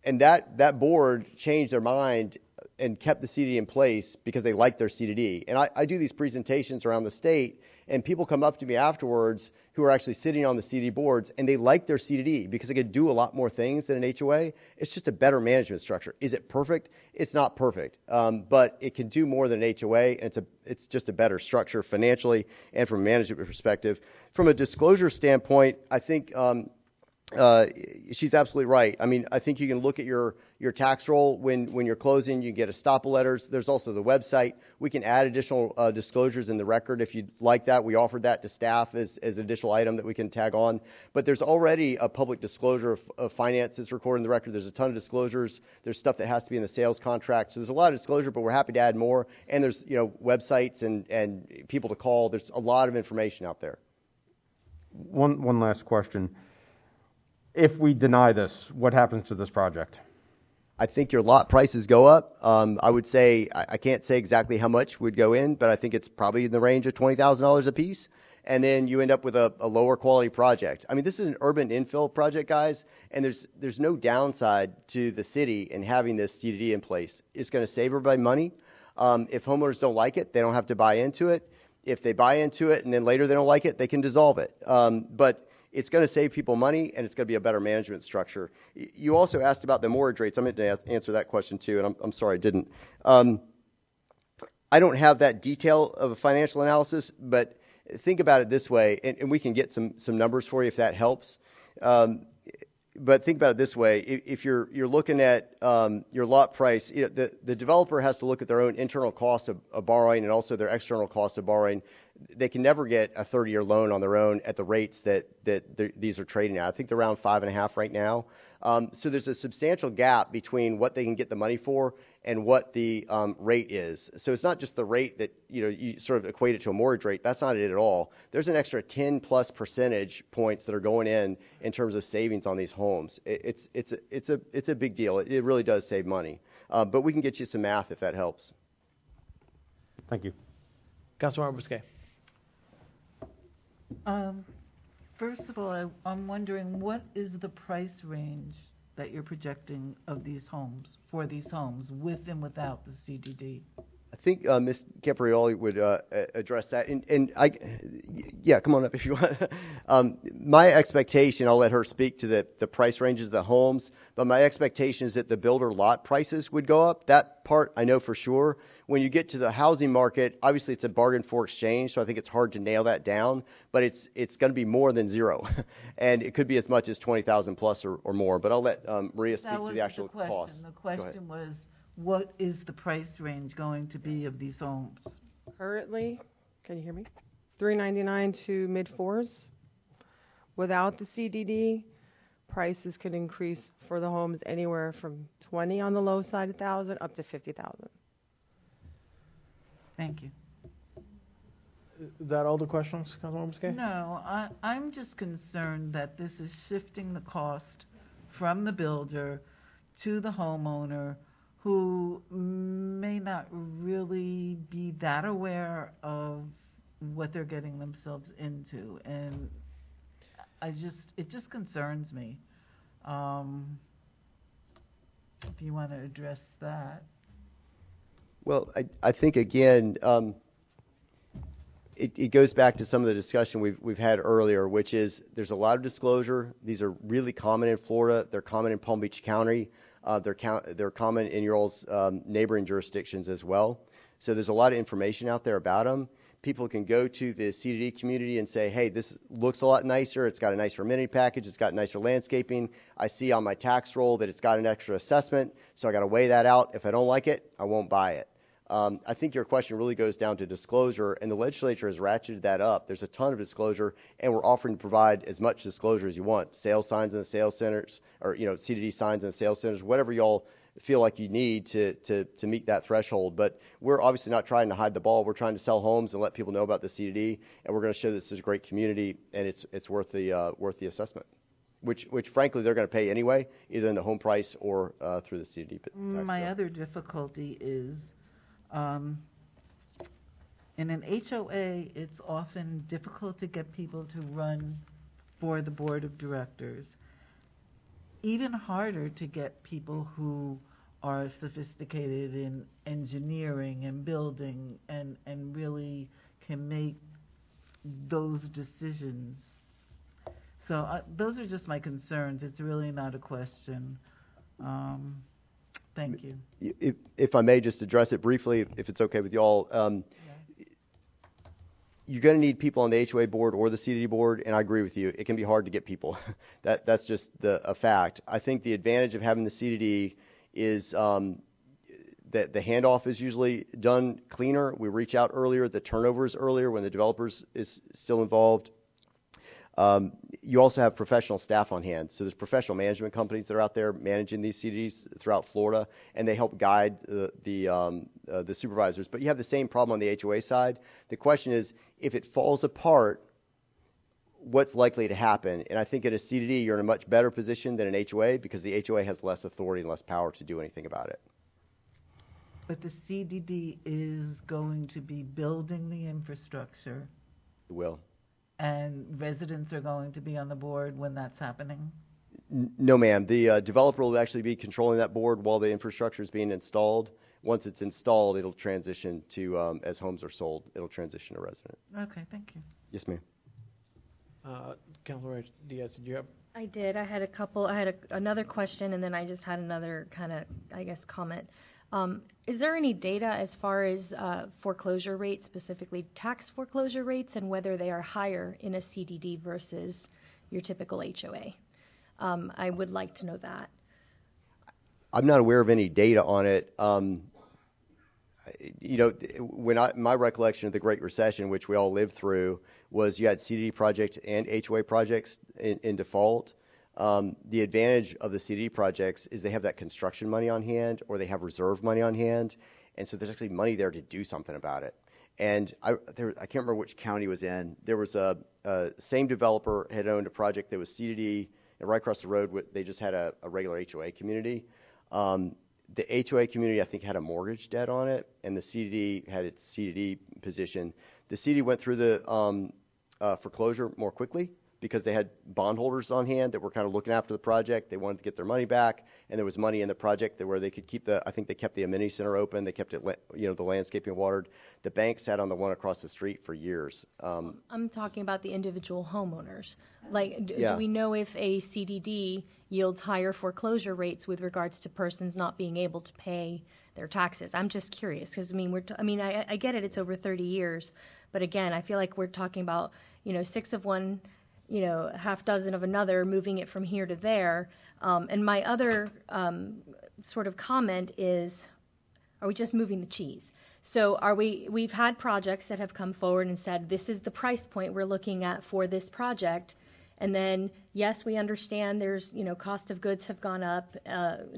And that board changed their mind and kept the CDD in place because they like their CDD. And I do these presentations around the state, and people come up to me afterwards who are actually sitting on the CDD boards, and they like their CDD because they can do a lot more things than an HOA. It's just a better management structure. Is it perfect? It's not perfect, but it can do more than an HOA, and it's just a better structure financially and from a management perspective. From a disclosure standpoint, I think she's absolutely right. I mean, I think you can look at your tax roll when you're closing. You get estoppel letters. There's also the website. We can add additional disclosures in the record if you'd like that. We offered that to staff as an additional item that we can tag on. But there's already a public disclosure of finances recorded in the record. There's a ton of disclosures. There's stuff that has to be in the sales contract. So there's a lot of disclosure, but we're happy to add more. And there's websites and people to call. There's a lot of information out there. One last question. If we deny this, what happens to this project? I think your lot prices go up. I would say, I can't say exactly how much would go in, but I think it's probably in the range of $20,000 a piece. And then you end up with a lower quality project. I mean, this is an urban infill project, guys, and there's no downside to the city in having this CDD in place. It's going to save everybody money. If homeowners don't like it, they don't have to buy into it. If they buy into it and then later they don't like it, they can dissolve it. But it's going to save people money, and it's going to be a better management structure. You also asked about the mortgage rates. I'm going to answer that question too, and I'm sorry I didn't. I don't have that detail of a financial analysis, but think about it this way, and we can get some numbers for you if that helps. But think about it this way: if you're looking at your lot price, the developer has to look at their own internal cost of borrowing and also their external cost of borrowing. They can never get a 30-year loan on their own at the rates that these are trading at. I think they're around 5.5 right now. So there's a substantial gap between what they can get the money for and what the rate is. So it's not just the rate that you sort of equate it to a mortgage rate. That's not it at all. There's an extra 10+ percentage points that are going in terms of savings on these homes. It's a big deal. It really does save money. But we can get you some math if that helps. Thank you. Councilmember Bousquet. First of all, I'm wondering, what is the price range that you're projecting of these homes, for these homes, with and without the CDD? I think Ms. Caprioli would address that. And yeah, come on up if you want. My expectation, I'll let her speak to the price ranges of the homes, but my expectation is that the builder lot prices would go up. That part I know for sure. When you get to the housing market, obviously it's a bargain for exchange, so I think it's hard to nail that down, but it's going to be more than zero. And it could be as much as 20,000 plus or more. But I'll let Maria speak to the actual cost. The question was, what is the price range going to be of these homes? Currently, can you hear me? $399 to mid-4s. Without the CDD, prices could increase for the homes anywhere from 20 on the low side, 1,000 up to 50,000. Thank you. Is that all the questions, Councilwoman Bousquet? No, I'm just concerned that this is shifting the cost from the builder to the homeowner, who may not really be that aware of what they're getting themselves into, and it just concerns me. If you want to address that. Well, I think again, it goes back to some of the discussion we've had earlier, which is there's a lot of disclosure. These are really common in Florida. They're common in Palm Beach County. They're common in your all's neighboring jurisdictions as well. So there's a lot of information out there about them. People can go to the CDD community and say, hey, this looks a lot nicer. It's got a nicer amenity package. It's got nicer landscaping. I see on my tax roll that it's got an extra assessment, so I got to weigh that out. If I don't like it, I won't buy it. I think your question really goes down to disclosure, and the legislature has ratcheted that up. There's a ton of disclosure, and we're offering to provide as much disclosure as you want. Sales signs in the sales centers, or CDD signs in the sales centers, whatever y'all feel like you need to meet that threshold. But we're obviously not trying to hide the ball. We're trying to sell homes and let people know about the CDD, and we're going to show this is a great community, and it's worth the assessment, which frankly they're going to pay anyway, either in the home price or through the CDD tax My bill. other difficulty is, in an HOA, it's often difficult to get people to run for the board of directors. Even harder to get people who are sophisticated in engineering and building and really can make those decisions. So those are just my concerns. It's really not a question. Thank you. If I may just address it briefly, if it's okay with y'all. You're going to need people on the HOA board or the CDD board, and I agree with you. It can be hard to get people. That's just a fact. I think the advantage of having the CDD is that the handoff is usually done cleaner. We reach out earlier. The turnover is earlier when the developers is still involved. You also have professional staff on hand. So there's professional management companies that are out there managing these CDDs throughout Florida, and they help guide the supervisors. But you have the same problem on the HOA side. The question is, if it falls apart, what's likely to happen? And I think at a CDD, you're in a much better position than an HOA because the HOA has less authority and less power to do anything about it. But the CDD is going to be building the infrastructure. It will. And residents are going to be on the board when that's happening? No, ma'am. The developer will actually be controlling that board while the infrastructure is being installed. Once it's installed, it'll transition to, as homes are sold, it'll transition to resident. Okay, thank you. Yes, ma'am. Councilor Diaz, did you have? I did. I had another question, and then I just had another kind of, I guess, comment. Is there any data as far as foreclosure rates, specifically tax foreclosure rates, and whether they are higher in a CDD versus your typical HOA? I would like to know that. I'm not aware of any data on it. My recollection of the Great Recession, which we all lived through, was you had CDD projects and HOA projects in default. The advantage of the CDD projects is they have that construction money on hand, or they have reserve money on hand, and so there's actually money there to do something about it. And I can't remember which county it was in. There was a same developer had owned a project that was CDD, and right across the road, they just had a regular HOA community. The HOA community, I think, had a mortgage debt on it, and the CDD had its CDD position. The CDD went through the foreclosure more quickly because they had bondholders on hand that were kind of looking after the project. They wanted to get their money back, and there was money in the project where they could keep I think they kept the amenity center open. They kept it, the landscaping watered. The bank sat on the one across the street for years. I'm talking about the individual homeowners. Like, Yeah. do we know if a CDD yields higher foreclosure rates with regards to persons not being able to pay their taxes? I'm just curious because I get it. It's over 30 years, but again, I feel like we're talking about 6 of one, half dozen of another, moving it from here to there. And my other sort of comment is, are we just moving the cheese? So we've had projects that have come forward and said, this is the price point we're looking at for this project. And then, yes, we understand there's, cost of goods have gone up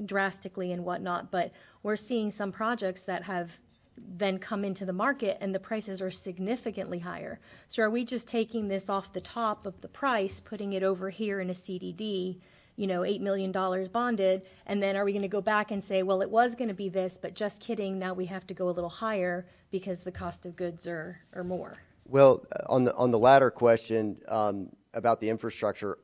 drastically and whatnot, but we're seeing some projects that have then come into the market and the prices are significantly higher. So are we just taking this off the top of the price, putting it over here in a CDD, $8 million bonded, and then are we going to go back and say, well, it was going to be this, but just kidding, now we have to go a little higher because the cost of goods are more? Well, on the latter question about the infrastructure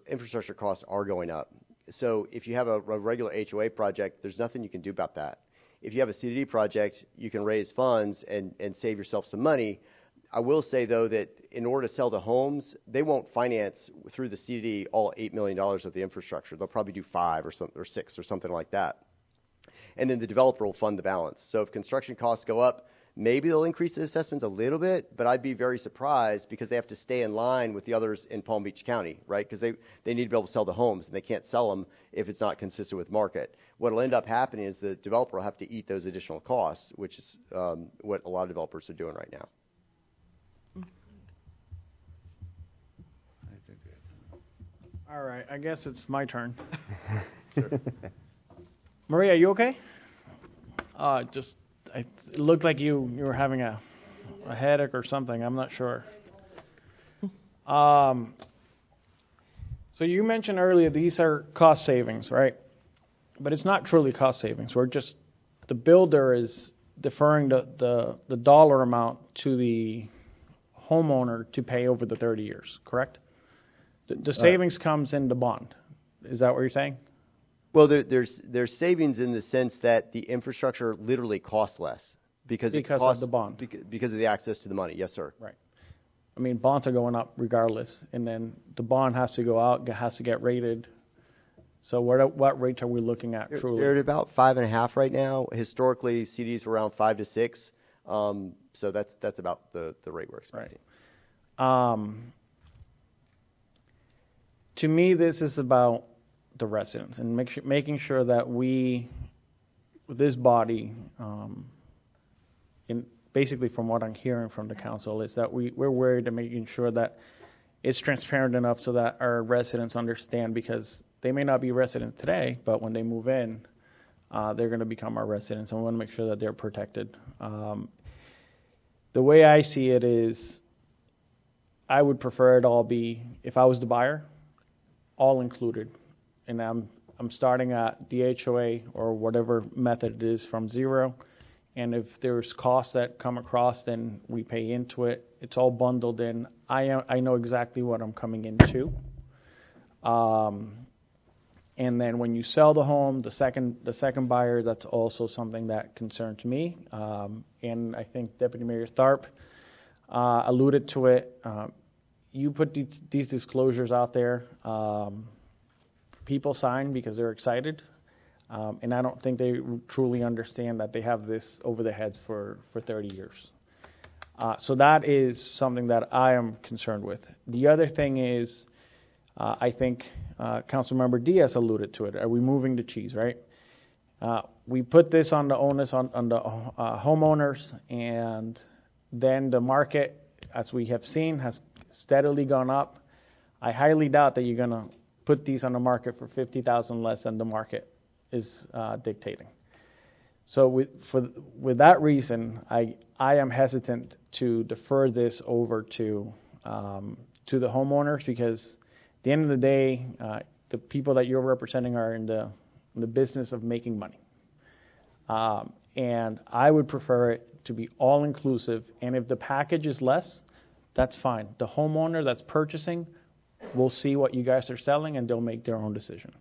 costs are going up. So if you have a regular HOA project, there's nothing you can do about that. If you have a CDD project, you can raise funds and save yourself some money. I will say, though, that in order to sell the homes, they won't finance through the CDD all $8 million of the infrastructure. They'll probably do 5 or 6 or something like that. And then the developer will fund the balance. So if construction costs go up, maybe they'll increase the assessments a little bit, but I'd be very surprised because they have to stay in line with the others in Palm Beach County, right? Because they need to be able to sell the homes, and they can't sell them if it's not consistent with market. What will end up happening is the developer will have to eat those additional costs, which is what a lot of developers are doing right now. All right, I guess it's my turn. Sure. Maria, you okay? It looked like you were having a headache or something. I'm not sure. So you mentioned earlier these are cost savings, right? But it's not truly cost savings. The builder is deferring the dollar amount to the homeowner to pay over the 30 years, correct? The savings comes in the bond. Is that what you're saying? Well, there's savings in the sense that the infrastructure literally costs less because of the bond. Because of the access to the money. Yes, sir. Right. I mean, bonds are going up regardless, and then the bond has to go out, has to get rated. So what rates are we looking at truly? They're at about 5.5 right now. Historically, CDs were around 5 to 6. So that's about the rate we're expecting. Right. To me, this is about the residents and making sure that we, with this body, basically from what I'm hearing from the council, is that we're worried and making sure that it's transparent enough so that our residents understand, because they may not be residents today, but when they move in, they're going to become our residents, and we want to make sure that they're protected. The way I see it is, I would prefer it all be, if I was the buyer, all included. And I'm starting at the HOA or whatever method it is from zero. And if there's costs that come across, then we pay into it. It's all bundled in. I know exactly what I'm coming into. And then when you sell the home, the second buyer, that's also something that concerns me. And I think Deputy Mayor Tharp alluded to it. You put these disclosures out there. People sign because they're excited. And I don't think they truly understand that they have this over their heads for 30 years. So that is something that I am concerned with. The other thing is, I think Councilmember Diaz alluded to it. Are we moving the cheese, right? We put this on the onus on the homeowners, and then the market, as we have seen, has steadily gone up. I highly doubt that you're going to put these on the market for $50,000 less than the market is dictating. So with that reason, I am hesitant to defer this over to the homeowners, because at the end of the day, the people that you're representing are in the business of making money. And I would prefer it to be all inclusive. And if the package is less, that's fine. The homeowner that's purchasing will see what you guys are selling, and they'll make their own decision.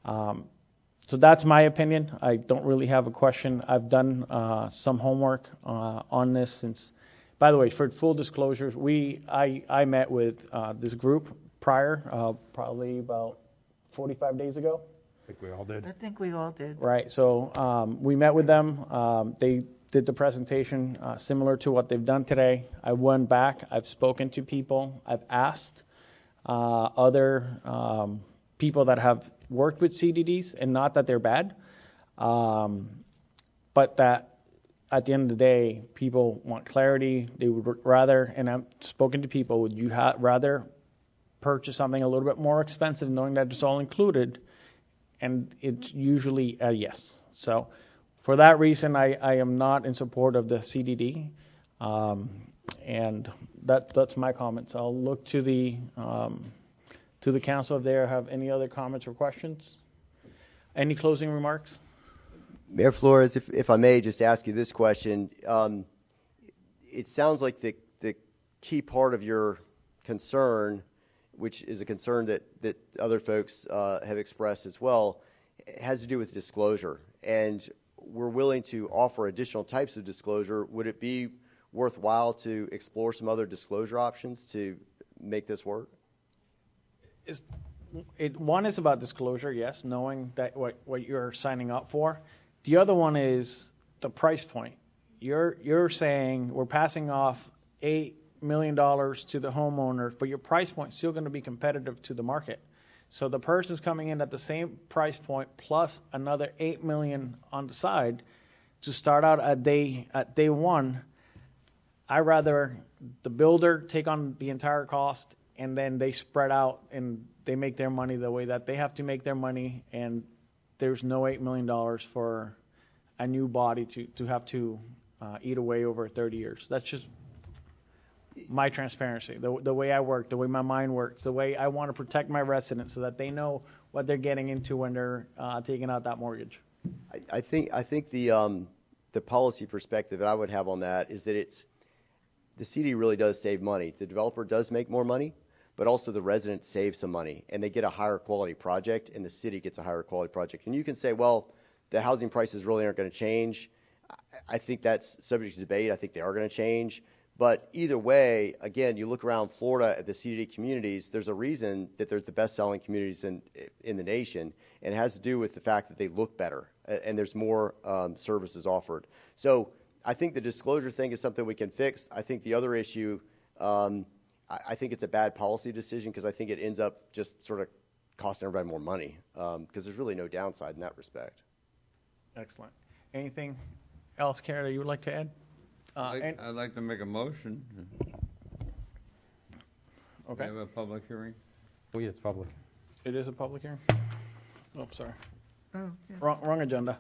So that's my opinion. I don't really have a question. I've done some homework on this since, by the way, for full disclosures, I met with this group prior, probably about 45 days ago. I think we all did. I think we all did. Right. So we met with them. They did the presentation similar to what they've done today. I went back. I've spoken to people. I've asked other people that have worked with CDDs, and not that they're bad, but that at the end of the day, people want clarity. They would rather, and I've spoken to people, would you rather purchase something a little bit more expensive knowing that it's all included? And it's usually a yes. So for that reason, I am not in support of the CDD. And that's my comments. I'll look to the council if they have any other comments or questions. Any closing remarks? Mayor Flores, if I may just ask you this question. It sounds like the key part of your concern, which is a concern that other folks have expressed as well, has to do with disclosure. And we're willing to offer additional types of disclosure. Would it be worthwhile to explore some other disclosure options to make this work? One is about disclosure, yes, knowing that what you're signing up for. The other one is the price point. You're saying we're passing off $8 million to the homeowner, but your price point is still going to be competitive to the market. So the person's coming in at the same price point plus another $8 million on the side to start out at day one. I rather the builder take on the entire cost, and then they spread out and they make their money the way that they have to make their money, and there's no $8 million for a new body to have to eat away over 30 years. That's just my transparency, the way I work, the way my mind works, the way I want to protect my residents so that they know what they're getting into when they're taking out that mortgage. I think the policy perspective that I would have on that is that the CD really does save money. The developer does make more money, but also the residents save some money and they get a higher quality project and the city gets a higher quality project. And you can say, well, the housing prices really aren't going to change. I think that's subject to debate. I think they are going to change. But either way, again, you look around Florida at the CDD communities, there's a reason that they're the best-selling communities in the nation, and it has to do with the fact that they look better and there's more services offered. So I think the disclosure thing is something we can fix. I think the other issue, I think it's a bad policy decision because I think it ends up just sort of costing everybody more money because there's really no downside in that respect. Excellent. Anything else, Karen, that you would like to add? I'd like to make a motion. Okay. We have a public hearing. Oh, yeah, it's public. It is a public hearing? Oh, sorry. Oh, yeah. Wrong agenda.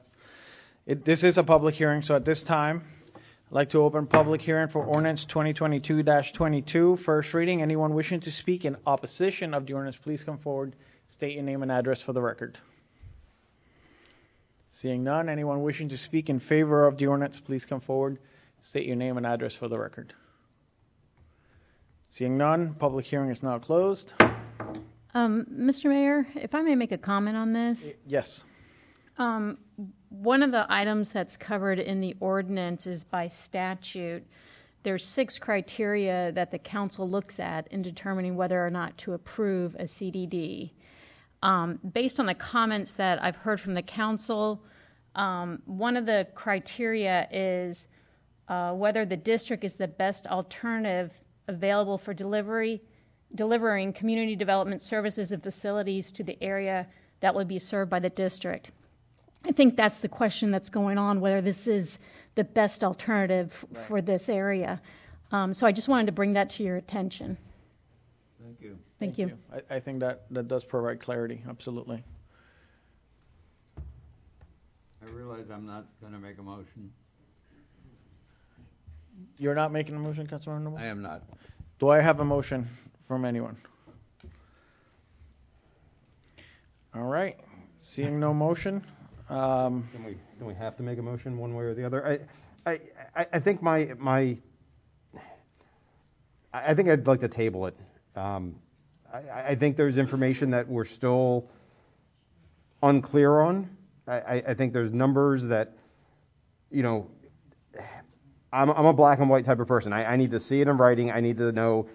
This is a public hearing, so at this time, I'd like to open public hearing for ordinance 2022-22, first reading. Anyone wishing to speak in opposition of the ordinance, please come forward, state your name and address for the record. Seeing none, anyone wishing to speak in favor of the ordinance, please come forward, state your name and address for the record. Seeing none, public hearing is now closed. Mr. Mayor, if I may make a comment on this. Yes. One of the items that's covered in the ordinance is by statute. There's 6 criteria that the council looks at in determining whether or not to approve a CDD. Based on the comments that I've heard from the council, one of the criteria is whether the district is the best alternative available for delivering community development services and facilities to the area that would be served by the district. I think that's the question that's going on, whether this is the best alternative for this area. So I just wanted to bring that to your attention. Thank you. Thank you. I think that does provide clarity, absolutely. I realize I'm not going to make a motion. You're not making a motion, Councilmember Noble? I am not. Do I have a motion from anyone? All right. Seeing no motion. Can we have to make a motion one way or the other? I think I think I'd like to table it. I think there's information that we're still unclear on. I think there's numbers that, you know, I'm a black and white type of person. I need to see it in writing. I need to know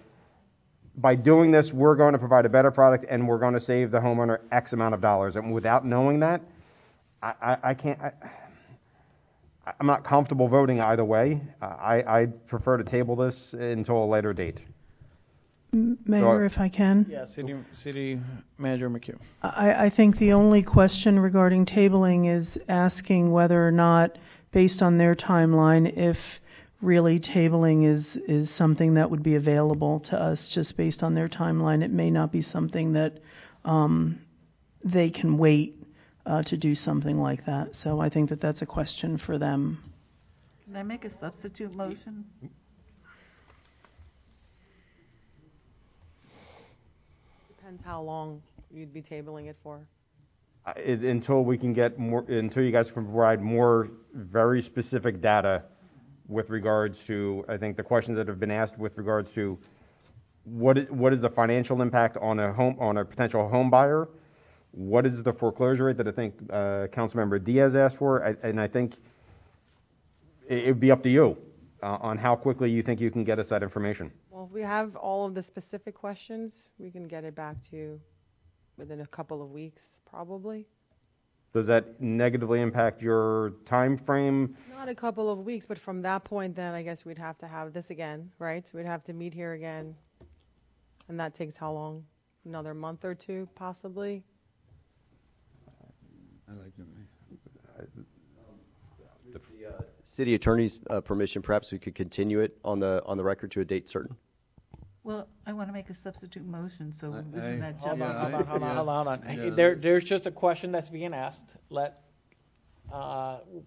by doing this, we're going to provide a better product and we're going to save the homeowner X amount of dollars. And without knowing that, I can't. I'm not comfortable voting either way. I prefer to table this until a later date. Mayor, if I can. Yeah, City Manager McHugh. I think the only question regarding tabling is asking whether or not, based on their timeline, if really tabling is something that would be available to us just based on their timeline. It may not be something that they can wait to do something like that. So I think that that's a question for them. Can I make a substitute motion? Depends how long you'd be tabling it for. Until we can get more, until you guys can provide more very specific data with regards to, I think the questions that have been asked with regards to what is the financial impact on a potential home buyer? What is the foreclosure rate that I think Councilmember Diaz asked for? And I think it would be up to you on how quickly you think you can get us that information. Well, if we have all of the specific questions, we can get it back to you within a couple of weeks, probably. Does that negatively impact your time frame? Not a couple of weeks, but from that point, then I guess we'd have to have this again, right? We'd have to meet here again. And that takes how long? Another month or two, possibly? I like to With the city attorney's permission, perhaps we could continue it on the record to a date certain. Well, I want to make a substitute motion, so isn't that Hold jumping? on. Yeah. There's just a question that's being asked.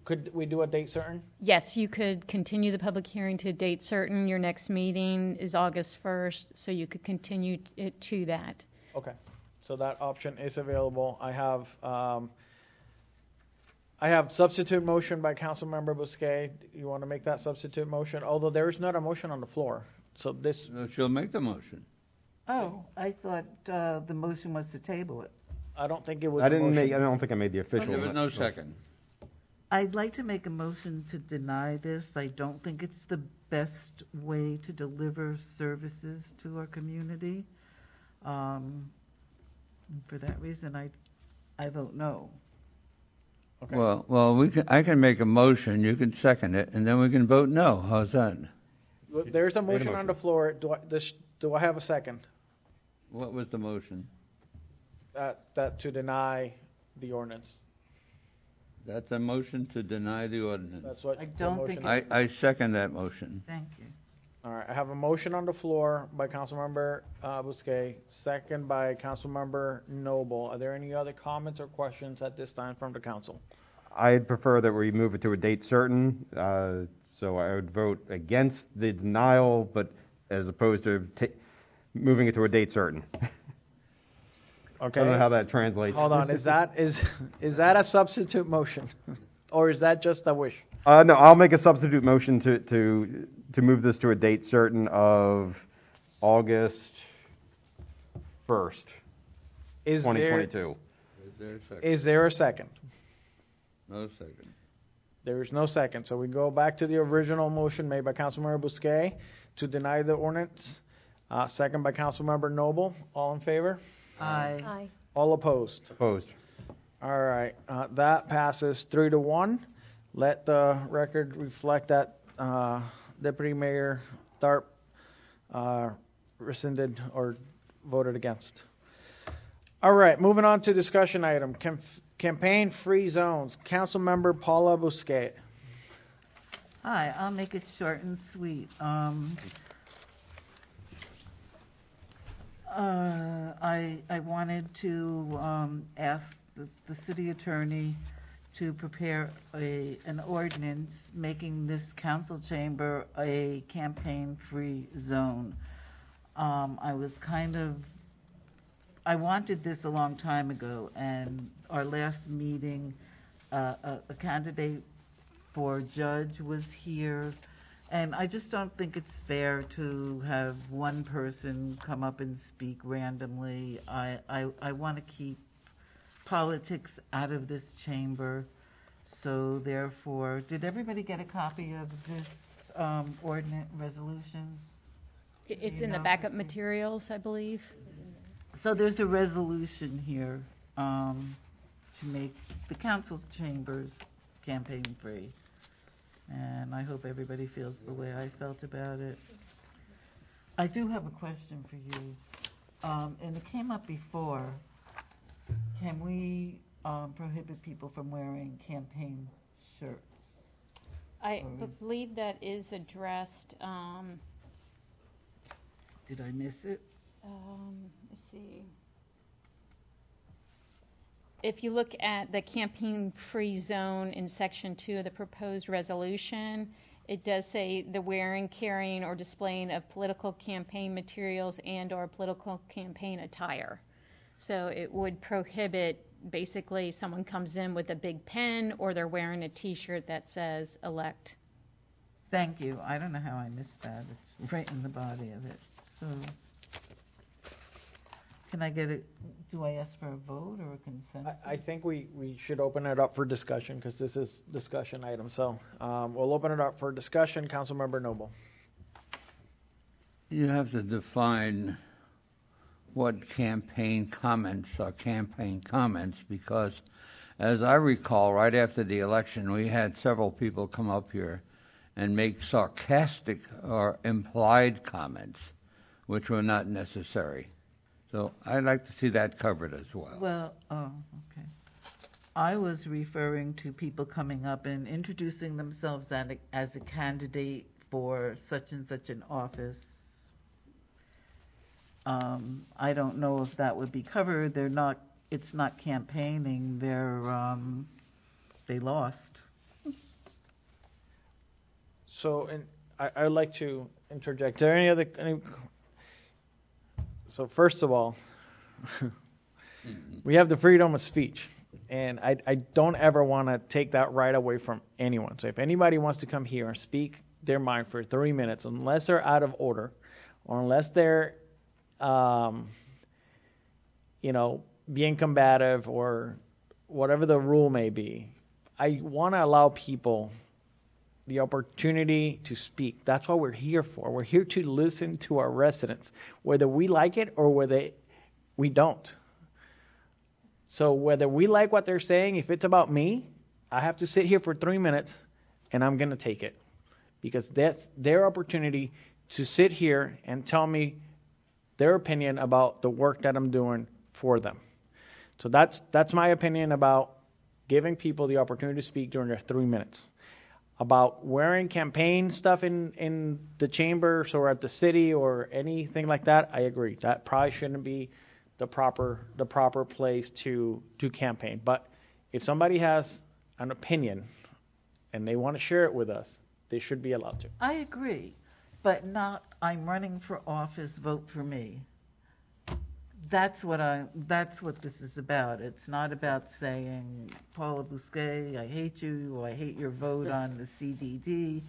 Could we do a date certain? Yes, you could continue the public hearing to a date certain. Your next meeting is August 1st, so you could continue it to that. Okay, so that option is available. I have substitute motion by Councilmember Bousquet. You want to make that substitute motion? Although there is not a motion on the floor. So this. She'll make the motion. Oh, I thought the motion was to table it. I don't think it was I a didn't motion. make. I don't think I made the official. There was no second. I'd like to make a motion to deny this. I don't think it's the best way to deliver services to our community. For that reason, I vote no. Okay. Well, I can make a motion, you can second it, and then we can vote no. How's that? Well, there's a motion on the floor. Do I have a second? What was the motion? That to deny the ordinance. That's a motion to deny the ordinance. That's what I the don't motion think is. I second that motion. Thank you. All right, I have a motion on the floor by Councilmember Bousquet, second by Councilmember Noble. Are there any other comments or questions at this time from the council? I'd prefer that we move it to a date certain. So I would vote against the denial, but as opposed to moving it to a date certain. Okay. I don't know how that translates. Hold on, is that a substitute motion, or is that just a wish? No, I'll make a substitute motion to move this to a date certain of August 1st, 2022. Is there a second? No second. There is no second. So we go back to the original motion made by Councilmember Bousquet to deny the ordinance. Second by Councilmember Noble. All in favor? Aye. Aye. All opposed? Opposed. All right. That passes 3-1. Let the record reflect that Deputy Mayor Tharp rescinded or voted against. All right. Moving on to discussion item. Campaign-free zones. Councilmember Paula Bousquet. Hi, I'll make it short and sweet. I wanted to ask the city attorney to prepare an ordinance making this council chamber a campaign-free zone. I wanted this a long time ago, and our last meeting, a candidate for judge was here, and I just don't think it's fair to have one person come up and speak randomly. I want to keep politics out of this chamber, so therefore, did everybody get a copy of this ordinance resolution? It's in the backup materials, I believe. So there's a resolution here to make the council chambers campaign-free. And I hope everybody feels the way I felt about it. I do have a question for you. And it came up before. Can we prohibit people from wearing campaign shirts? I believe that is addressed. Did I miss it? Let's see. If you look at the campaign-free zone in Section 2 of the proposed resolution, it does say the wearing, carrying, or displaying of political campaign materials and/or political campaign attire. So it would prohibit basically someone comes in with a big pen or they're wearing a T-shirt that says elect. Thank you. I don't know how I missed that. It's right in the body of it. So can I get it? Do I ask for a vote or a consensus? I think we should open it up for discussion because this is discussion item. So we'll open it up for discussion. Councilmember Noble. You have to define what campaign comments are campaign comments, because as I recall, right after the election, we had several people come up here and make sarcastic or implied comments, which were not necessary. So I'd like to see that covered as well. Well, okay. I was referring to people coming up and introducing themselves as a candidate for such and such an office. I don't know if that would be covered. They're not. It's not campaigning. They lost. So, and I'd like to interject. Is there any? So first of all, we have the freedom of speech, and I don't ever want to take that right away from anyone. So if anybody wants to come here and speak their mind for 3 minutes, unless they're out of order, or unless they're being combative or whatever the rule may be. I want to allow people the opportunity to speak. That's what we're here for. We're here to listen to our residents, whether we like it or whether we don't. So whether we like what they're saying, if it's about me, I have to sit here for 3 minutes and I'm going to take it, because that's their opportunity to sit here and tell me their opinion about the work that I'm doing for them. So that's my opinion about giving people the opportunity to speak during their 3 minutes. About wearing campaign stuff in the chambers or at the city or anything like that, I agree. That probably shouldn't be the proper place to campaign. But if somebody has an opinion and they want to share it with us, they should be allowed to. I agree, but not, I'm running for office, vote for me. That's what this is about. It's not about saying, Paula Bousquet, I hate you, or I hate your vote on the CDD,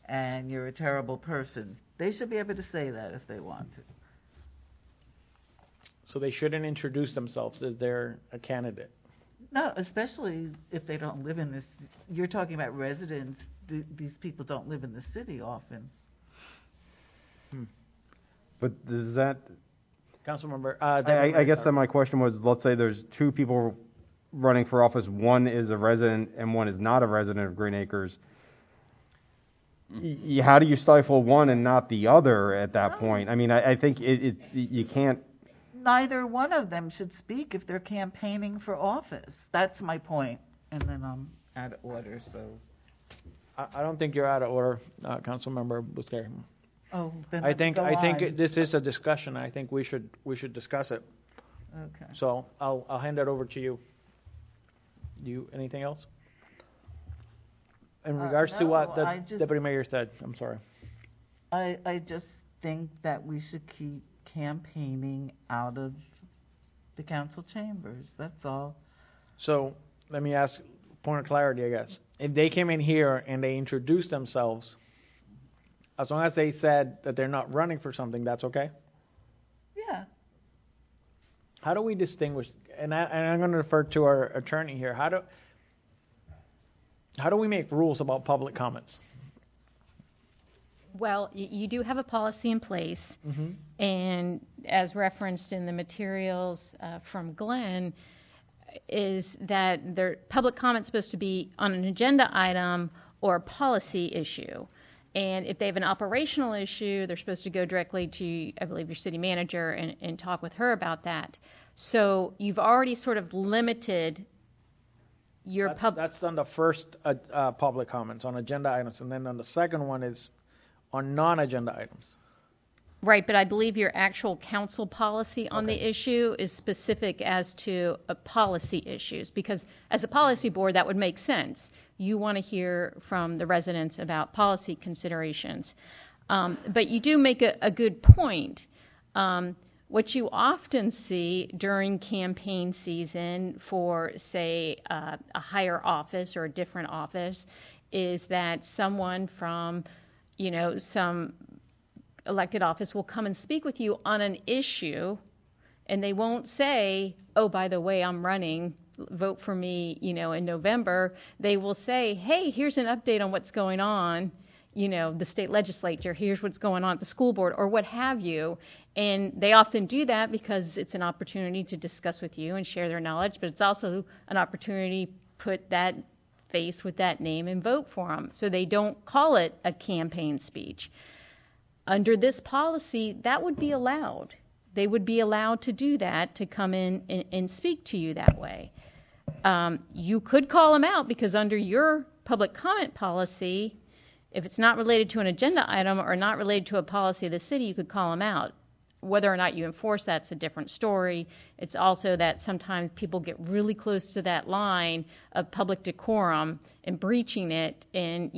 and you're a terrible person. They should be able to say that if they want to. So they shouldn't introduce themselves as they're a candidate. No, especially if they don't live in this. You're talking about residents. These people don't live in the city often. But does that... Councilmember, I guess that my question was, let's say there's two people running for office. One is a resident and one is not a resident of Green Acres. How do you stifle one and not the other at that point? I mean, I think you can't... Neither one of them should speak if they're campaigning for office. That's my point. And then I'm out of order, so... I don't think you're out of order, Councilmember Bousquet. Oh, then I think on. this is a discussion. I think we should discuss it. Okay. So I'll hand that over to you. Anything else? In regards to what the Deputy Mayor said, I'm sorry. I just think that we should keep campaigning out of the council chambers. That's all. So let me ask, point of clarity, I guess. If they came in here and they introduced themselves, as long as they said that they're not running for something, that's okay? Yeah. How do we distinguish, and I'm going to refer to our attorney here, how do we make rules about public comments? Well, you do have a policy in place, and as referenced in the materials from Glenn, is that their public comment supposed to be on an agenda item or a policy issue. And if they have an operational issue, they're supposed to go directly to, I believe, your city manager and talk with her about that. So you've already sort of limited your That's on the first public comments on agenda items, and then on the second one is on non-agenda items. Right, but I believe your actual council policy on the issue is specific as to policy issues, because as a policy board, that would make sense. You want to hear from the residents about policy considerations. But you do make a good point. What you often see during campaign season for, say, a higher office or a different office is that someone from, some elected office will come and speak with you on an issue, and they won't say, oh, by the way, I'm running, vote for me, in November. They will say, hey, here's an update on what's going on, the state legislature, here's what's going on at the school board, or what have you. And they often do that because it's an opportunity to discuss with you and share their knowledge, but it's also an opportunity to put that face with that name and vote for them. So they don't call it a campaign speech. Under this policy, that would be allowed. They would be allowed to do that, to come in and speak to you that way. You could call them out, because under your public comment policy, if it's not related to an agenda item or not related to a policy of the city, you could call them out. Whether or not you enforce that's a different story. It's also that sometimes people get really close to that line of public decorum and breaching it, and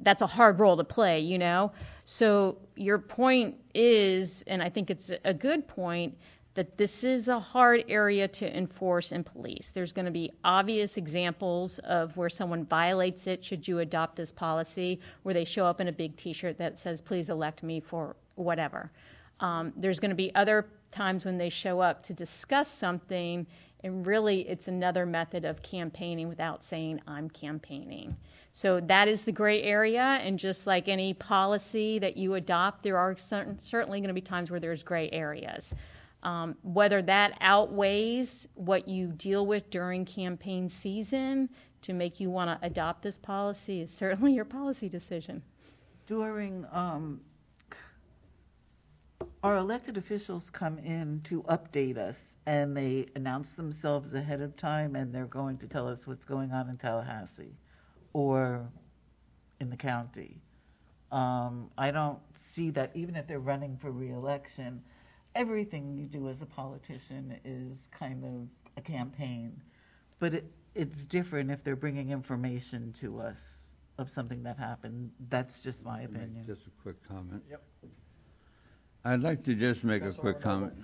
that's a hard role to play, So your point is, and I think it's a good point, that this is a hard area to enforce and police. There's going to be obvious examples of where someone violates it should you adopt this policy, where they show up in a big T-shirt that says, please elect me for whatever. There's going to be other times when they show up to discuss something, and really it's another method of campaigning without saying I'm campaigning. So that is the gray area, and just like any policy that you adopt, there are certainly going to be times where there's gray areas. Whether that outweighs what you deal with during campaign season to make you want to adopt this policy is certainly your policy decision. During our elected officials come in to update us, and they announce themselves ahead of time, and they're going to tell us what's going on in Tallahassee or in the county. I don't see that, even if they're running for re-election, everything you do as a politician is kind of a campaign. But it's different if they're bringing information to us of something that happened. That's just my opinion. Just a quick comment. Yep. I'd like to just make a quick comment.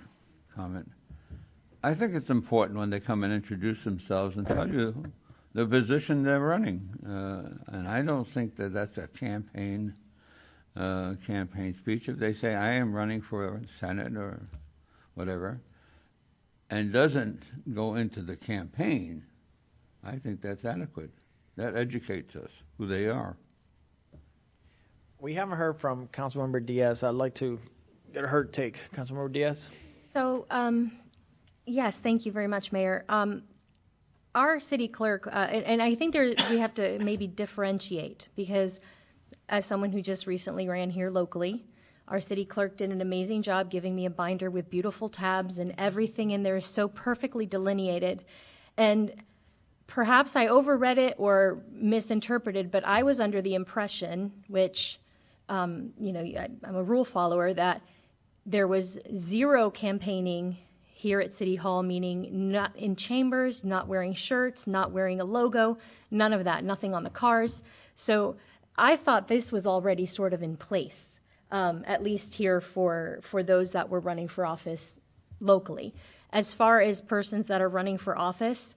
I think it's important when they come and introduce themselves and tell you the position they're running. And I don't think that that's a campaign speech. If they say, I am running for Senate or whatever, and doesn't go into the campaign, I think that's adequate. That educates us who they are. We haven't heard from Councilmember Diaz. I'd like to get her take. Councilmember Diaz? So, yes, thank you very much, Mayor. Our city clerk, and I think we have to maybe differentiate, because as someone who just recently ran here locally, our city clerk did an amazing job giving me a binder with beautiful tabs, and everything in there is so perfectly delineated. And perhaps I overread it or misinterpreted, but I was under the impression, which, I'm a rule follower, that there was zero campaigning here at City Hall, meaning not in chambers, not wearing shirts, not wearing a logo, none of that, nothing on the cars. So I thought this was already sort of in place, at least here for those that were running for office locally. As far as persons that are running for office,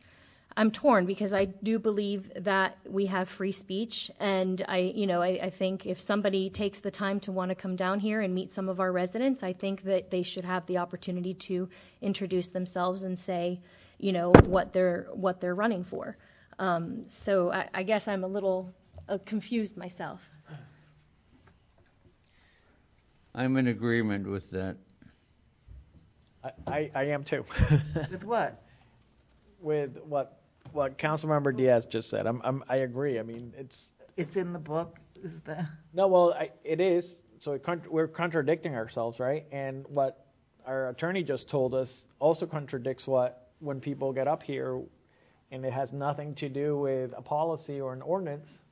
I'm torn, because I do believe that we have free speech, and I think if somebody takes the time to want to come down here and meet some of our residents, I think that they should have the opportunity to introduce themselves and say, what they're running for. So I guess I'm a little confused myself. I'm in agreement with that. I am too. With what? With what Councilmember Diaz just said. I agree. I mean, it's in the book. Is that? No, well, it is. So we're contradicting ourselves, right? And what our attorney just told us also contradicts when people get up here, and it has nothing to do with a policy or an ordinance.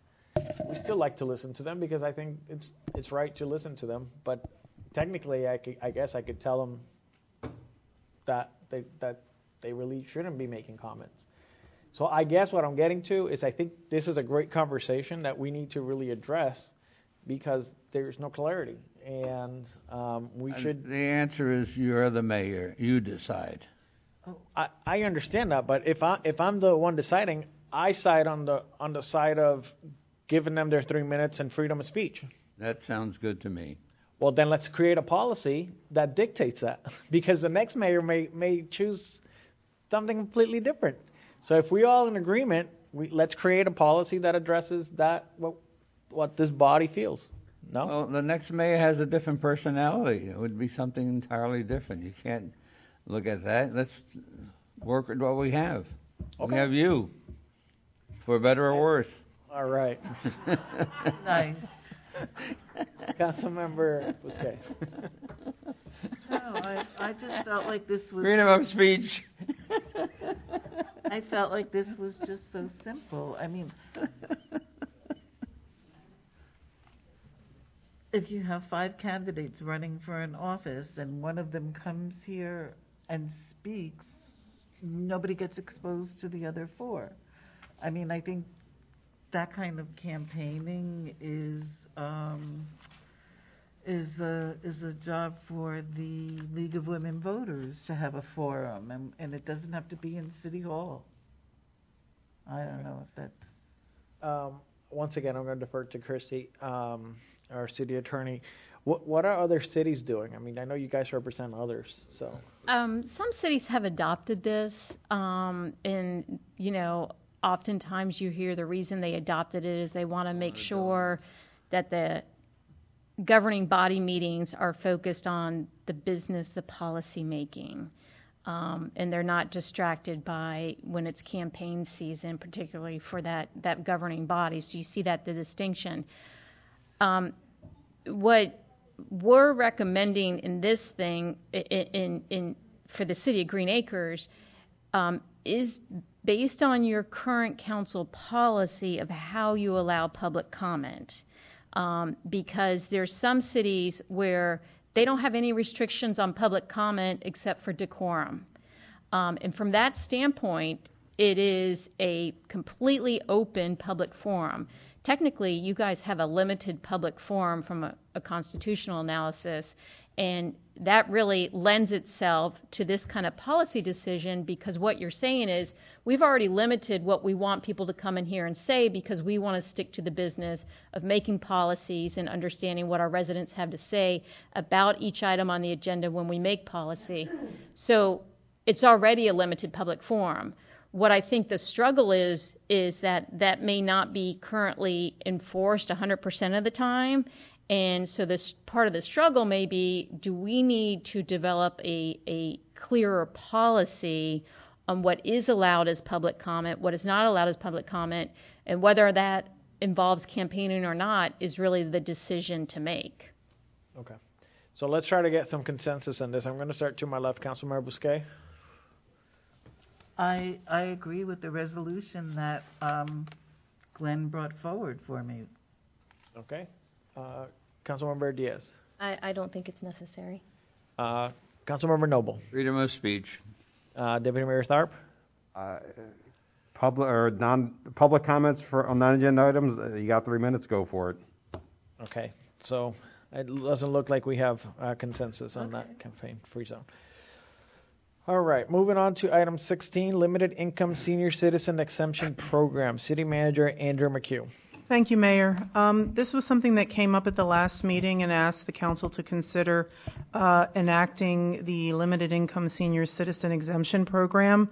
We still like to listen to them, because I think it's right to listen to them. But technically, I guess I could tell them that they really shouldn't be making comments. So I guess what I'm getting to is I think this is a great conversation that we need to really address, because there's no clarity, and we should. The answer is you're the mayor. You decide. I understand that, but if I'm the one deciding, I side on the side of giving them their 3 minutes and freedom of speech. That sounds good to me. Well, then let's create a policy that dictates that, because the next mayor may choose something completely different. So if we all in agreement, let's create a policy that addresses that what this body feels. No? Well, the next mayor has a different personality. It would be something entirely different. You can't look at that. Let's work with what we have. Okay. We have you, for better or worse. All right. Nice. Councilmember Busquet. No, I just felt like this was freedom of speech. I felt like this was just so simple. I mean, if you have 5 candidates running for an office and one of them comes here and speaks, nobody gets exposed to the other 4. I mean, I think that kind of campaigning is a job for the League of Women Voters to have a forum, and it doesn't have to be in City Hall. I don't know if that's. Once again, I'm going to defer to Christy, our city attorney. What are other cities doing? I mean, I know you guys represent others, so. Some cities have adopted this, and oftentimes you hear the reason they adopted it is they want to make sure that the governing body meetings are focused on the business, the policy making, and they're not distracted by when it's campaign season, particularly for that governing body. So you see the distinction. What we're recommending in this thing for the city of Green Acres is based on your current council policy of how you allow public comment. Because there's some cities where they don't have any restrictions on public comment except for decorum. And from that standpoint, it is a completely open public forum. Technically, you guys have a limited public forum from a constitutional analysis, and that really lends itself to this kind of policy decision, because what you're saying is we've already limited what we want people to come in here and say because we want to stick to the business of making policies and understanding what our residents have to say about each item on the agenda when we make policy. So it's already a limited public forum. What I think the struggle is that may not be currently enforced 100% of the time. And so this part of the struggle may be, do we need to develop a clearer policy on what is allowed as public comment, what is not allowed as public comment, and whether that involves campaigning or not is really the decision to make. Okay. So let's try to get some consensus on this. I'm going to start to my left, Councilmember Bousquet. I agree with the resolution that Glenn brought forward for me. Okay. Councilmember Diaz. I don't think it's necessary. Councilmember Noble. Freedom of speech. Deputy Mayor Tharp. Public comments on non-agenda items. You got 3 minutes. Go for it. Okay. So it doesn't look like we have consensus on that campaign free zone. All right, moving on to item 16, Limited Income Senior Citizen Exemption Program. City Manager Andrew McHugh. Thank you, Mayor. This was something that came up at the last meeting and asked the council to consider enacting the Limited Income Senior Citizen Exemption Program.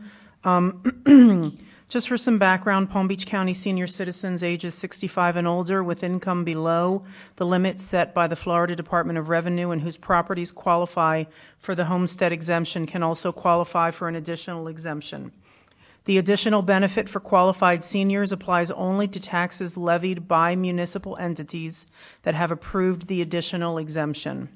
Just for some background, Palm Beach County senior citizens ages 65 and older with income below the limit set by the Florida Department of Revenue and whose properties qualify for the homestead exemption can also qualify for an additional exemption. The additional benefit for qualified seniors applies only to taxes levied by municipal entities that have approved the additional exemption.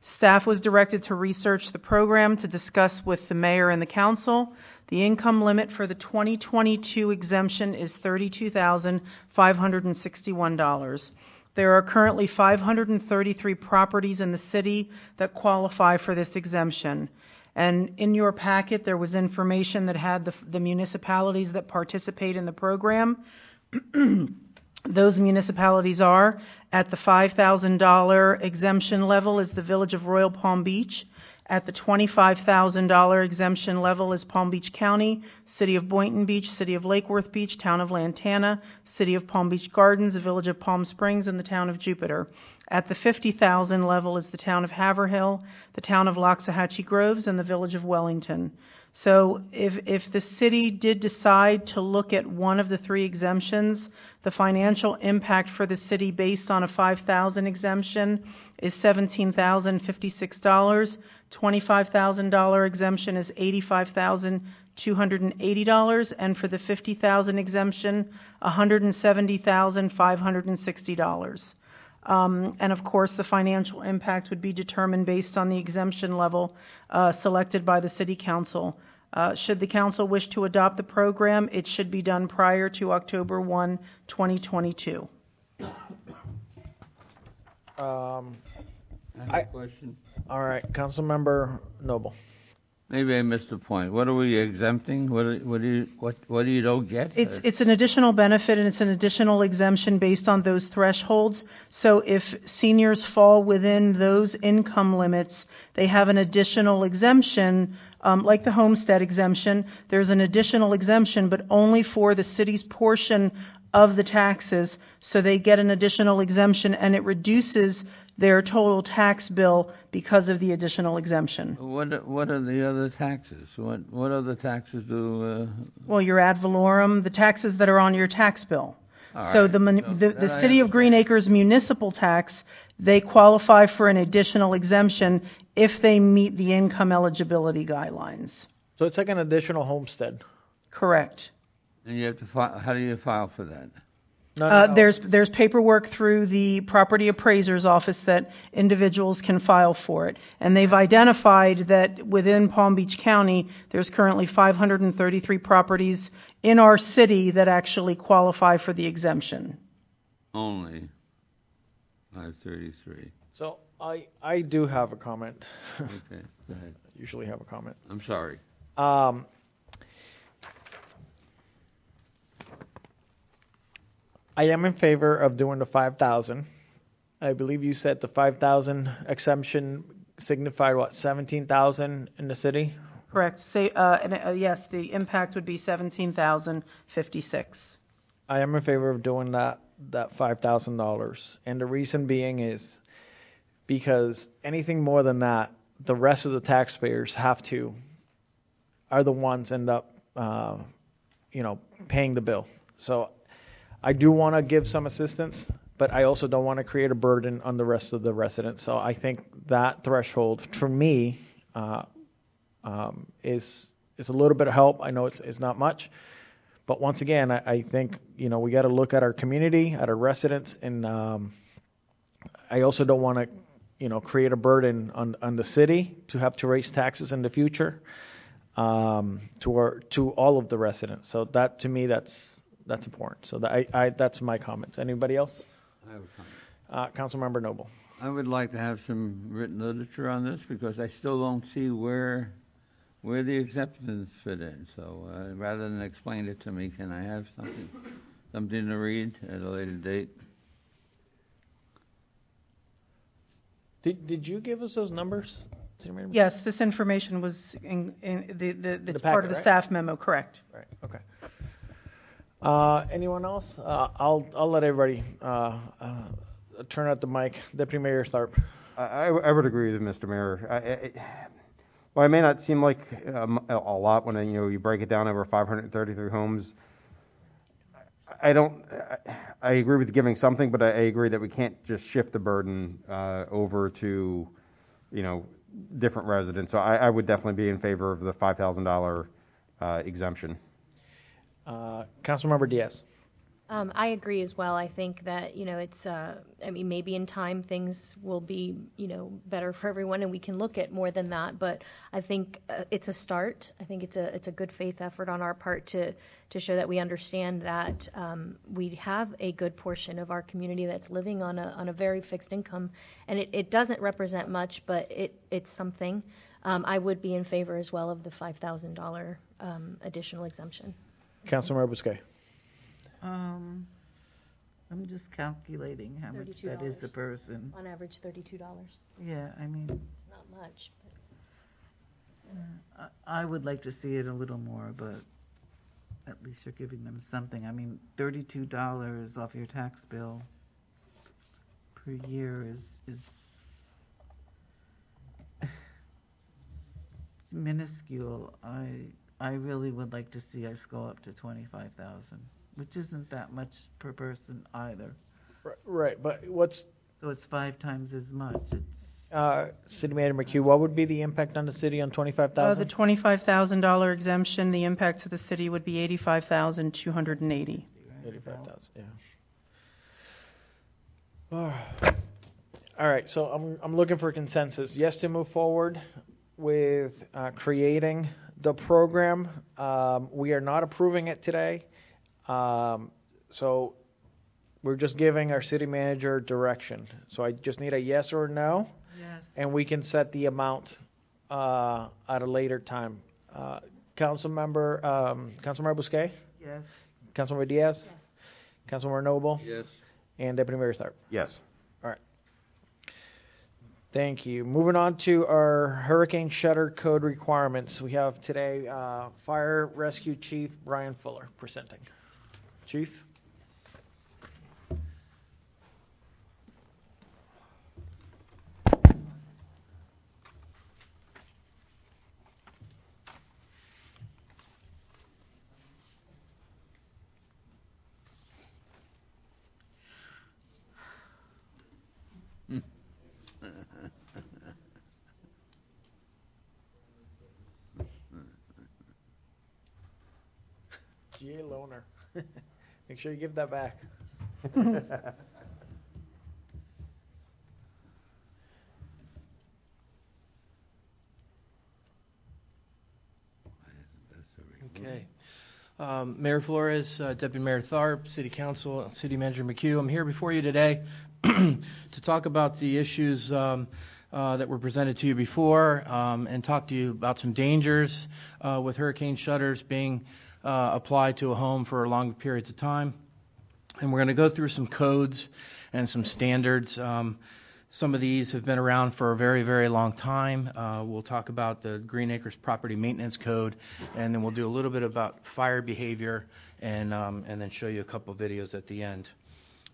Staff was directed to research the program to discuss with the mayor and the council. The income limit for the 2022 exemption is $32,561. There are currently 533 properties in the city that qualify for this exemption. And in your packet, there was information that had the municipalities that participate in the program. Those municipalities are, at the $5,000 exemption level is the Village of Royal Palm Beach. At the $25,000 exemption level is Palm Beach County, City of Boynton Beach, City of Lake Worth Beach, Town of Lantana, City of Palm Beach Gardens, the Village of Palm Springs, and the Town of Jupiter. At the $50,000 level is the Town of Haverhill, the Town of Loxahatchee Groves, and the Village of Wellington. So if the city did decide to look at one of the three exemptions, the financial impact for the city based on a $5,000 exemption is $17,056. $25,000 exemption is $85,280, and for the $50,000 exemption, $170,560. And of course, the financial impact would be determined based on the exemption level selected by the City Council. Should the Council wish to adopt the program, it should be done prior to October 1, 2022. Question. All right, Councilmember Noble. Maybe I missed the point. What are we exempting? What do you don't get? It's an additional benefit and it's an additional exemption based on those thresholds. So if seniors fall within those income limits, they have an additional exemption, like the homestead exemption. There's an additional exemption, but only for the city's portion of the taxes, so they get an additional exemption, and it reduces their total tax bill because of the additional exemption. What are the other taxes? What other taxes do? Well, your ad valorem, the taxes that are on your tax bill. All So right. the City of Green Acres municipal tax, they qualify for an additional exemption if they meet the income eligibility guidelines. So it's like an additional homestead. Correct. And you have to file. How do you file for that? There's paperwork through the property appraiser's office that individuals can file for it. And they've identified that within Palm Beach County, there's currently 533 properties in our city that actually qualify for the exemption. Only 533. So I do have a comment. Okay, go ahead. Usually have a comment. I'm sorry. I am in favor of doing the 5,000. I believe you said the 5,000 exemption signified what, 17,000 in the city? Correct. Yes, the impact would be $17,056. I am in favor of doing that $5,000, and the reason being is because anything more than that, the rest of the taxpayers are the ones end up, paying the bill. So I do want to give some assistance, but I also don't want to create a burden on the rest of the residents. So I think that threshold for me is a little bit of help. I know it's not much, but once again, I think we got to look at our community, at our residents, and I also don't want to create a burden on the city to have to raise taxes in the future to all of the residents. So that to me that's important. So that's my comments. Anybody else? I have a comment. Councilmember Noble. I would like to have some written literature on this because I still don't see where the exceptions fit in. So rather than explain it to me, can I have something to read at a later date? Did you give us those numbers? Yes, this information was in the packet, part of the right? staff memo, correct. Right. Okay. Anyone else? I'll let everybody turn out the mic. Deputy Mayor Tharp. I would agree with Mr. Mayor. Well, it may not seem like a lot when you break it down over 533 homes. I agree with giving something, but I agree that we can't just shift the burden over to different residents. So I would definitely be in favor of the $5,000 exemption. Councilmember Diaz. I agree as well. I think that, it's, maybe in time things will be, better for everyone and we can look at more than that. But I think it's a start. I think it's a good faith effort on our part to show that we understand that we have a good portion of our community that's living on a very fixed income. And it doesn't represent much, but it's something. I would be in favor as well of the $5,000 additional exemption. Councilmember Bousquet. I'm just calculating how much that is a person. On average, $32. Yeah, It's not much. But I would like to see it a little more, but at least you're giving them something. $32 off your tax bill per year is it's minuscule. I really would like to see us go up to 25,000, which isn't that much per person either. Right, but so it's 5 times as much. It's City Manager McHugh, what would be the impact on the city on 25,000? The $25,000 exemption, the impact to the city would be $85,280. 85,000, yeah. All right, so I'm looking for consensus. Yes to move forward with creating the program. We are not approving it today, so we're just giving our city manager direction. So I just need a yes or a no, yes, and we can set the amount at a later time. Councilmember Bousquet? Yes. Councilmember Diaz? Yes. Councilmember Noble? Yes. And Deputy Mayor Tharp? Yes. All right. Thank you. Moving on to our hurricane shutter code requirements. We have today Fire Rescue Chief Brian Fuller presenting. Chief? GA loaner. Make sure you give that back. Okay. Mayor Flores, Deputy Mayor Tharp, City Council, City Manager McHugh, I'm here before you today to talk about the issues that were presented to you before and talk to you about some dangers with hurricane shutters being applied to a home for long periods of time. And we're going to go through some codes and some standards. Some of these have been around for a very, very long time. We'll talk about the Green Acres Property Maintenance Code, and then we'll do a little bit about fire behavior, and then show you a couple of videos at the end.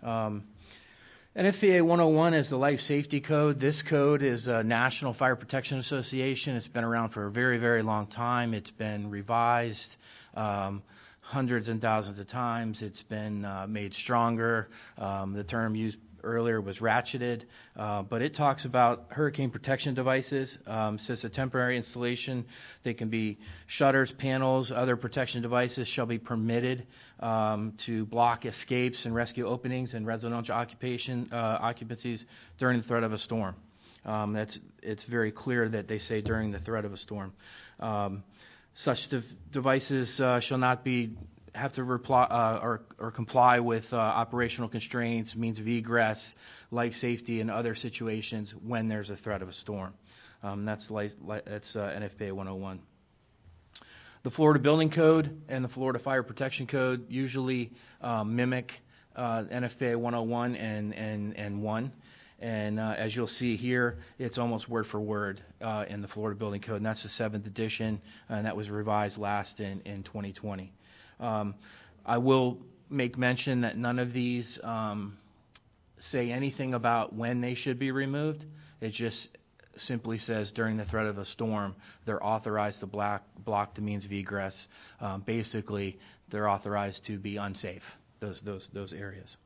NFPA 101 is the Life Safety Code. This code is a National Fire Protection Association. It's been around for a very, very long time. It's been revised hundreds and thousands of times. It's been made stronger. The term used earlier was ratcheted, but it talks about hurricane protection devices. Says a temporary installation, they can be shutters, panels, other protection devices shall be permitted to block escapes and rescue openings and residential occupancies during the threat of a storm. It's very clear that they say during the threat of a storm. Such devices shall not have to reply or comply with operational constraints, means of egress, life safety, and other situations when there's a threat of a storm. That's NFPA 101. The Florida Building Code and the Florida Fire Protection Code usually mimic NFPA 101 and 1. And as you'll see here, it's almost word for word in the Florida Building Code, and that's the 7th edition, and that was revised last in 2020. I will make mention that none of these say anything about when they should be removed. It just simply says during the threat of a storm, they're authorized to block the means of egress. Basically, they're authorized to be unsafe, those areas.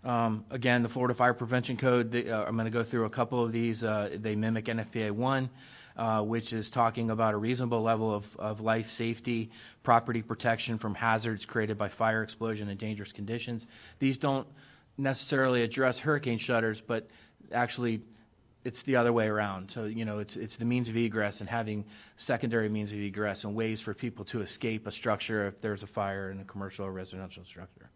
Again, the Florida Fire Prevention Code, I'm going to go through a couple of these. They mimic NFPA 1, which is talking about a reasonable level of life safety, property protection from hazards created by fire, explosion, and dangerous conditions. These don't necessarily address hurricane shutters, but actually it's the other way around. So, it's the means of egress and having secondary means of egress and ways for people to escape a structure if there's a fire in a commercial or residential structure.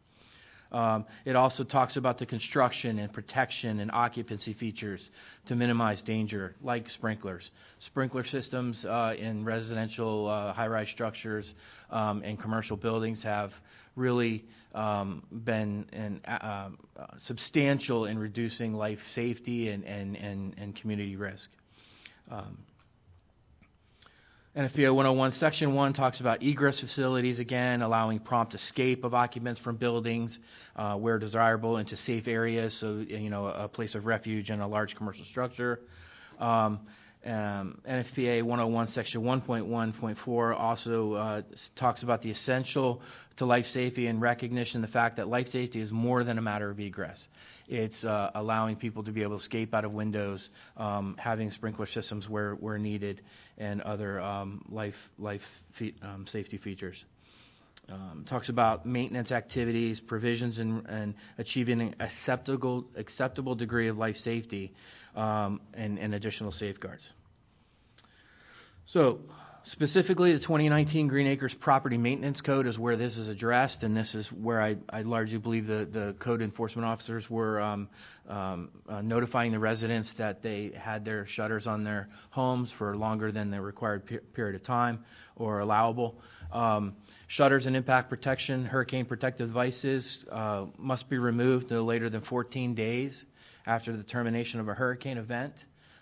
It also talks about the construction and protection and occupancy features to minimize danger, like sprinklers. Sprinkler systems in residential high-rise structures and commercial buildings have really been substantial in reducing life safety and community risk. NFPA 101 Section 1 talks about egress facilities, again, allowing prompt escape of occupants from buildings where desirable into safe areas, so, a place of refuge in a large commercial structure. NFPA 101 Section 1.1.4 also talks about the essential to life safety and recognition, the fact that life safety is more than a matter of egress. It's allowing people to be able to escape out of windows, having sprinkler systems where needed, and other safety features. Talks about maintenance activities, provisions, and achieving an acceptable degree of life safety and additional safeguards. So, specifically, the 2019 Green Acres Property Maintenance Code is where this is addressed, and this is where I largely believe the code enforcement officers were notifying the residents that they had their shutters on their homes for longer than the required period of time or allowable. Shutters and impact protection, hurricane protective devices must be removed no later than 14 days after the termination of a hurricane event.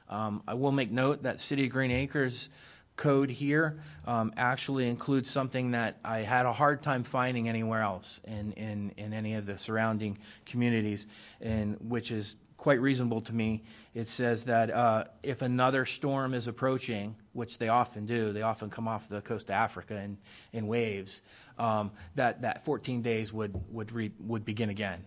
I will make note that City of Green Acres code here actually includes something that I had a hard time finding anywhere else in any of the surrounding communities, and which is quite reasonable to me. It says that if another storm is approaching, which they often do, they often come off the coast of Africa in waves, that 14 days would begin again.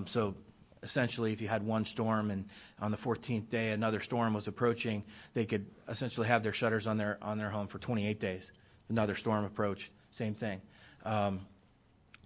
So essentially, if you had one storm and on the 14th day another storm was approaching, they could essentially have their shutters on their home for 28 days. another storm approached, same thing.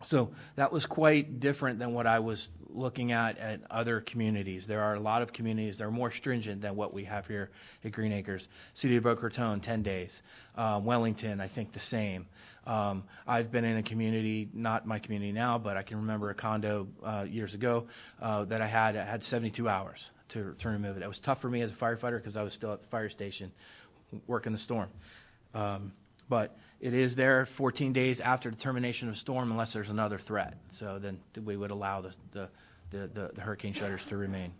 So that was quite different than what I was looking at other communities. There are a lot of communities that are more stringent than what we have here at Green Acres. City of Boca Raton, 10 days. Wellington, I think the same. I've been in a community, not my community now, but I can remember a condo years ago that I had 72 hours to remove it. It was tough for me as a firefighter because I was still at the fire station working the storm. But it is there 14 days after the termination of a storm unless there's another threat. So then we would allow the hurricane shutters to remain.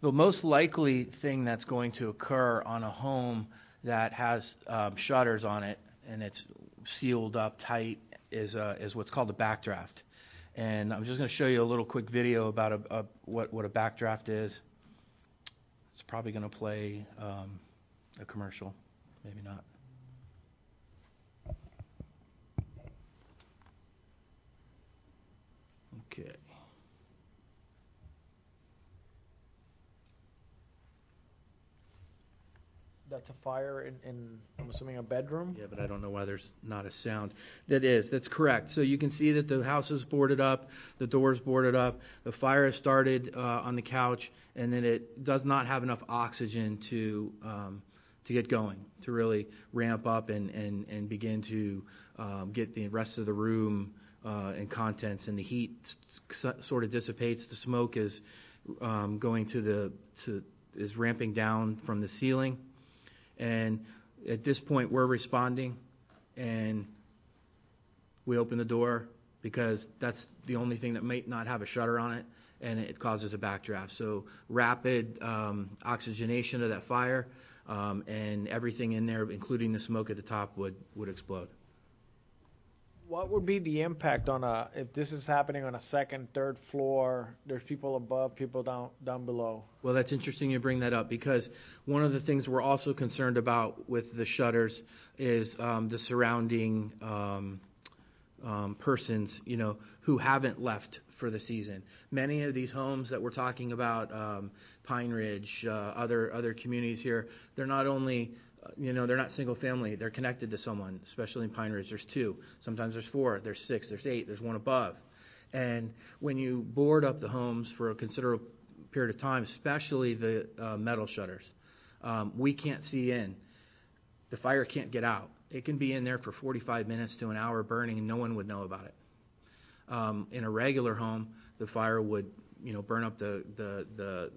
The most likely thing that's going to occur on a home that has shutters on it and it's sealed up tight is what's called a backdraft. And I'm just going to show you a little quick video about what a backdraft is. It's probably going to play a commercial, maybe not. Okay. That's a fire in I'm assuming a bedroom? Yeah, but I don't know why there's not a sound. That's correct. So you can see that the house is boarded up, the door's boarded up, the fire has started on the couch, and then it does not have enough oxygen to get going, to really ramp up and begin to get the rest of the room and contents, and the heat sort of dissipates. The smoke is is ramping down from the ceiling. And at this point, we're responding, and we open the door because that's the only thing that may not have a shutter on it, and it causes a backdraft. So rapid oxygenation of that fire, and everything in there, including the smoke at the top, would explode. What would be the impact on if this is happening on a second, third floor, there's people above, people down below? Well, that's interesting you bring that up because one of the things we're also concerned about with the shutters is the surrounding persons, who haven't left for the season. Many of these homes that we're talking about, Pine Ridge, other communities here, they're not only they're not single family. They're connected to someone, especially in Pine Ridge. There's 2. Sometimes there's 4. There's 6. There's 8. There's one above. And when you board up the homes for a considerable period of time, especially the metal shutters, we can't see in. The fire can't get out. It can be in there for 45 minutes to an hour burning, and no one would know about it. In a regular home, the fire would burn up the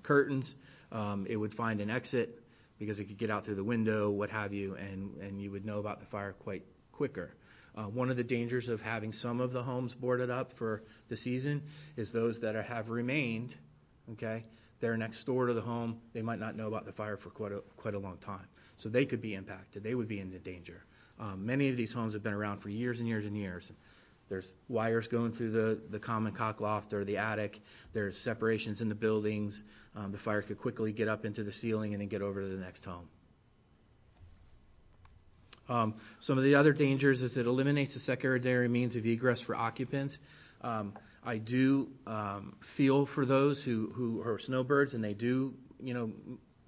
curtains. It would find an exit, because it could get out through the window, what have you, and you would know about the fire quite quicker. One of the dangers of having some of the homes boarded up for the season is those that have remained, okay, they're next door to the home, they might not know about the fire for quite a long time. So they could be impacted, they would be in danger. Many of these homes have been around for years and years and years. There's wires going through the common cock loft or the attic. There's separations in the buildings. The fire could quickly get up into the ceiling and then get over to the next home. Some of the other dangers is it eliminates the secondary means of egress for occupants. I do feel for those who are snowbirds and they do,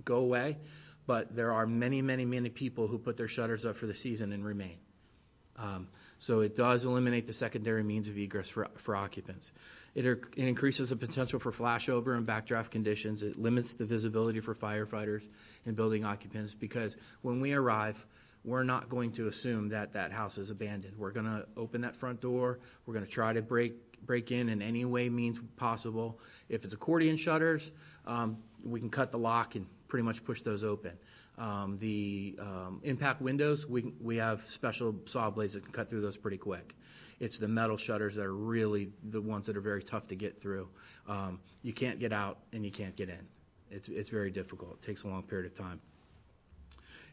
go away. But there are many, many, many people who put their shutters up for the season and remain. So it does eliminate the secondary means of egress for occupants. It increases the potential for flashover and backdraft conditions. It limits the visibility for firefighters and building occupants because when we arrive, we're not going to assume that that house is abandoned. We're going to open that front door. We're going to try to break in any way means possible. If it's accordion shutters, we can cut the lock and pretty much push those open. The impact windows, we have special saw blades that can cut through those pretty quick. It's the metal shutters that are really the ones that are very tough to get through. You can't get out and you can't get in. It's very difficult. It takes a long period of time.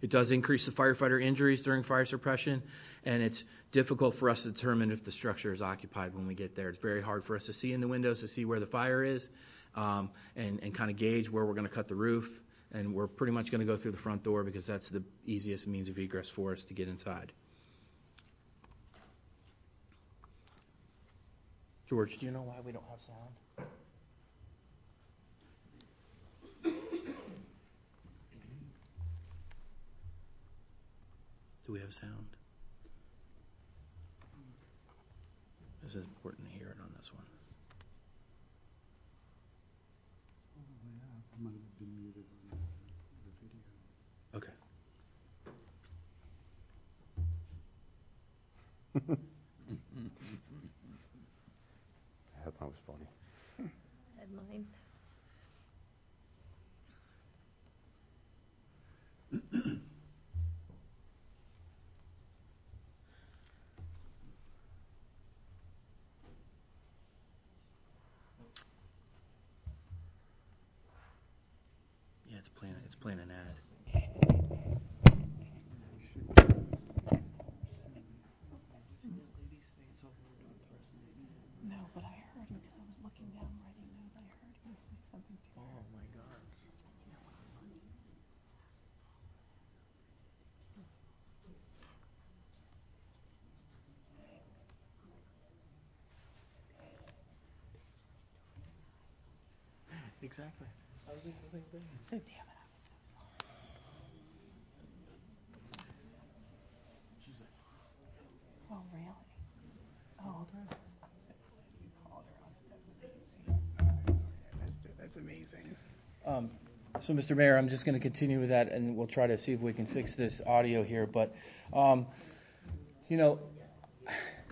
It does increase the firefighter injuries during fire suppression, and it's difficult for us to determine if the structure is occupied when we get there. It's very hard for us to see in the windows to see where the fire is and kind of gauge where we're going to cut the roof. And we're pretty much going to go through the front door because that's the easiest means of egress for us to get inside. George, do you know why we don't have sound? we have sound? This is important to hear it on this one. Okay. That was funny. Headline. Yeah, it's playing an ad. No, but I heard because I was looking down writing notes. I heard him say something to her. Oh my God. Exactly. I was thinking the same thing. So damn it. She's like, Oh, really? Oh, okay. That's amazing. So, Mr. Mayor, I'm just going to continue with that, and we'll try to see if we can fix this audio here. But,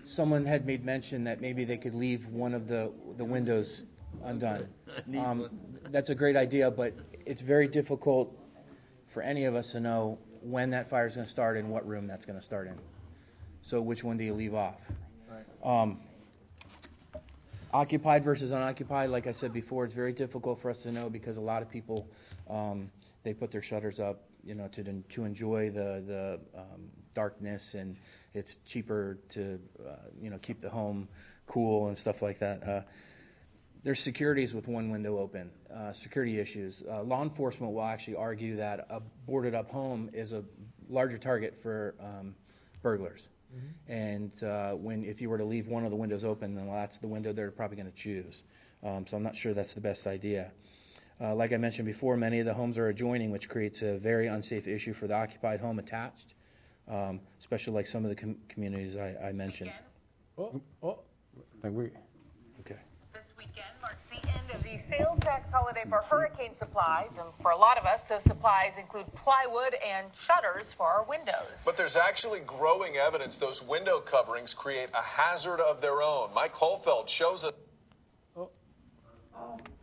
someone had made mention that maybe they could leave one of the windows undone. That's a great idea, but it's very difficult for any of us to know when that fire is going to start and what room that's going to start in. So which one do you leave off? Right. Occupied versus unoccupied, like I said before, it's very difficult for us to know because a lot of people, they put their shutters up, to enjoy the darkness, and it's cheaper to, keep the home cool and stuff like that. There's securities with one window open, security issues. Law enforcement will actually argue that a boarded up home is a larger target for burglars. Mm-hmm. And if you were to leave one of the windows open, then that's the window they're probably going to choose. So I'm not sure that's the best idea. Like I mentioned before, many of the homes are adjoining, which creates a very unsafe issue for the occupied home attached, especially like some of the communities I mentioned. I think we. Okay. This weekend marks the end of the sales tax holiday for hurricane supplies, and for a lot of us, those supplies include plywood and shutters for our windows. But there's actually growing evidence those window coverings create a hazard of their own. Mike Holfeld shows us.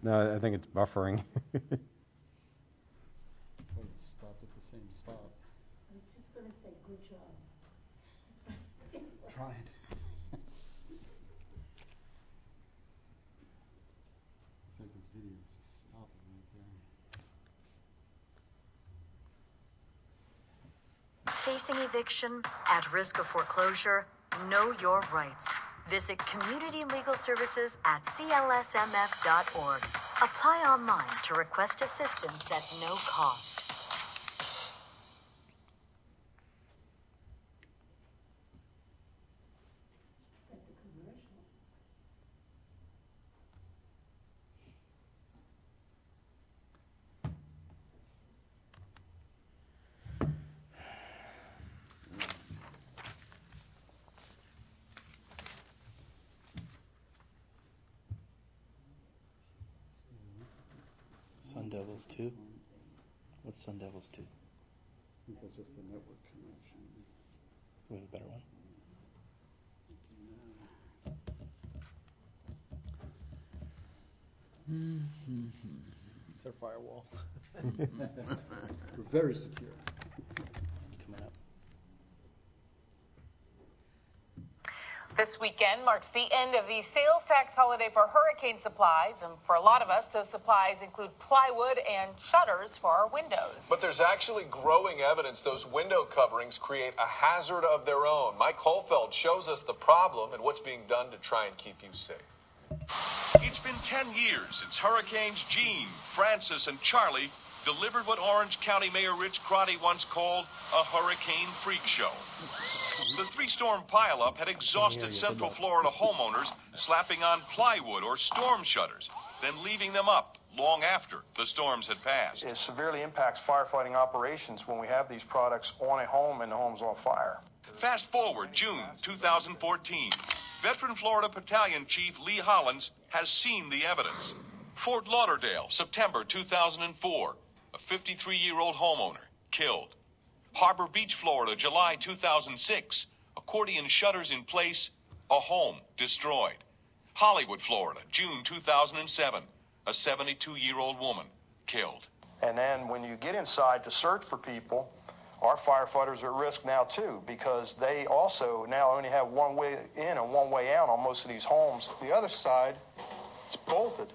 No, I think it's buffering. It stopped at the same spot. I was just going to say, good job. Tried. It's like the video is just stopping right there. Facing eviction, at risk of foreclosure, know your rights. Visit Community Legal Services at clsmf.org. Apply online to request assistance at no cost. Sun Devils 2? What's Sun Devils 2? I think that's just the network connection. We have a better one? It's our firewall. We're very secure. Coming up. This weekend marks the end of the sales tax holiday for hurricane supplies, and for a lot of us, those supplies include plywood and shutters for our windows. But there's actually growing evidence those window coverings create a hazard of their own. Mike Holfeld shows us the problem and what's being done to try and keep you safe. It's been 10 years since Hurricanes Jean, Francis, and Charlie delivered what Orange County Mayor Rich Crotty once called a hurricane freak show. The three-storm pileup had exhausted Central Florida homeowners slapping on plywood or storm shutters, then leaving them up, long after the storms had passed. It severely impacts firefighting operations when we have these products on a home and the home's on fire. Fast forward June 2014. Veteran Florida Battalion Chief Lee Hollins has seen the evidence. Fort Lauderdale, September 2004. A 53-year-old homeowner killed. Harbor Beach, Florida, July 2006. Accordion shutters in place, a home destroyed. Hollywood, Florida, June 2007. A 72-year-old woman killed. And then when you get inside to search for people, our firefighters are at risk now too, because they also now only have one way in and one way out on most of these homes. The other side, it's bolted.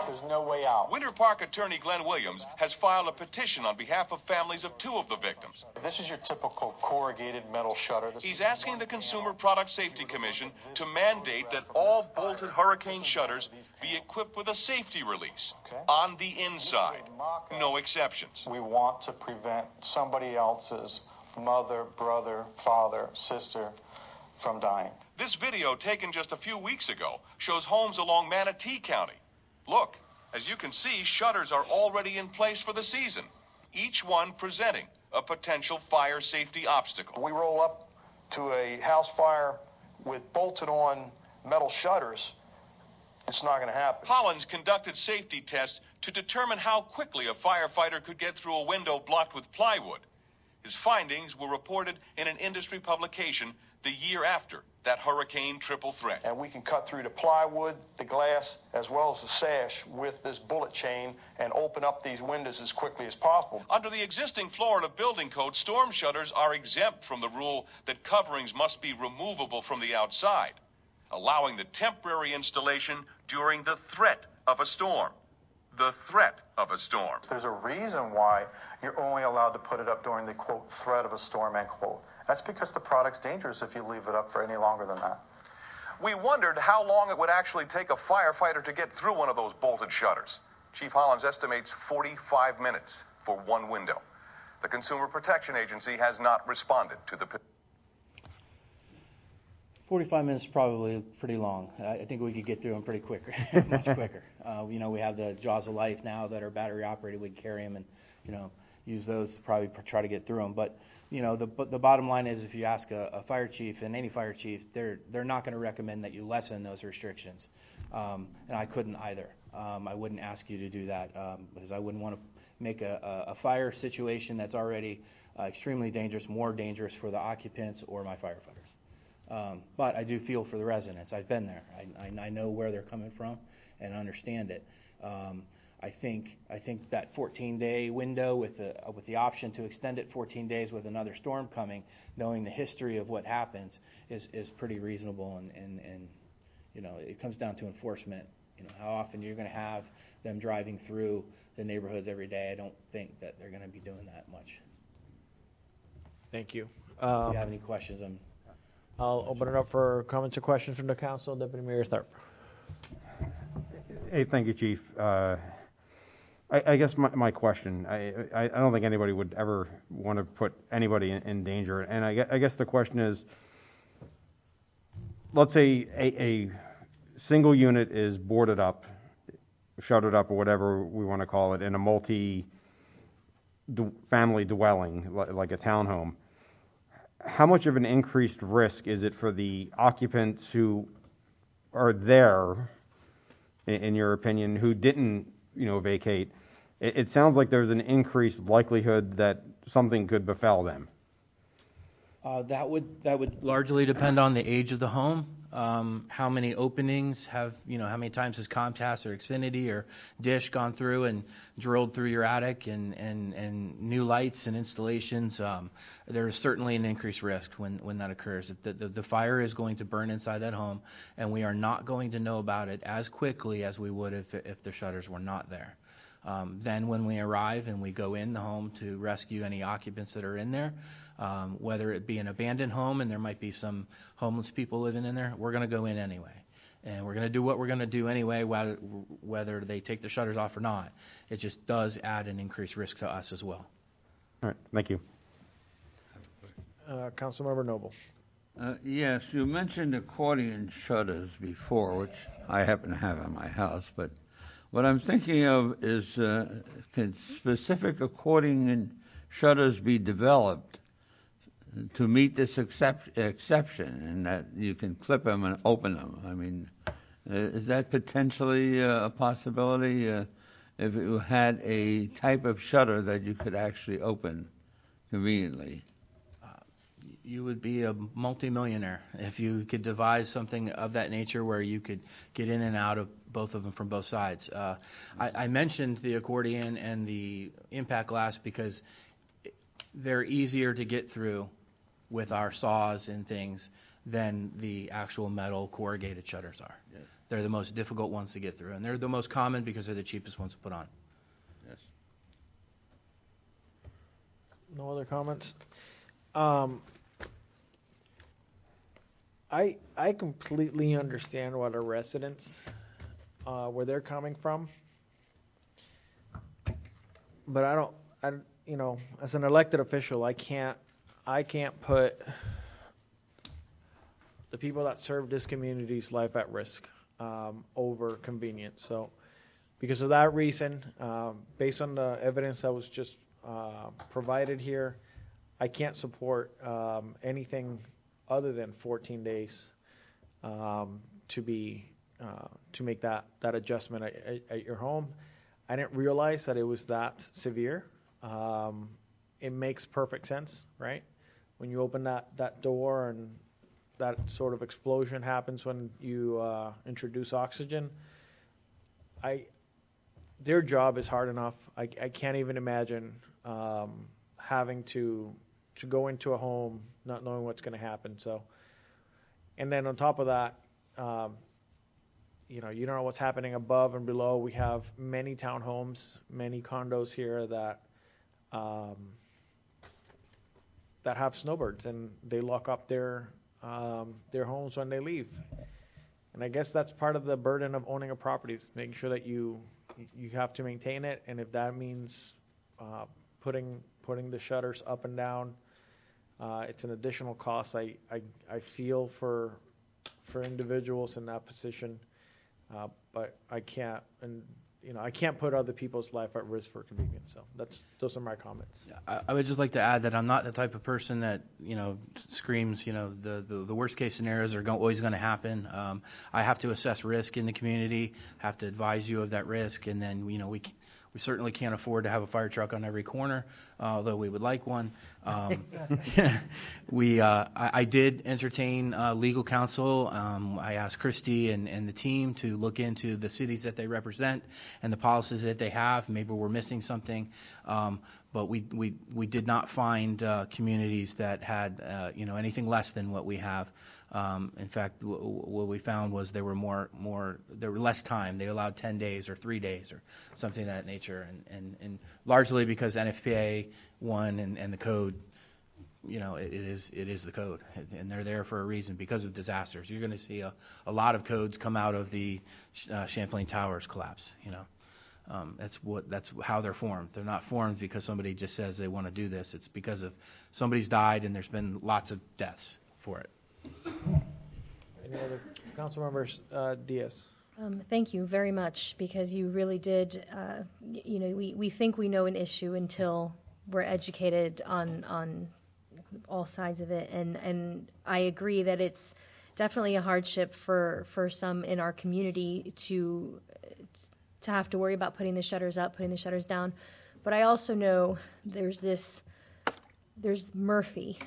There's no way out. Winter Park attorney Glenn Williams has filed a petition on behalf of families of two of the victims. This is your typical corrugated metal shutter. He's asking the Consumer Product Safety Commission to mandate that all bolted hurricane shutters be equipped with a safety release on the inside. No exceptions. We want to prevent somebody else's mother, brother, father, sister from dying. This video, taken just a few weeks ago, shows homes along Manatee County. Look, as you can see, shutters are already in place for the season, each one presenting a potential fire safety obstacle. We roll up to a house fire with bolted on metal shutters, it's not going to happen. Hollins conducted safety tests to determine how quickly a firefighter could get through a window blocked with plywood. His findings were reported in an industry publication the year after that hurricane triple threat. And we can cut through the plywood, the glass, as well as the sash with this bullet chain and open up these windows as quickly as possible. Under the existing Florida building code, storm shutters are exempt from the rule that coverings must be removable from the outside, allowing the temporary installation during the threat of a storm. The threat of a storm. There's a reason why you're only allowed to put it up during the, quote, threat of a storm, end quote. That's because the product's dangerous if you leave it up for any longer than that. We wondered how long it would actually take a firefighter to get through one of those bolted shutters. Chief Hollins estimates 45 minutes for one window. The Consumer Protection Agency has not responded to the... 45 minutes is probably pretty long. I think we could get through them pretty quicker, much quicker. We have the Jaws of Life now that are battery operated. We can carry them and, use those to probably try to get through them. But, the bottom line is if you ask a fire chief and any fire chief, they're not going to recommend that you lessen those restrictions. And I couldn't either. I wouldn't ask you to do that because I wouldn't want to make a fire situation that's already extremely dangerous, more dangerous for the occupants or my firefighters. But I do feel for the residents. I've been there. I know where they're coming from and understand it. I think that 14-day window with the option to extend it 14 days with another storm coming, knowing the history of what happens, is pretty reasonable. And it comes down to enforcement. How often you're going to have them driving through the neighborhoods every day. I don't think that they're going to be doing that much. Thank you. If you have any questions, I'll open it up for comments or questions from the council. Deputy Mayor Tharp. Hey, thank you, Chief. I guess my question, I don't think anybody would ever want to put anybody in danger. And I guess the question is, let's say a single unit is boarded up, shuttered up, or whatever we want to call it, in a multi-family dwelling, like a townhome. How much of an increased risk is it for the occupants who are there, in your opinion, who didn't, vacate? It sounds like there's an increased likelihood that something could befell them. That would largely depend on the age of the home. How many openings how many times has Comcast or Xfinity or Dish gone through and drilled through your attic and new lights and installations. There is certainly an increased risk when that occurs. The fire is going to burn inside that home, and we are not going to know about it as quickly as we would if the shutters were not there. Then when we arrive and we go in the home to rescue any occupants that are in there, whether it be an abandoned home and there might be some homeless people living in there, we're going to go in anyway. And we're going to do what we're going to do anyway, whether they take the shutters off or not. It just does add an increased risk to us as well. All right, thank you. Councilmember Noble. Yes, you mentioned accordion shutters before, which I happen to have in my house, but What I'm thinking of is can specific according shutters be developed to meet this exception, and that you can clip them and open them? I mean, is that potentially a possibility if you had a type of shutter that you could actually open conveniently? You would be a multimillionaire if you could devise something of that nature where you could get in and out of both of them from both sides. I mentioned the accordion and the impact glass because they're easier to get through with our saws and things than the actual metal corrugated shutters are. Yes. They're the most difficult ones to get through, and they're the most common because they're the cheapest ones to put on. Yes. No other comments? I completely understand what our residents, where they're coming from. But as an elected official, I can't put the people that serve this community's life at risk over convenience. So because of that reason, based on the evidence that was just provided here, I can't support anything other than 14 days to make that adjustment at your home. I didn't realize that it was that severe. It makes perfect sense, right? When you open that door and that sort of explosion happens when you introduce oxygen. Their job is hard enough. I can't even imagine having to go into a home not knowing what's going to happen. So, and then on top of that, you don't know what's happening above and below. We have many townhomes, many condos here that have snowbirds, and they lock up their homes when they leave. And I guess that's part of the burden of owning a property, is making sure that you have to maintain it, and if that means putting the shutters up and down, it's an additional cost. I feel for individuals in that position, but I can't, and I can't put other people's life at risk for convenience. So those are my comments. I would just like to add that I'm not the type of person that screams the worst case scenarios are always going to happen. I have to assess risk in the community, have to advise you of that risk, and then we certainly can't afford to have a fire truck on every corner, although we would like one. I did entertain legal counsel. I asked Christy and the team to look into the cities that they represent and the policies that they have. Maybe we're missing something, but we did not find communities that had anything less than what we have. In fact, what we found was there were less time. They allowed 10 days or 3 days or something of that nature, and largely because NFPA 1 and the code, it is the code, and they're there for a reason because of disasters. You're going to see a lot of codes come out of the Champlain Towers collapse. That's how they're formed. They're not formed because somebody just says they want to do this. It's because of somebody's died and there's been lots of deaths for it. Any other council members? Diaz. Thank you very much, because you really did, we think we know an issue until we're educated on all sides of it. And I agree that it's definitely a hardship for some in our community to have to worry about putting the shutters up, putting the shutters down. But I also know there's Murphy.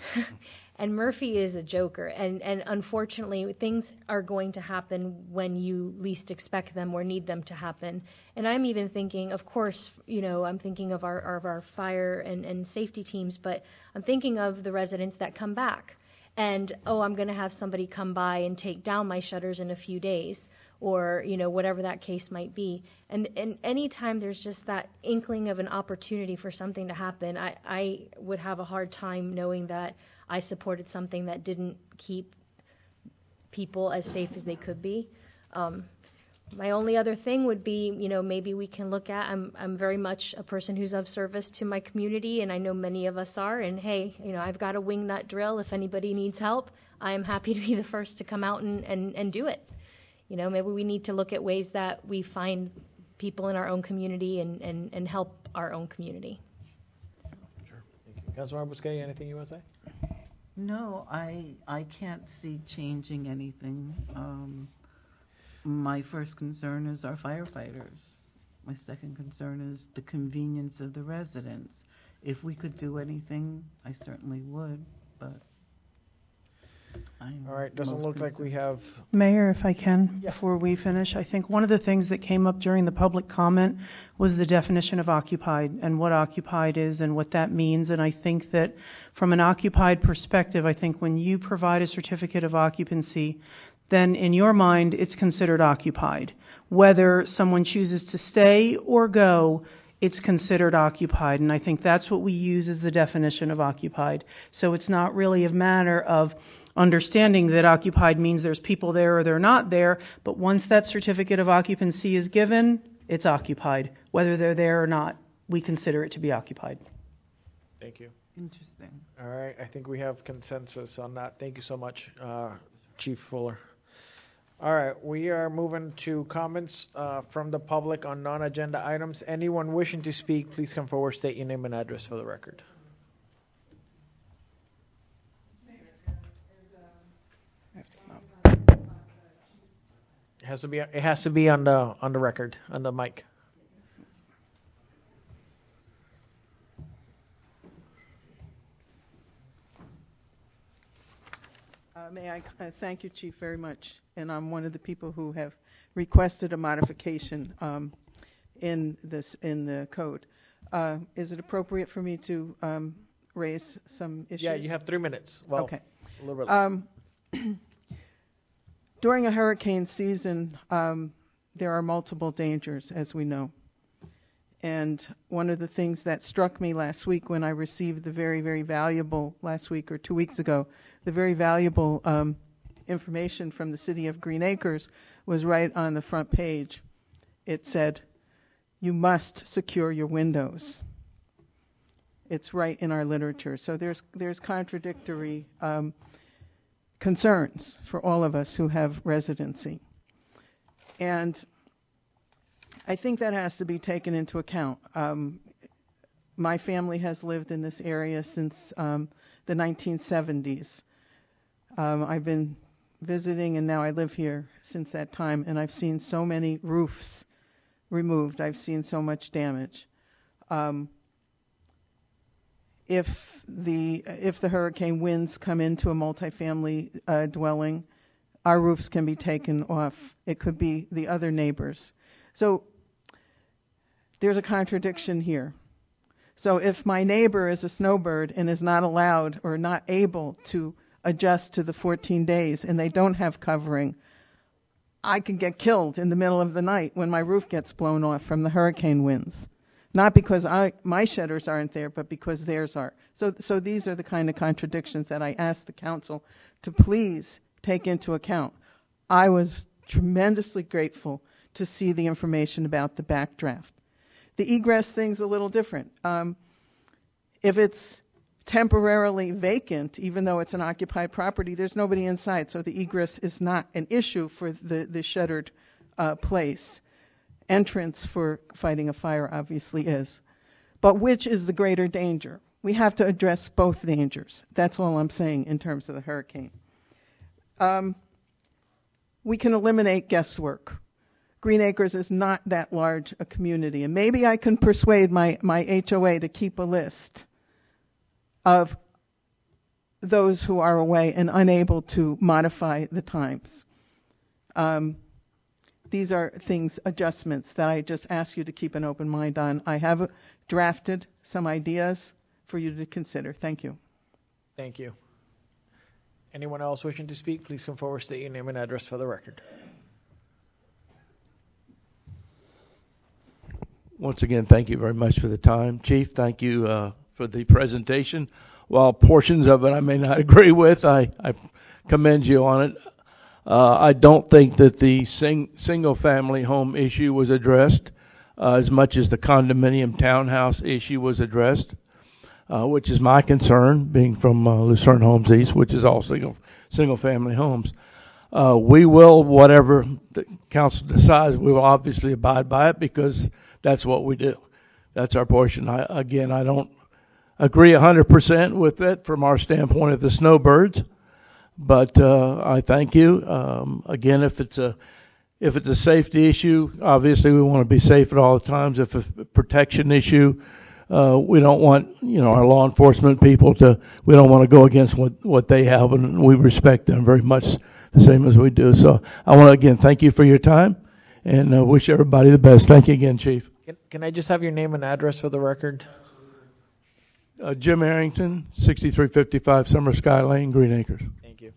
And Murphy is a joker, and unfortunately things are going to happen when you least expect them or need them to happen. And I'm even thinking, of course, I'm thinking of our fire and safety teams, but I'm thinking of the residents that come back. And, I'm going to have somebody come by and take down my shutters in a few days, or, whatever that case might be. And anytime there's just that inkling of an opportunity for something to happen, I would have a hard time knowing that I supported something that didn't keep people as safe as they could be. My only other thing would be, maybe we can look at, I'm very much a person who's of service to my community, and I know many of us are, and hey, I've got a wing nut drill. If anybody needs help, I am happy to be the first to come out and do it. Maybe we need to look at ways that we find people in our own community and help our own community. Councilmember Busquets, anything you want to say? No, I can't see changing anything. My first concern is our firefighters. My second concern is the convenience of the residents. If we could do anything, I certainly would, but All right, doesn't look like we have. Mayor, if I can, before we finish, I think one of the things that came up during the public comment was the definition of occupied and what occupied is and what that means. And I think that from an occupied perspective, I think when you provide a certificate of occupancy, then in your mind, it's considered occupied. Whether someone chooses to stay or go, it's considered occupied. And I think that's what we use as the definition of occupied. So it's not really a matter of understanding that occupied means there's people there or they're not there, but once that certificate of occupancy is given, it's occupied. Whether they're there or not, we consider it to be occupied. Thank you. Interesting. All right, I think we have consensus on that. Thank you so much, Chief Fuller. All right, we are moving to comments from the public on non-agenda items. Anyone wishing to speak, please come forward, state your name and address for the record. It has to be on the record, on the mic. May I thank you, Chief, very much. And I'm one of the people who have requested a modification in the code. Is it appropriate for me to raise some issues? Yeah, you have 3 minutes. Well, okay. A little bit. During a hurricane season, there are multiple dangers, as we know. And one of the things that struck me last week when I received the very, very valuable, last week or 2 weeks ago, the very valuable information from the city of Green Acres was right on the front page. It said, you must secure your windows. It's right in our literature. So there's contradictory concerns for all of us who have residency. And I think that has to be taken into account. My family has lived in this area since the 1970s. I've been visiting and now I live here since that time, and I've seen so many roofs removed. I've seen so much damage. If the hurricane winds come into a multifamily dwelling, our roofs can be taken off. It could be the other neighbors. So there's a contradiction here. So if my neighbor is a snowbird and is not allowed or not able to adjust to the 14 days and they don't have covering, I can get killed in the middle of the night when my roof gets blown off from the hurricane winds. Not because my shutters aren't there, but because theirs are. So these are the kind of contradictions that I ask the council to please take into account. I was tremendously grateful to see the information about the backdraft. The egress thing's a little different. If it's temporarily vacant, even though it's an occupied property, there's nobody inside, so the egress is not an issue for the shuttered place. Entrance for fighting a fire obviously is. But which is the greater danger? We have to address both dangers. That's all I'm saying in terms of the hurricane. We can eliminate guesswork. Green Acres is not that large a community, and maybe I can persuade my HOA to keep a list of those who are away and unable to modify the times. These are things, adjustments that I just ask you to keep an open mind on. I have drafted some ideas for you to consider. Thank you. Thank you. Anyone else wishing to speak, please come forward, state your name and address for the record. Once again, thank you very much for the time. Chief, thank you for the presentation. While portions of it I may not agree with, I commend you on it. I don't think that the single-family home issue was addressed as much as the condominium townhouse issue was addressed, which is my concern, being from Lucerne Homes East, which is all single-family homes. We will, whatever the council decides, we will obviously abide by it because that's what we do. That's our portion. I don't agree 100% with it from our standpoint of the snowbirds, but I thank you. Again, if it's a safety issue, obviously we want to be safe at all times. If it's a protection issue, we don't want, our law enforcement people we don't want to go against what they have, and we respect them very much the same as we do. So I want to, again, thank you for your time and wish everybody the best. Thank you again, Chief. Can I just have your name and address for the record? Jim Harrington, 6355 Summer Sky Lane, Green Acres. Thank you.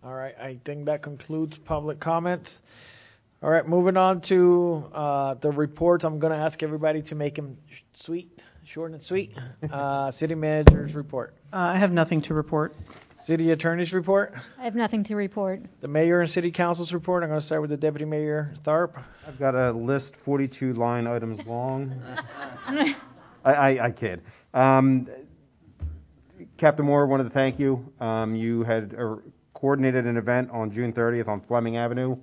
All right, I think that concludes public comments. All right, moving on to the reports. I'm going to ask everybody to make them short and sweet. City manager's report. I have nothing to report. City attorney's report. I have nothing to report. The mayor and city council's report. I'm going to start with the deputy mayor, Tharp. I've got a list 42 line items long. I kid. Captain Moore, wanted to thank you. You had coordinated an event on June 30th on Fleming Avenue.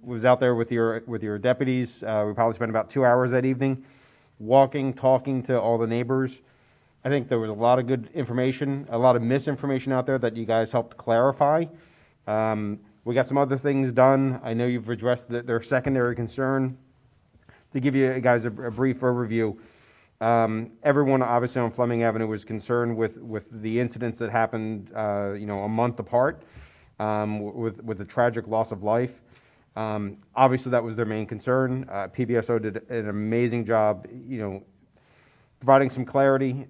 Was out there with your deputies. We probably spent about 2 hours that evening walking, talking to all the neighbors. I think there was a lot of good information, a lot of misinformation out there that you guys helped clarify. We got some other things done. I know you've addressed their secondary concern. To give you guys a brief overview, everyone obviously on Fleming Avenue was concerned with the incidents that happened, a month apart, with the tragic loss of life. Obviously, that was their main concern. PBSO did an amazing job, providing some clarity,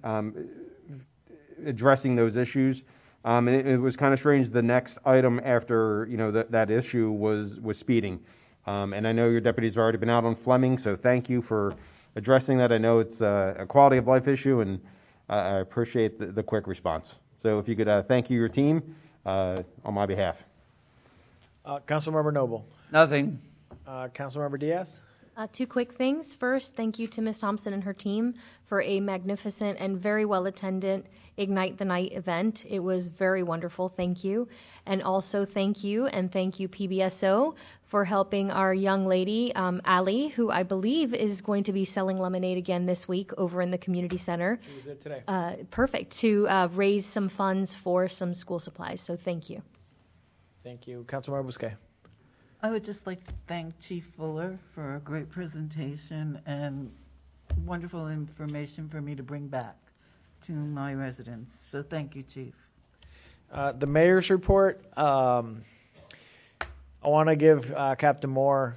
addressing those issues. And it was kind of strange. The next item after that issue was speeding. And I know your deputies have already been out on Fleming, so thank you for addressing that. I know it's a quality of life issue, and I appreciate the quick response. So if you could thank your team on my behalf. Councilmember Noble. Nothing. Councilmember Diaz. Two quick things. First, thank you to Ms. Thompson and her team for a magnificent and very well attended Ignite the Night event. It was very wonderful. Thank you. And also thank you PBSO for helping our young lady, Allie, who I believe is going to be selling lemonade again this week over in the community center. She was there today. Perfect. To raise some funds for some school supplies. So thank you. Thank you. Councilmember Bousquet. I would just like to thank Chief Fuller for a great presentation and wonderful information for me to bring back to my residents. So thank you, Chief. The mayor's report. I want to give Captain Moore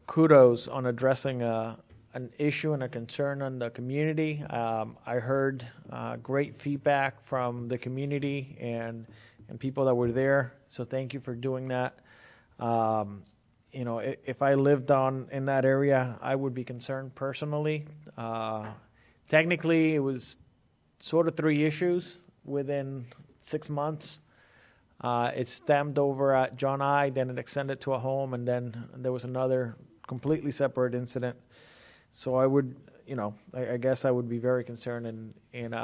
kudos on addressing an issue and a concern on the community. I heard great feedback from the community and people that were there. So thank you for doing that. If I lived in that area, I would be concerned personally. Technically, it was sort of 3 issues within 6 months. It stemmed over at John I, then it extended to a home, and then there was another completely separate incident. So I would, I guess I would be very concerned, and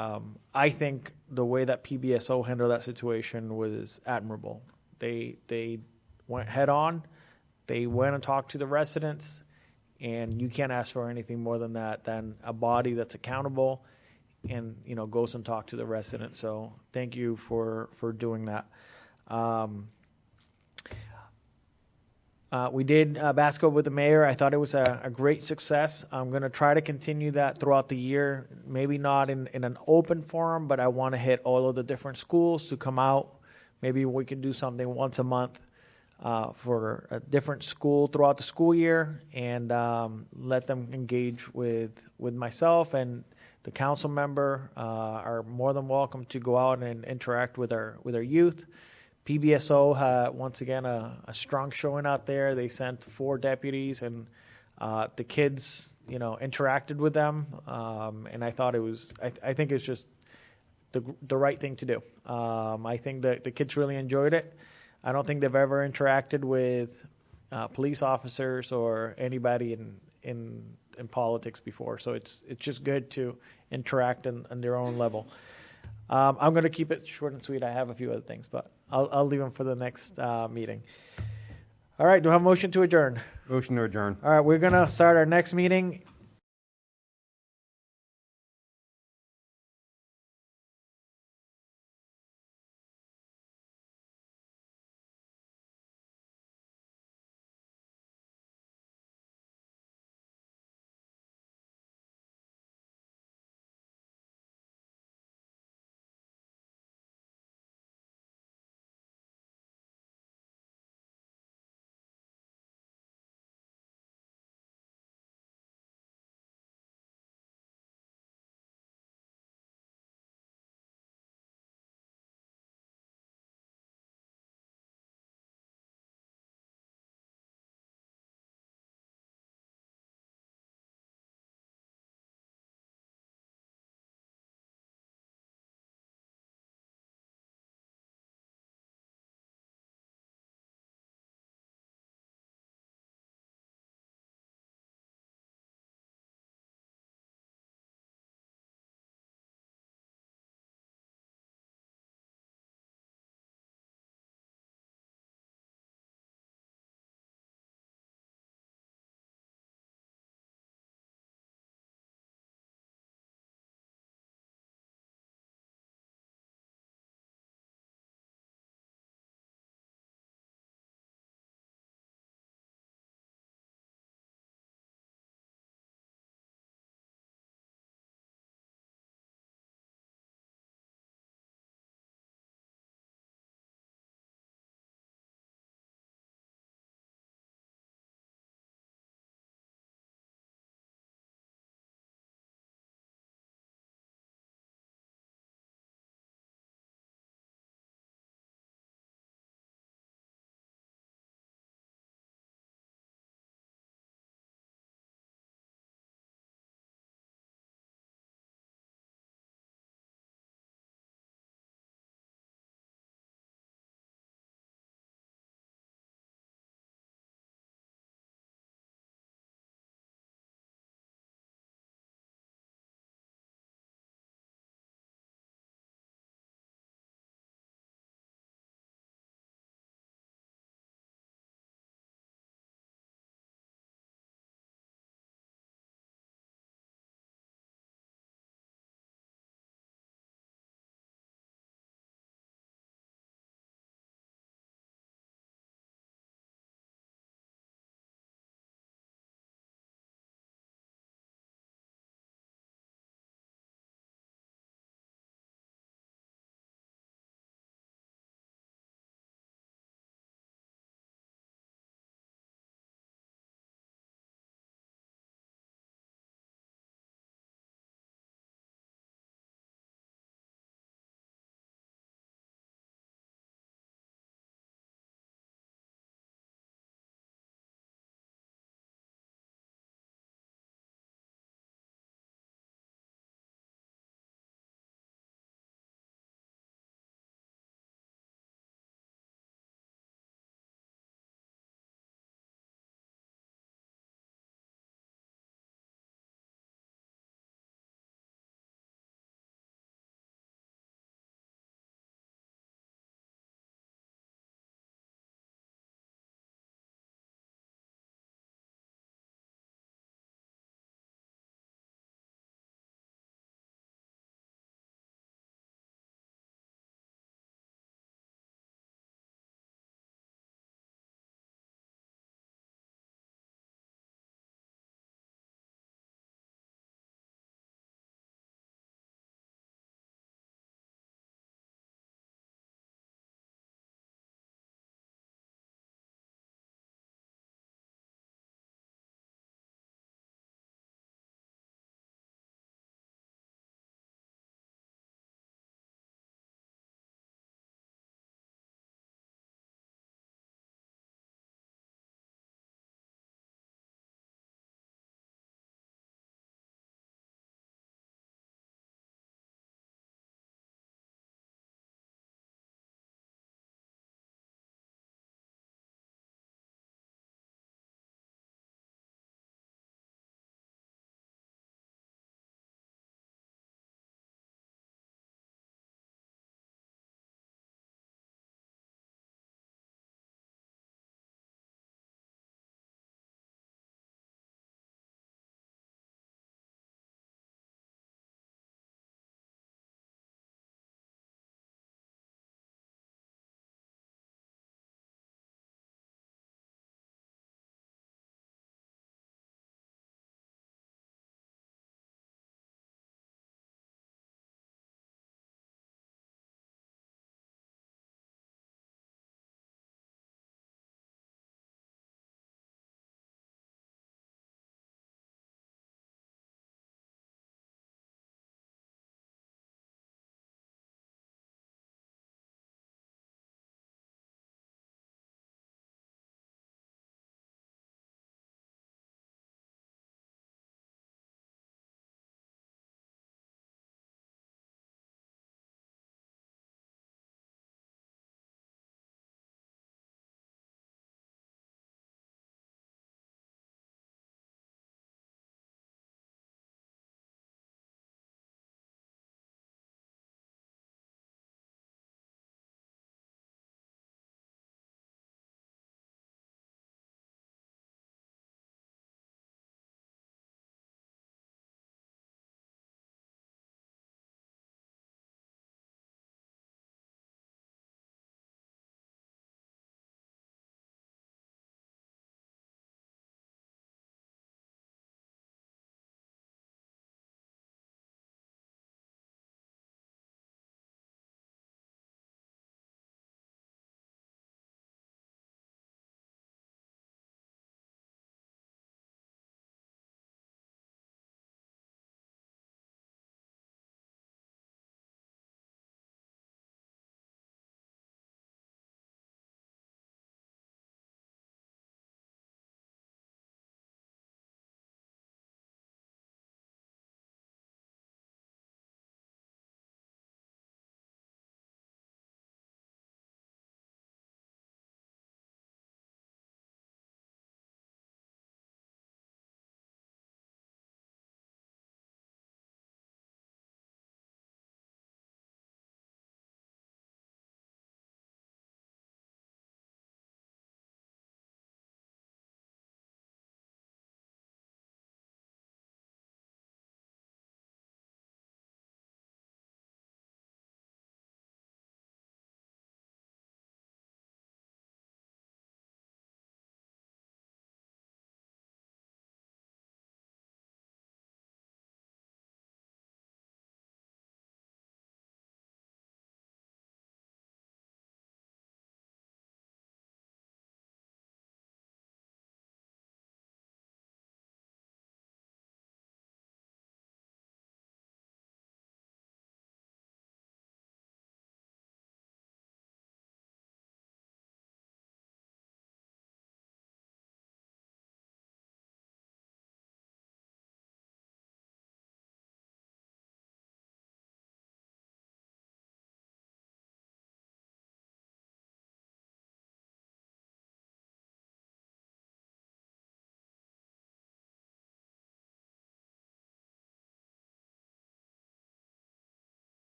I think the way that PBSO handled that situation was admirable. They went head on. They went and talked to the residents, and you can't ask for anything more than that, than a body that's accountable and goes and talk to the residents. So thank you for doing that. We did basketball with the mayor. I thought it was a great success. I'm going to try to continue that throughout the year, maybe not in an open forum, but I want to hit all of the different schools to come out. Maybe we can do something once a month for a different school throughout the school year, and let them engage with myself, and the council member are more than welcome to go out and interact with our youth. PBSO had once again a strong showing out there. They sent 4 deputies, and the kids interacted with them, and I thought I think it's just the right thing to do. I think that the kids really enjoyed it. I don't think they've ever interacted with police officers or anybody in politics before, so it's just good to interact on their own level. I'm going to keep it short and sweet. I have a few other things, but I'll leave them for the next meeting. All right, do I have a motion to adjourn? Motion to adjourn. All right, we're going to start our next meeting